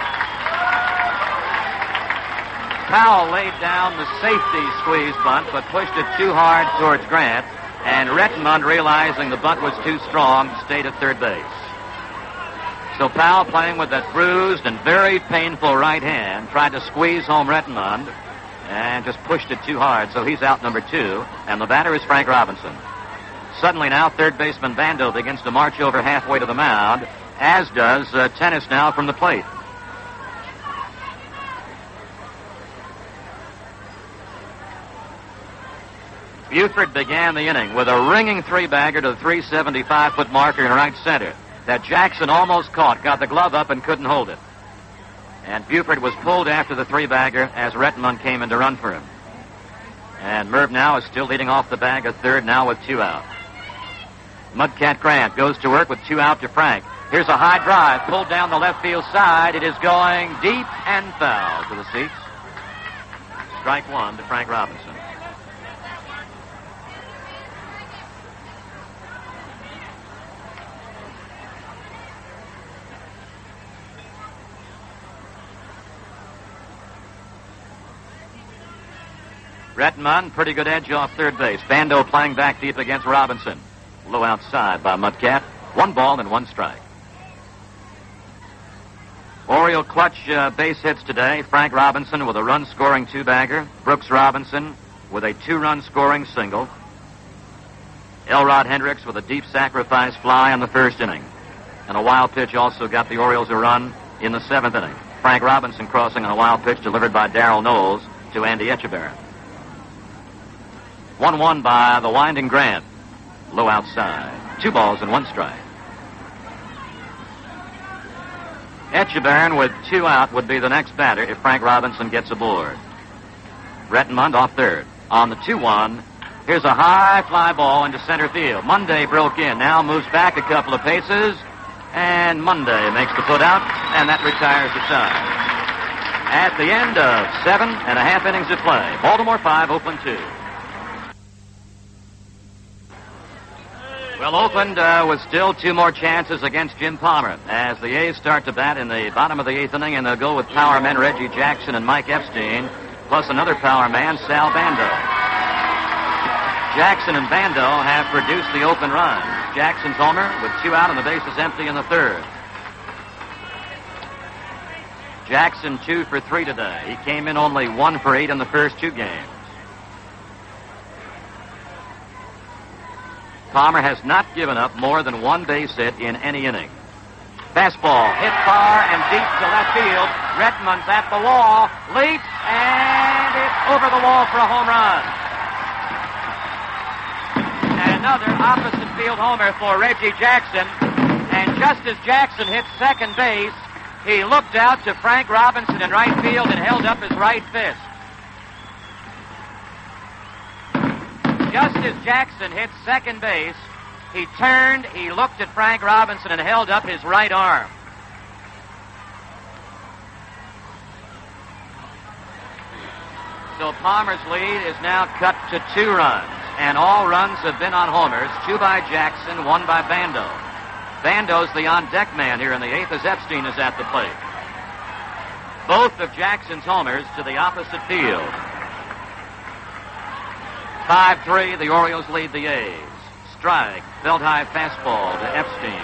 Powell laid down the safety squeeze bunt but pushed it too hard towards Grant, and Retmund, realizing the bunt was too strong, stayed at third base. So Powell, playing with that bruised and very painful right hand, tried to squeeze home Retmund and just pushed it too hard, so he's out number 2, and the batter is Frank Robinson. Suddenly now, third baseman Bando begins to march over halfway to the mound, as does Tennis now from the plate. Buford began the inning with a ringing 3-bagger to the 375-foot marker in right center that Jackson almost caught, got the glove up and couldn't hold it. And Buford was pulled after the 3-bagger as Retmund came in to run for him. And Merv now is still leading off the bag at third, now with 2 out. Mudcat Grant goes to work with 2 out to Frank. Here's a high drive pulled down the left field side. It is going deep and foul to the seats. Strike 1 to Frank Robinson. Retmund, pretty good edge off third base. Bando playing back deep against Robinson. Low outside by Mudcat. 1 ball and 1 strike. Oriole clutch base hits today. Frank Robinson with a run-scoring 2-bagger. Brooks Robinson with a 2-run scoring single. Elrod Hendricks with a deep sacrifice fly in the 1st inning. And a wild pitch also got the Orioles a run in the 7th inning. Frank Robinson crossing on a wild pitch delivered by Darrell Knowles to Andy Etchebarren. 1-1 by the winding Grant. Low outside. 2 balls and 1 strike. Etchebarren with 2 out would be the next batter if Frank Robinson gets aboard. Retmund off third. On the 2-1, here's a high fly ball into center field. Monday broke in, now moves back a couple of paces And Monday makes the put out, and that retires the side. At the end of 7.5 innings of play, Baltimore 5, Oakland 2. Well, Oakland with still 2 more chances against Jim Palmer as the A's start to bat in the bottom of the 8th inning, and they'll go with power men Reggie Jackson and Mike Epstein, plus another power man, Sal Bando. Jackson and Bando have produced the open run. Jackson's homer with 2 out and the bases empty in the 3rd. Jackson 2 for 3 today. He came in only 1 for 8 in the first 2 games. Palmer has not given up more than 1 base hit in any inning. Fastball hit far and deep to left field. Redmond's at the wall, leaps, and it's over the wall for a home run. And another opposite field homer for Reggie Jackson. And just as Jackson hit second base, he looked out to Frank Robinson in right field and held up his right fist. Just as Jackson hit second base, he turned, he looked at Frank Robinson and held up his right arm. So Palmer's lead is now cut to 2 runs, and all runs have been on homers, 2 by Jackson, 1 by Bando. Bando's the on-deck man here in the 8th as Epstein is at the plate. Both of Jackson's homers to the opposite field. 5-3, the Orioles lead the A's. Strike, belt high fastball to Epstein.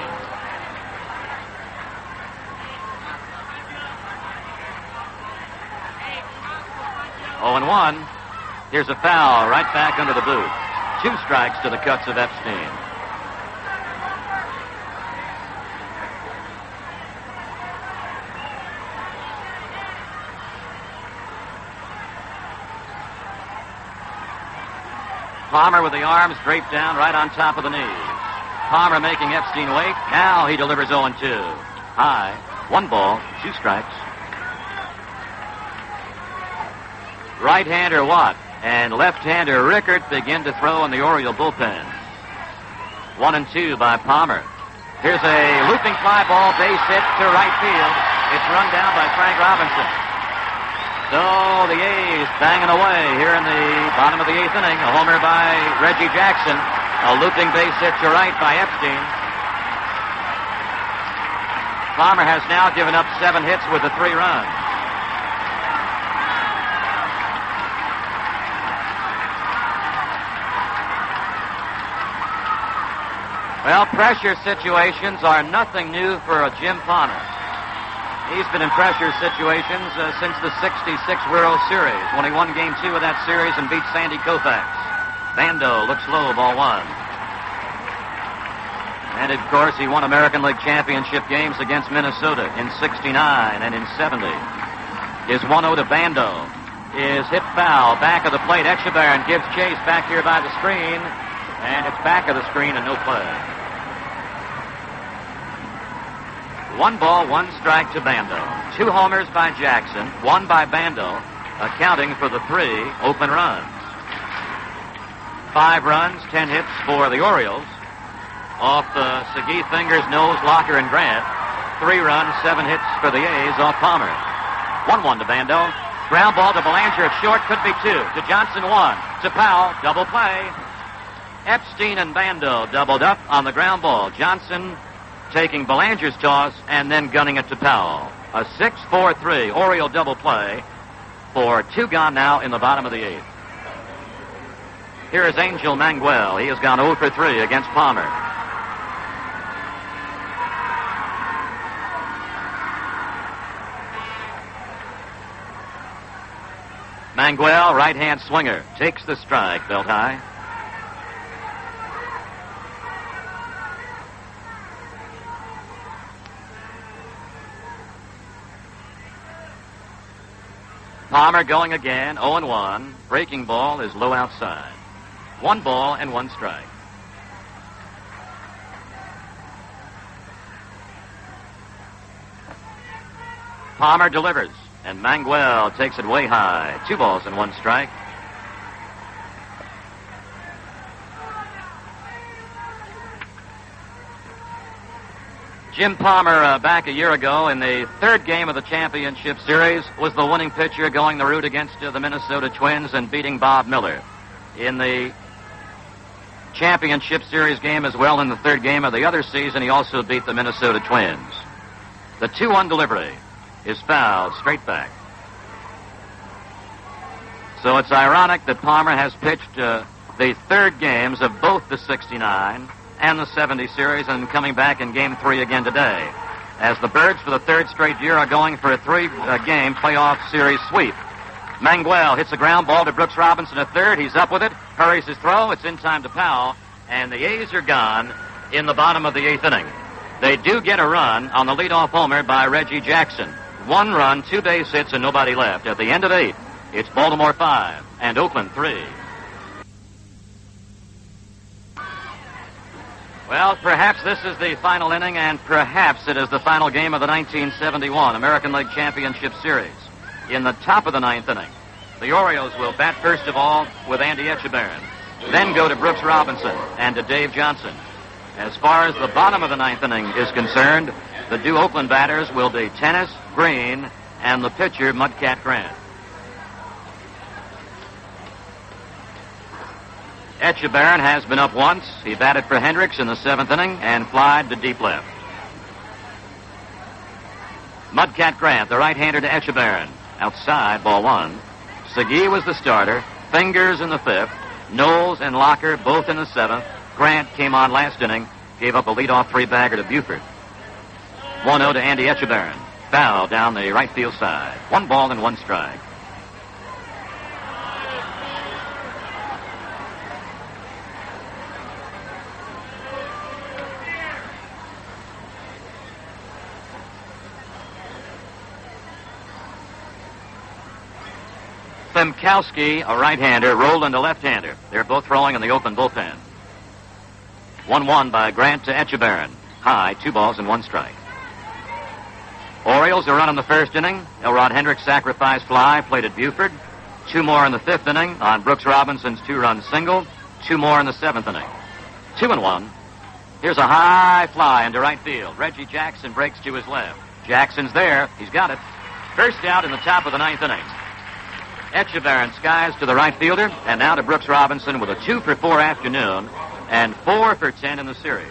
Oh, and 1. Here's a foul right back under the boot. 2 strikes to the cuts of Epstein. Palmer with the arms draped down right on top of the knees. Palmer making Epstein wait. Now he delivers 0-2. High. 1 ball, 2 strikes. Right-hander Watt and left-hander Rickert begin to throw in the Oriole bullpen. 1-2 by Palmer. Here's a looping fly ball, base hit to right field. It's run down by Frank Robinson. So the A's banging away here in the bottom of the 8th inning. A homer by Reggie Jackson. A looping base hit to right by Epstein. Palmer has now given up 7 hits with the 3 runs. Well, pressure situations are nothing new for Jim Palmer. He's been in pressure situations since the '66 World Series when he won Game 2 of that series and beat Sandy Koufax. Bando looks low, ball 1. And, of course, he won American League Championship games against Minnesota in '69 and in '70. His 1-0 to Bando is hit foul, back of the plate. Echeverren gives chase back here by the screen, and it's back of the screen and no play. 1 ball, 1 strike to Bando. 2 homers by Jackson, 1 by Bando, accounting for the 3 open runs. 5 runs, 10 hits for the Orioles. Off Segui, Fingers, Knowles, Locker, and Grant. 3 runs, 7 hits for the A's off Palmer. 1-1 to Bando. Ground ball to Belanger at short, could be 2. To Johnson, 1. To Powell, double play. Epstein and Bando doubled up on the ground ball. Johnson taking Belanger's toss and then gunning it to Powell. A 6-4-3 Oriole double play for 2 gone now in the bottom of the 8th. Here is Angel Manguel. He has gone 0 for 3 against Palmer. Manguel, right-hand swinger, takes the strike, belt high. Palmer going again, 0-1. Breaking ball is low outside. 1 ball and 1 strike. Palmer delivers, and Manguel takes it way high. 2 balls and 1 strike. Jim Palmer, back a year ago in the third game of the championship series, was the winning pitcher going the route against the Minnesota Twins and beating Bob Miller. In the championship series game as well in the third game of the other season, he also beat the Minnesota Twins. The 2-1 delivery is fouled straight back. So it's ironic that Palmer has pitched the third games of both the 69 and the 70 series and coming back in Game 3 again today, as the Birds for the third straight year are going for a three-game playoff series sweep. Manguel hits a ground ball to Brooks Robinson at third. He's up with it, hurries his throw. It's in time to Powell, and the A's are gone in the bottom of the eighth inning. They do get a run on the leadoff homer by Reggie Jackson. 1 run, 2 base hits, and nobody left. At the end of 8, it's Baltimore 5 and Oakland 3. Well, perhaps this is the final inning, and perhaps it is the final game of the 1971 American League Championship Series. In the top of the 9th inning, the Orioles will bat first of all with Andy Etchebarren, then go to Brooks Robinson and to Dave Johnson. As far as the bottom of the 9th inning is concerned, the two Oakland batters will be Tennis, Green, and the pitcher, Mudcat Grant. Etchebarren has been up once. He batted for Hendricks in the 7th inning and flied to deep left. Mudcat Grant, the right-hander to Etchebarren. Outside, ball 1. Segui was the starter. Fingers in the 5th. Knowles and Locker both in the 7th. Grant came on last inning, gave up a leadoff 3-bagger to Buford. 1-0 to Andy Etchebarren. Foul down the right field side. 1 ball and 1 strike. Femkowski, a right-hander, Rowland, a left-hander. They're both throwing in the Oakland bullpen. 1-1 by Grant to Etchebarren. High, 2 balls and 1 strike. Orioles are run in the first inning. Elrod Hendricks' sacrifice fly played at Buford. 2 more in the 5th inning on Brooks Robinson's 2-run single. 2 more in the 7th inning. 2-1. Here's a high fly into right field. Reggie Jackson breaks to his left. Jackson's there. He's got it. First out in the top of the 9th inning. Etchebarren skies to the right fielder, and now to Brooks Robinson with a 2-for-4 afternoon and 4-for-10 in the series.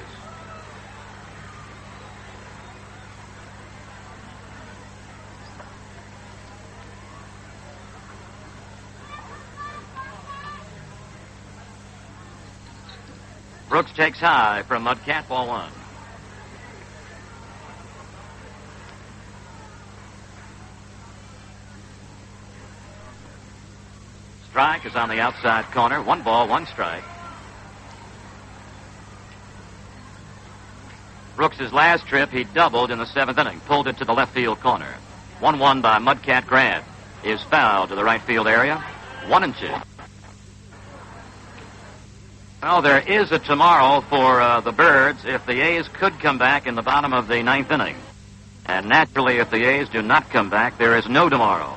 Brooks takes high from Mudcat, ball 1. Strike is on the outside corner. 1 ball, 1 strike. Brooks' last trip, he doubled in the 7th inning, pulled it to the left field corner. 1-1 by Mudcat Grant is fouled to the right field area. 1-2. Well, there is a tomorrow for the Birds if the A's could come back in the bottom of the 9th inning. And naturally, if the A's do not come back, there is no tomorrow.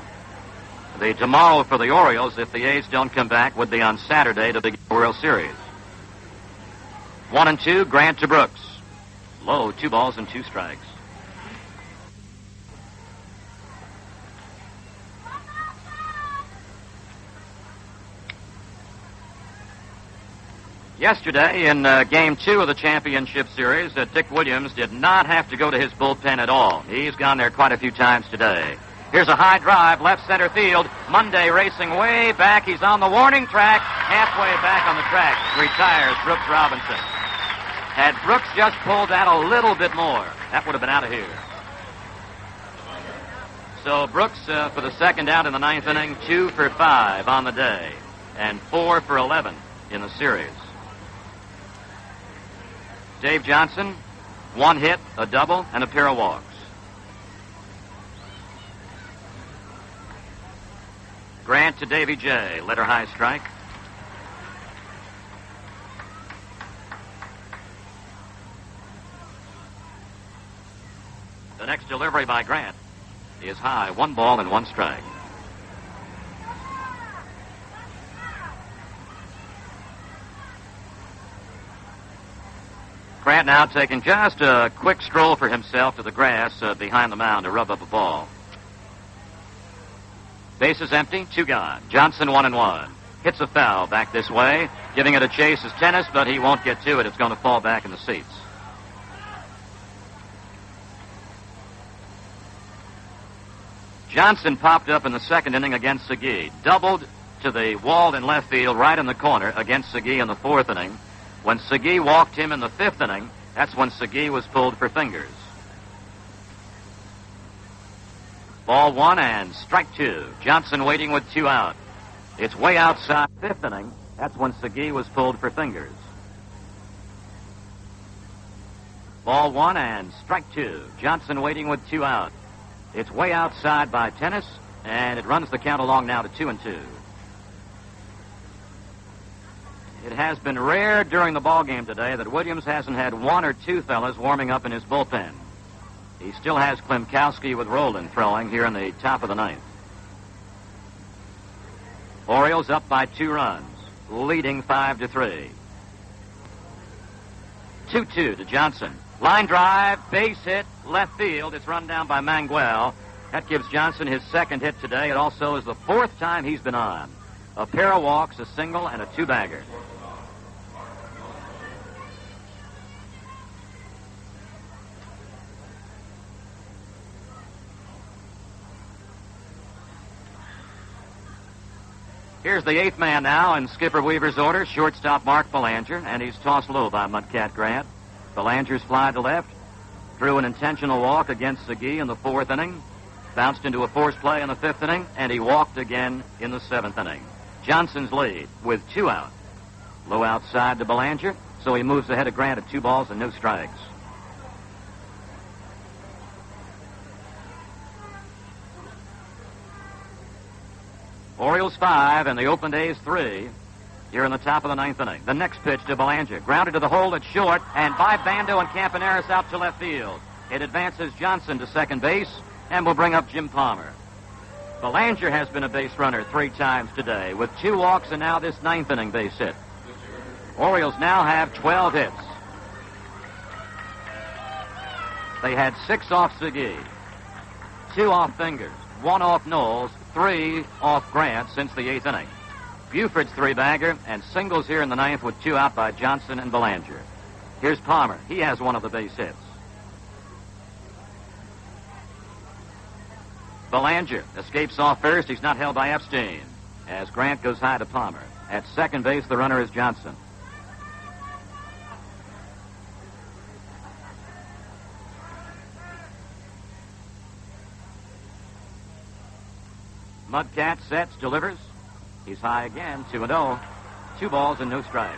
The tomorrow for the Orioles, if the A's don't come back, would be on Saturday to begin the World Series. 1-2, Grant to Brooks. Low, 2 balls and 2 strikes. Yesterday, in Game 2 of the championship series, Dick Williams did not have to go to his bullpen at all. He's gone there quite a few times today. Here's a high drive, left center field. Monday racing way back. He's on the warning track. Halfway back on the track, retires Brooks Robinson. Had Brooks just pulled that a little bit more, that would have been out of here. So Brooks, for the second out in the 9th inning, 2 for 5 on the day, and 4 for 11 in the series. Dave Johnson, 1 hit, a double, and a pair of walks. Grant to Davy J. Letter high strike. The next delivery by Grant is high. 1 ball and 1 strike. Grant now taking just a quick stroll for himself to the grass behind the mound to rub up a ball. Bases empty, 2 gone. Johnson 1-1. Hits a foul back this way. Giving it a chase is Tennis, but he won't get to it. It's going to fall back in the seats. Johnson popped up in the second inning against Segui. Doubled to the wall in left field right in the corner against Segui in the fourth inning. When Segui walked him in the fifth inning, that's when Segui was pulled for fingers. Ball 1 and strike 2. Johnson waiting with 2 out. It's way outside fifth inning. That's when Segui was pulled for fingers. Ball 1 and strike 2. Johnson waiting with 2 out. It's way outside by Tennis, and it runs the count along now to 2-2. It has been rare during the ballgame today that Williams hasn't had 1 or 2 fellas warming up in his bullpen. He still has Klimkowski with Rowland throwing here in the top of the ninth. Orioles up by 2 runs, leading 5-3. 2-2 to Johnson. Line drive, base hit, left field. It's run down by Manguel. That gives Johnson his second hit today. It also is the 4th time he's been on. A pair of walks, a single, and a 2-bagger. Here's the 8th man now in Skipper Weaver's order, shortstop Mark Belanger, and he's tossed low by Mudcat Grant. Belanger's fly to left, threw an intentional walk against Segui in the 4th inning, bounced into a force play in the 5th inning, and he walked again in the 7th inning. Johnson's lead with 2 out. Low outside to Belanger, so he moves ahead of Grant at 2 balls and no strikes. Orioles 5 and the Oakland A's 3 here in the top of the 9th inning. The next pitch to Belanger. Grounded to the hole at short, and by Bando and Campaneris out to left field. It advances Johnson to second base and will bring up Jim Palmer. Belanger has been a base runner 3 times today with 2 walks and now this 9th inning base hit. Orioles now have 12 hits. They had 6 off Segui, 2 off Fingers, 1 off Knowles, 3 off Grant since the 8th inning. Buford's 3-bagger and singles here in the 9th with 2 out by Johnson and Belanger. Here's Palmer. He has one of the base hits. Belanger escapes off first. He's not held by Epstein as Grant goes high to Palmer. At second base, the runner is Johnson. Mudcat sets, delivers. He's high again, 2-0. 2 balls and no strikes.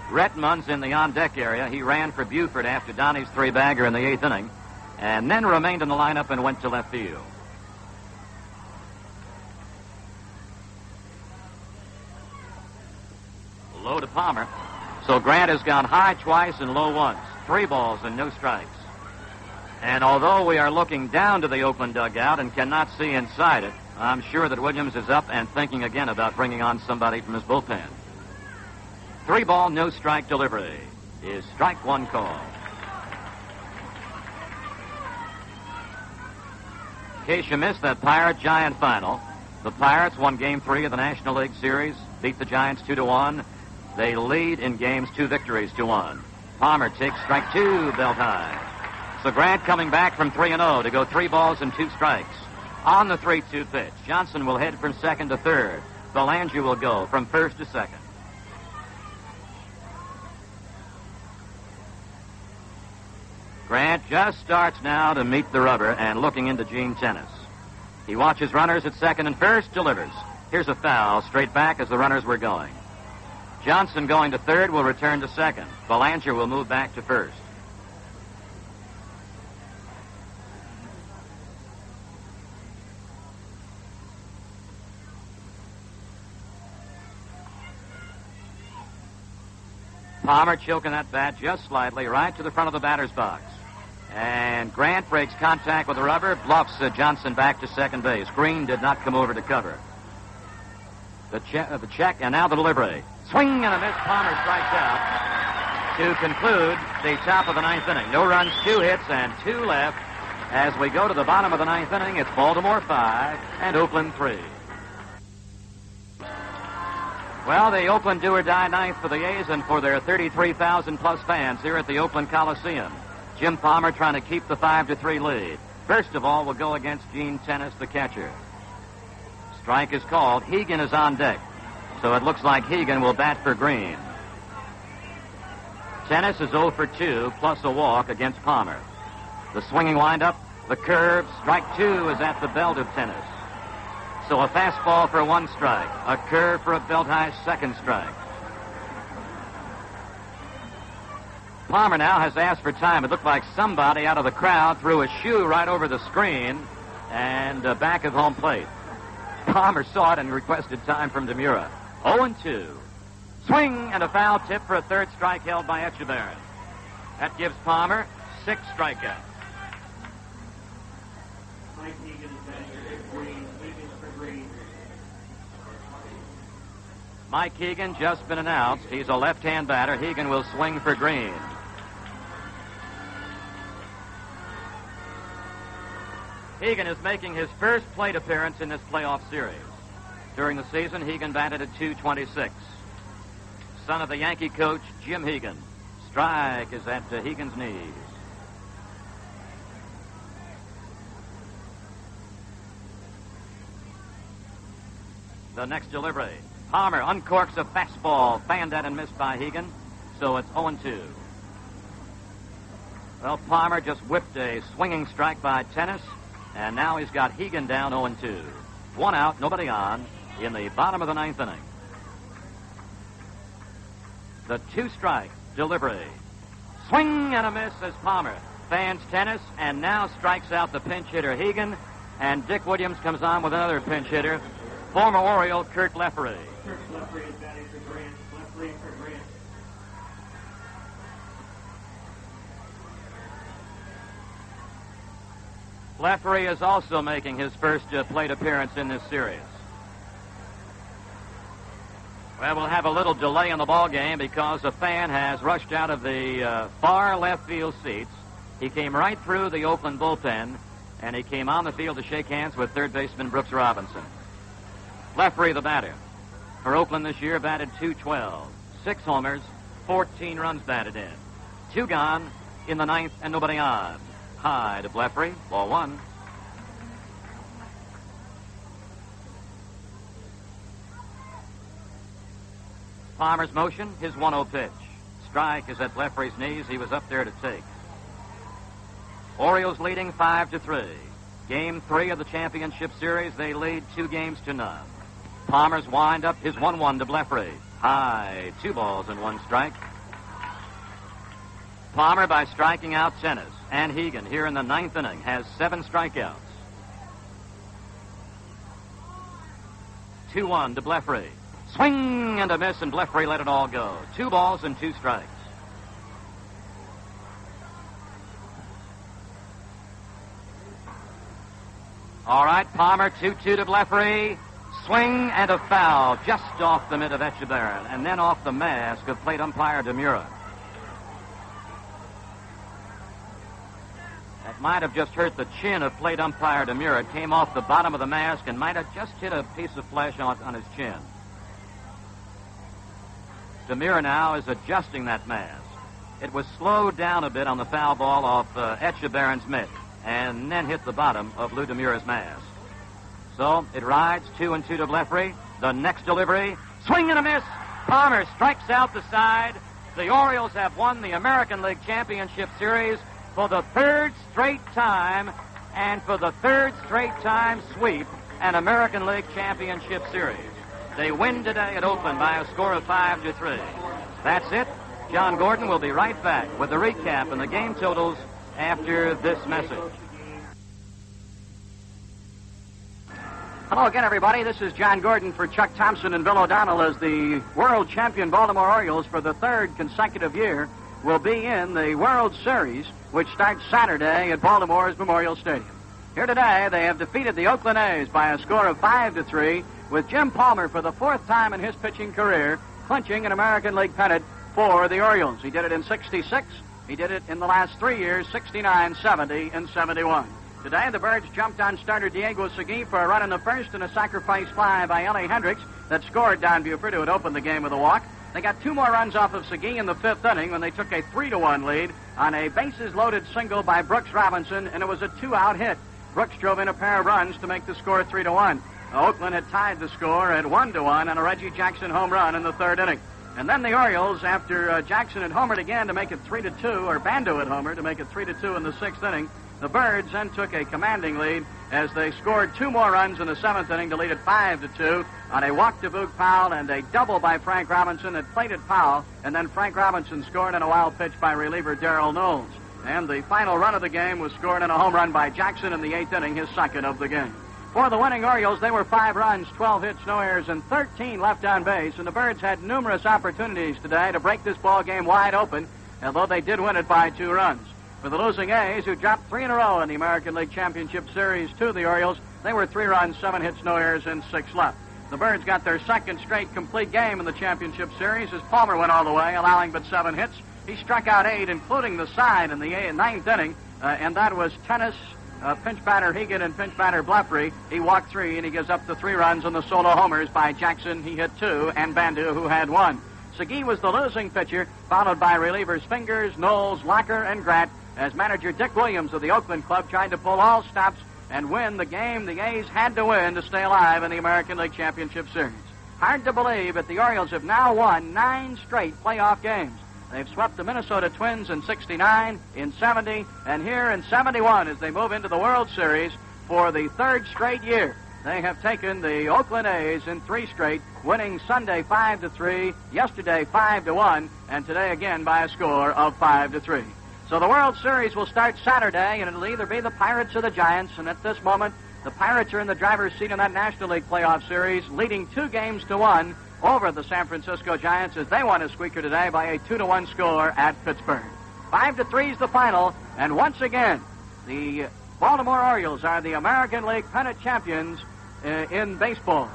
Retmund's in the on-deck area. He ran for Buford after Donnie's 3-bagger in the 8th inning, and then remained in the lineup and went to left field. Low to Palmer. So Grant has gone high twice and low once. 3 balls and no strikes. And although we are looking down to the Oakland dugout and cannot see inside it, I'm sure that Williams is up and thinking again about bringing on somebody from his bullpen. 3-ball, no strike delivery is strike 1 call. In case you missed that Pirate-Giant final, the Pirates won Game 3 of the National League Series, beat the Giants 2-1. They lead in games 2 victories to 1. Palmer takes strike 2, belt high. So Grant coming back from 3-0 to go 3 balls and 2 strikes. On the 3-2 pitch, Johnson will head from second to third. Belanger will go from first to second. Grant just starts now to meet the rubber and looking into Gene Tennis. He watches runners at second and first, delivers. Here's a foul straight back as the runners were going. Johnson going to third will return to second. Belanger will move back to first. Palmer choking that bat just slightly right to the front of the batter's box. And Grant breaks contact with the rubber, bluffs Johnson back to second base. Green did not come over to cover. The check, and now the delivery. Swing and a miss. Palmer strikes out. to conclude the top of the ninth inning. No runs, 2 hits, and 2 left. As we go to the bottom of the ninth inning, it's Baltimore 5 and Oakland 3. Well, the Oakland do-or-die ninth for the A's and for their 33,000-plus fans here at the Oakland Coliseum. Jim Palmer trying to keep the 5-3 lead. First of all, will go against Gene Tennis, the catcher. Strike is called. Hegan is on deck. So it looks like Hegan will bat for Green. Tennis is 0 for 2, plus a walk against Palmer. The swinging windup, the curve, strike 2 is at the belt of Tennis. So a fastball for 1 strike, a curve for a belt-high 2nd strike. Palmer now has asked for time. It looked like somebody out of the crowd threw a shoe right over the screen and back of home plate. Palmer saw it and requested time from Demura. 0-2. Swing and a foul tip for a 3rd strike held by Echeverria. That gives Palmer 6 strikeouts. Mike Hegan is batting for Green. Hegan for Green. Mike Hegan just been announced. He's a left-hand batter. Hegan will swing for Green. Hegan is making his first plate appearance in this playoff series. During the season, Hegan batted at .226. Son of the Yankee coach, Jim Hegan. Strike is at Hegan's knees. The next delivery. Palmer uncorks a fastball, fanned at and missed by Hegan, so it's 0-2. Well, Palmer just whipped a swinging strike by Tennis, and now he's got Hegan down 0-2. 1 out, nobody on, in the bottom of the ninth inning. The 2-strike delivery. Swing and a miss as Palmer fans Tennis and now strikes out the pinch hitter Hegan, and Dick Williams comes on with another pinch hitter, former Oriole Kurt Leffery. Kurt Leffery is batting for Grant. Leffery for Grant. Leffery is also making his first plate appearance in this series. Well, we'll have a little delay in the ball game because a fan has rushed out of the far left field seats. He came right through the Oakland bullpen, and he came on the field to shake hands with third baseman Brooks Robinson. Leffery, the batter. For Oakland this year, batted .212. 6 homers, 14 runs batted in. 2 gone in the ninth and nobody on. High to Leffery, ball 1. Palmer's motion, his 1-0 pitch. Strike is at Leffery's knees. He was up there to take. Orioles leading 5-3. Game 3 of the championship series, they lead 2-0. Palmer's wind up, his 1-1 to Leffery. High, 2 balls and 1 strike. Palmer, by striking out Tennis and Hegan here in the ninth inning, has 7 strikeouts. 2-1 to Leffery. Swing and a miss, and Leffery let it all go. 2 balls and 2 strikes. All right, Palmer, 2-2 to Leffery. Swing and a foul just off the mid of Echeverria, and then off the mask of plate umpire Demura. That might have just hurt the chin of plate umpire Demura. It came off the bottom of the mask and might have just hit a piece of flesh on his chin. Demura now is adjusting that mask. It was slowed down a bit on the foul ball off Echeverria's mitt and then hit the bottom of Lou Demura's mask. So it rides 2-2 to Leffery. The next delivery, swing and a miss. Palmer strikes out the side. The Orioles have won the American League Championship Series for the 3rd straight time, and for the 3rd straight time sweep an American League Championship Series. They win today at Oakland by a score of 5-3. That's it. John Gordon will be right back with the recap and the game totals after this message. Hello again, everybody. This is John Gordon for Chuck Thompson and Bill O'Donnell as the world champion Baltimore Orioles for the 3rd consecutive year will be in the World Series, which starts Saturday at Baltimore's Memorial Stadium. Here today, they have defeated the Oakland A's by a score of 5-3, with Jim Palmer for the 4th time in his pitching career clinching an American League pennant for the Orioles. He did it in 66. He did it in the last 3 years, 69, 70, and 71. Today, the Birds jumped on starter Diego Segui for a run in the first and a sacrifice fly by Ellie Hendricks that scored Don Buford, who had opened the game with a walk. They got 2 more runs off of Segui in the 5th inning when they took a 3-1 lead on a bases-loaded single by Brooks Robinson, and it was a 2-out hit. Brooks drove in a pair of runs to make the score 3-1. Oakland had tied the score at 1-1 on a Reggie Jackson home run in the 3rd inning. And then the Orioles, after Jackson had homered again to make it 3-2, or Bando had homered to make it 3-2 in the 6th inning, the Birds then took a commanding lead as they scored 2 more runs in the 7th inning to lead it 5-2 on a walk to Boog Powell and a double by Frank Robinson that plated Powell, and then Frank Robinson scored on a wild pitch by reliever Darrell Knowles. And the final run of the game was scored in a home run by Jackson in the 8th inning, his 2nd of the game. For the winning Orioles, they were 5 runs, 12 hits, no errors, and 13 left on base. And the Birds had numerous opportunities today to break this ball game wide open, although they did win it by 2 runs. For the losing A's, who dropped 3 in a row in the American League Championship Series to the Orioles, they were 3 runs, 7 hits, no errors, and 6 left. The Birds got their 2nd straight complete game in the Championship Series as Palmer went all the way, allowing but 7 hits. He struck out 8, including the side in the 9th inning, and that was tennis. Pinch batter Hegan and pinch batter Blefrey. He walked 3, and he gives up the 3 runs on the solo homers by Jackson. He hit 2, and Bandu, who had 1. Segui was the losing pitcher, followed by relievers Fingers, Knowles, Locker, and Grant, as manager Dick Williams of the Oakland club tried to pull all stops and win the game the A's had to win to stay alive in the American League Championship Series. Hard to believe that the Orioles have now won 9 straight playoff games. They've swept the Minnesota Twins in 69, in 70, and here in 71 as they move into the World Series for the 3rd straight year. They have taken the Oakland A's in 3 straight, winning Sunday 5-3, yesterday 5-1, and today again by a score of 5-3. So the World Series will start Saturday, and it'll either be the Pirates or the Giants, and at this moment, the Pirates are in the driver's seat in that National League playoff series, leading 2-1 over the San Francisco Giants as they won a squeaker today by a 2-1 score at Pittsburgh. 5-3 is the final, and once again, the Baltimore Orioles are the American League pennant champions in baseball.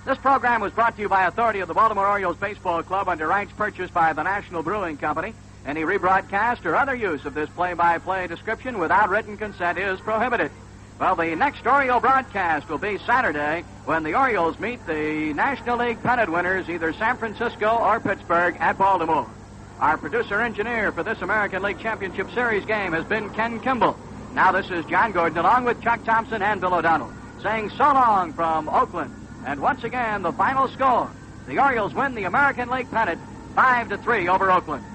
This program was brought to you by authority of the Baltimore Orioles Baseball Club under rights purchased by the National Brewing Company. Any rebroadcast or other use of this play-by-play description without written consent is prohibited. Well, the next Oriole broadcast will be Saturday when the Orioles meet the National League pennant winners, either San Francisco or Pittsburgh, at Baltimore. Our producer-engineer for this American League Championship Series game has been Ken Kimball. Now this is John Gordon, along with Chuck Thompson and Bill O'Donnell, saying so long from Oakland. And once again, the final score. The Orioles win the American League pennant 5-3 over Oakland.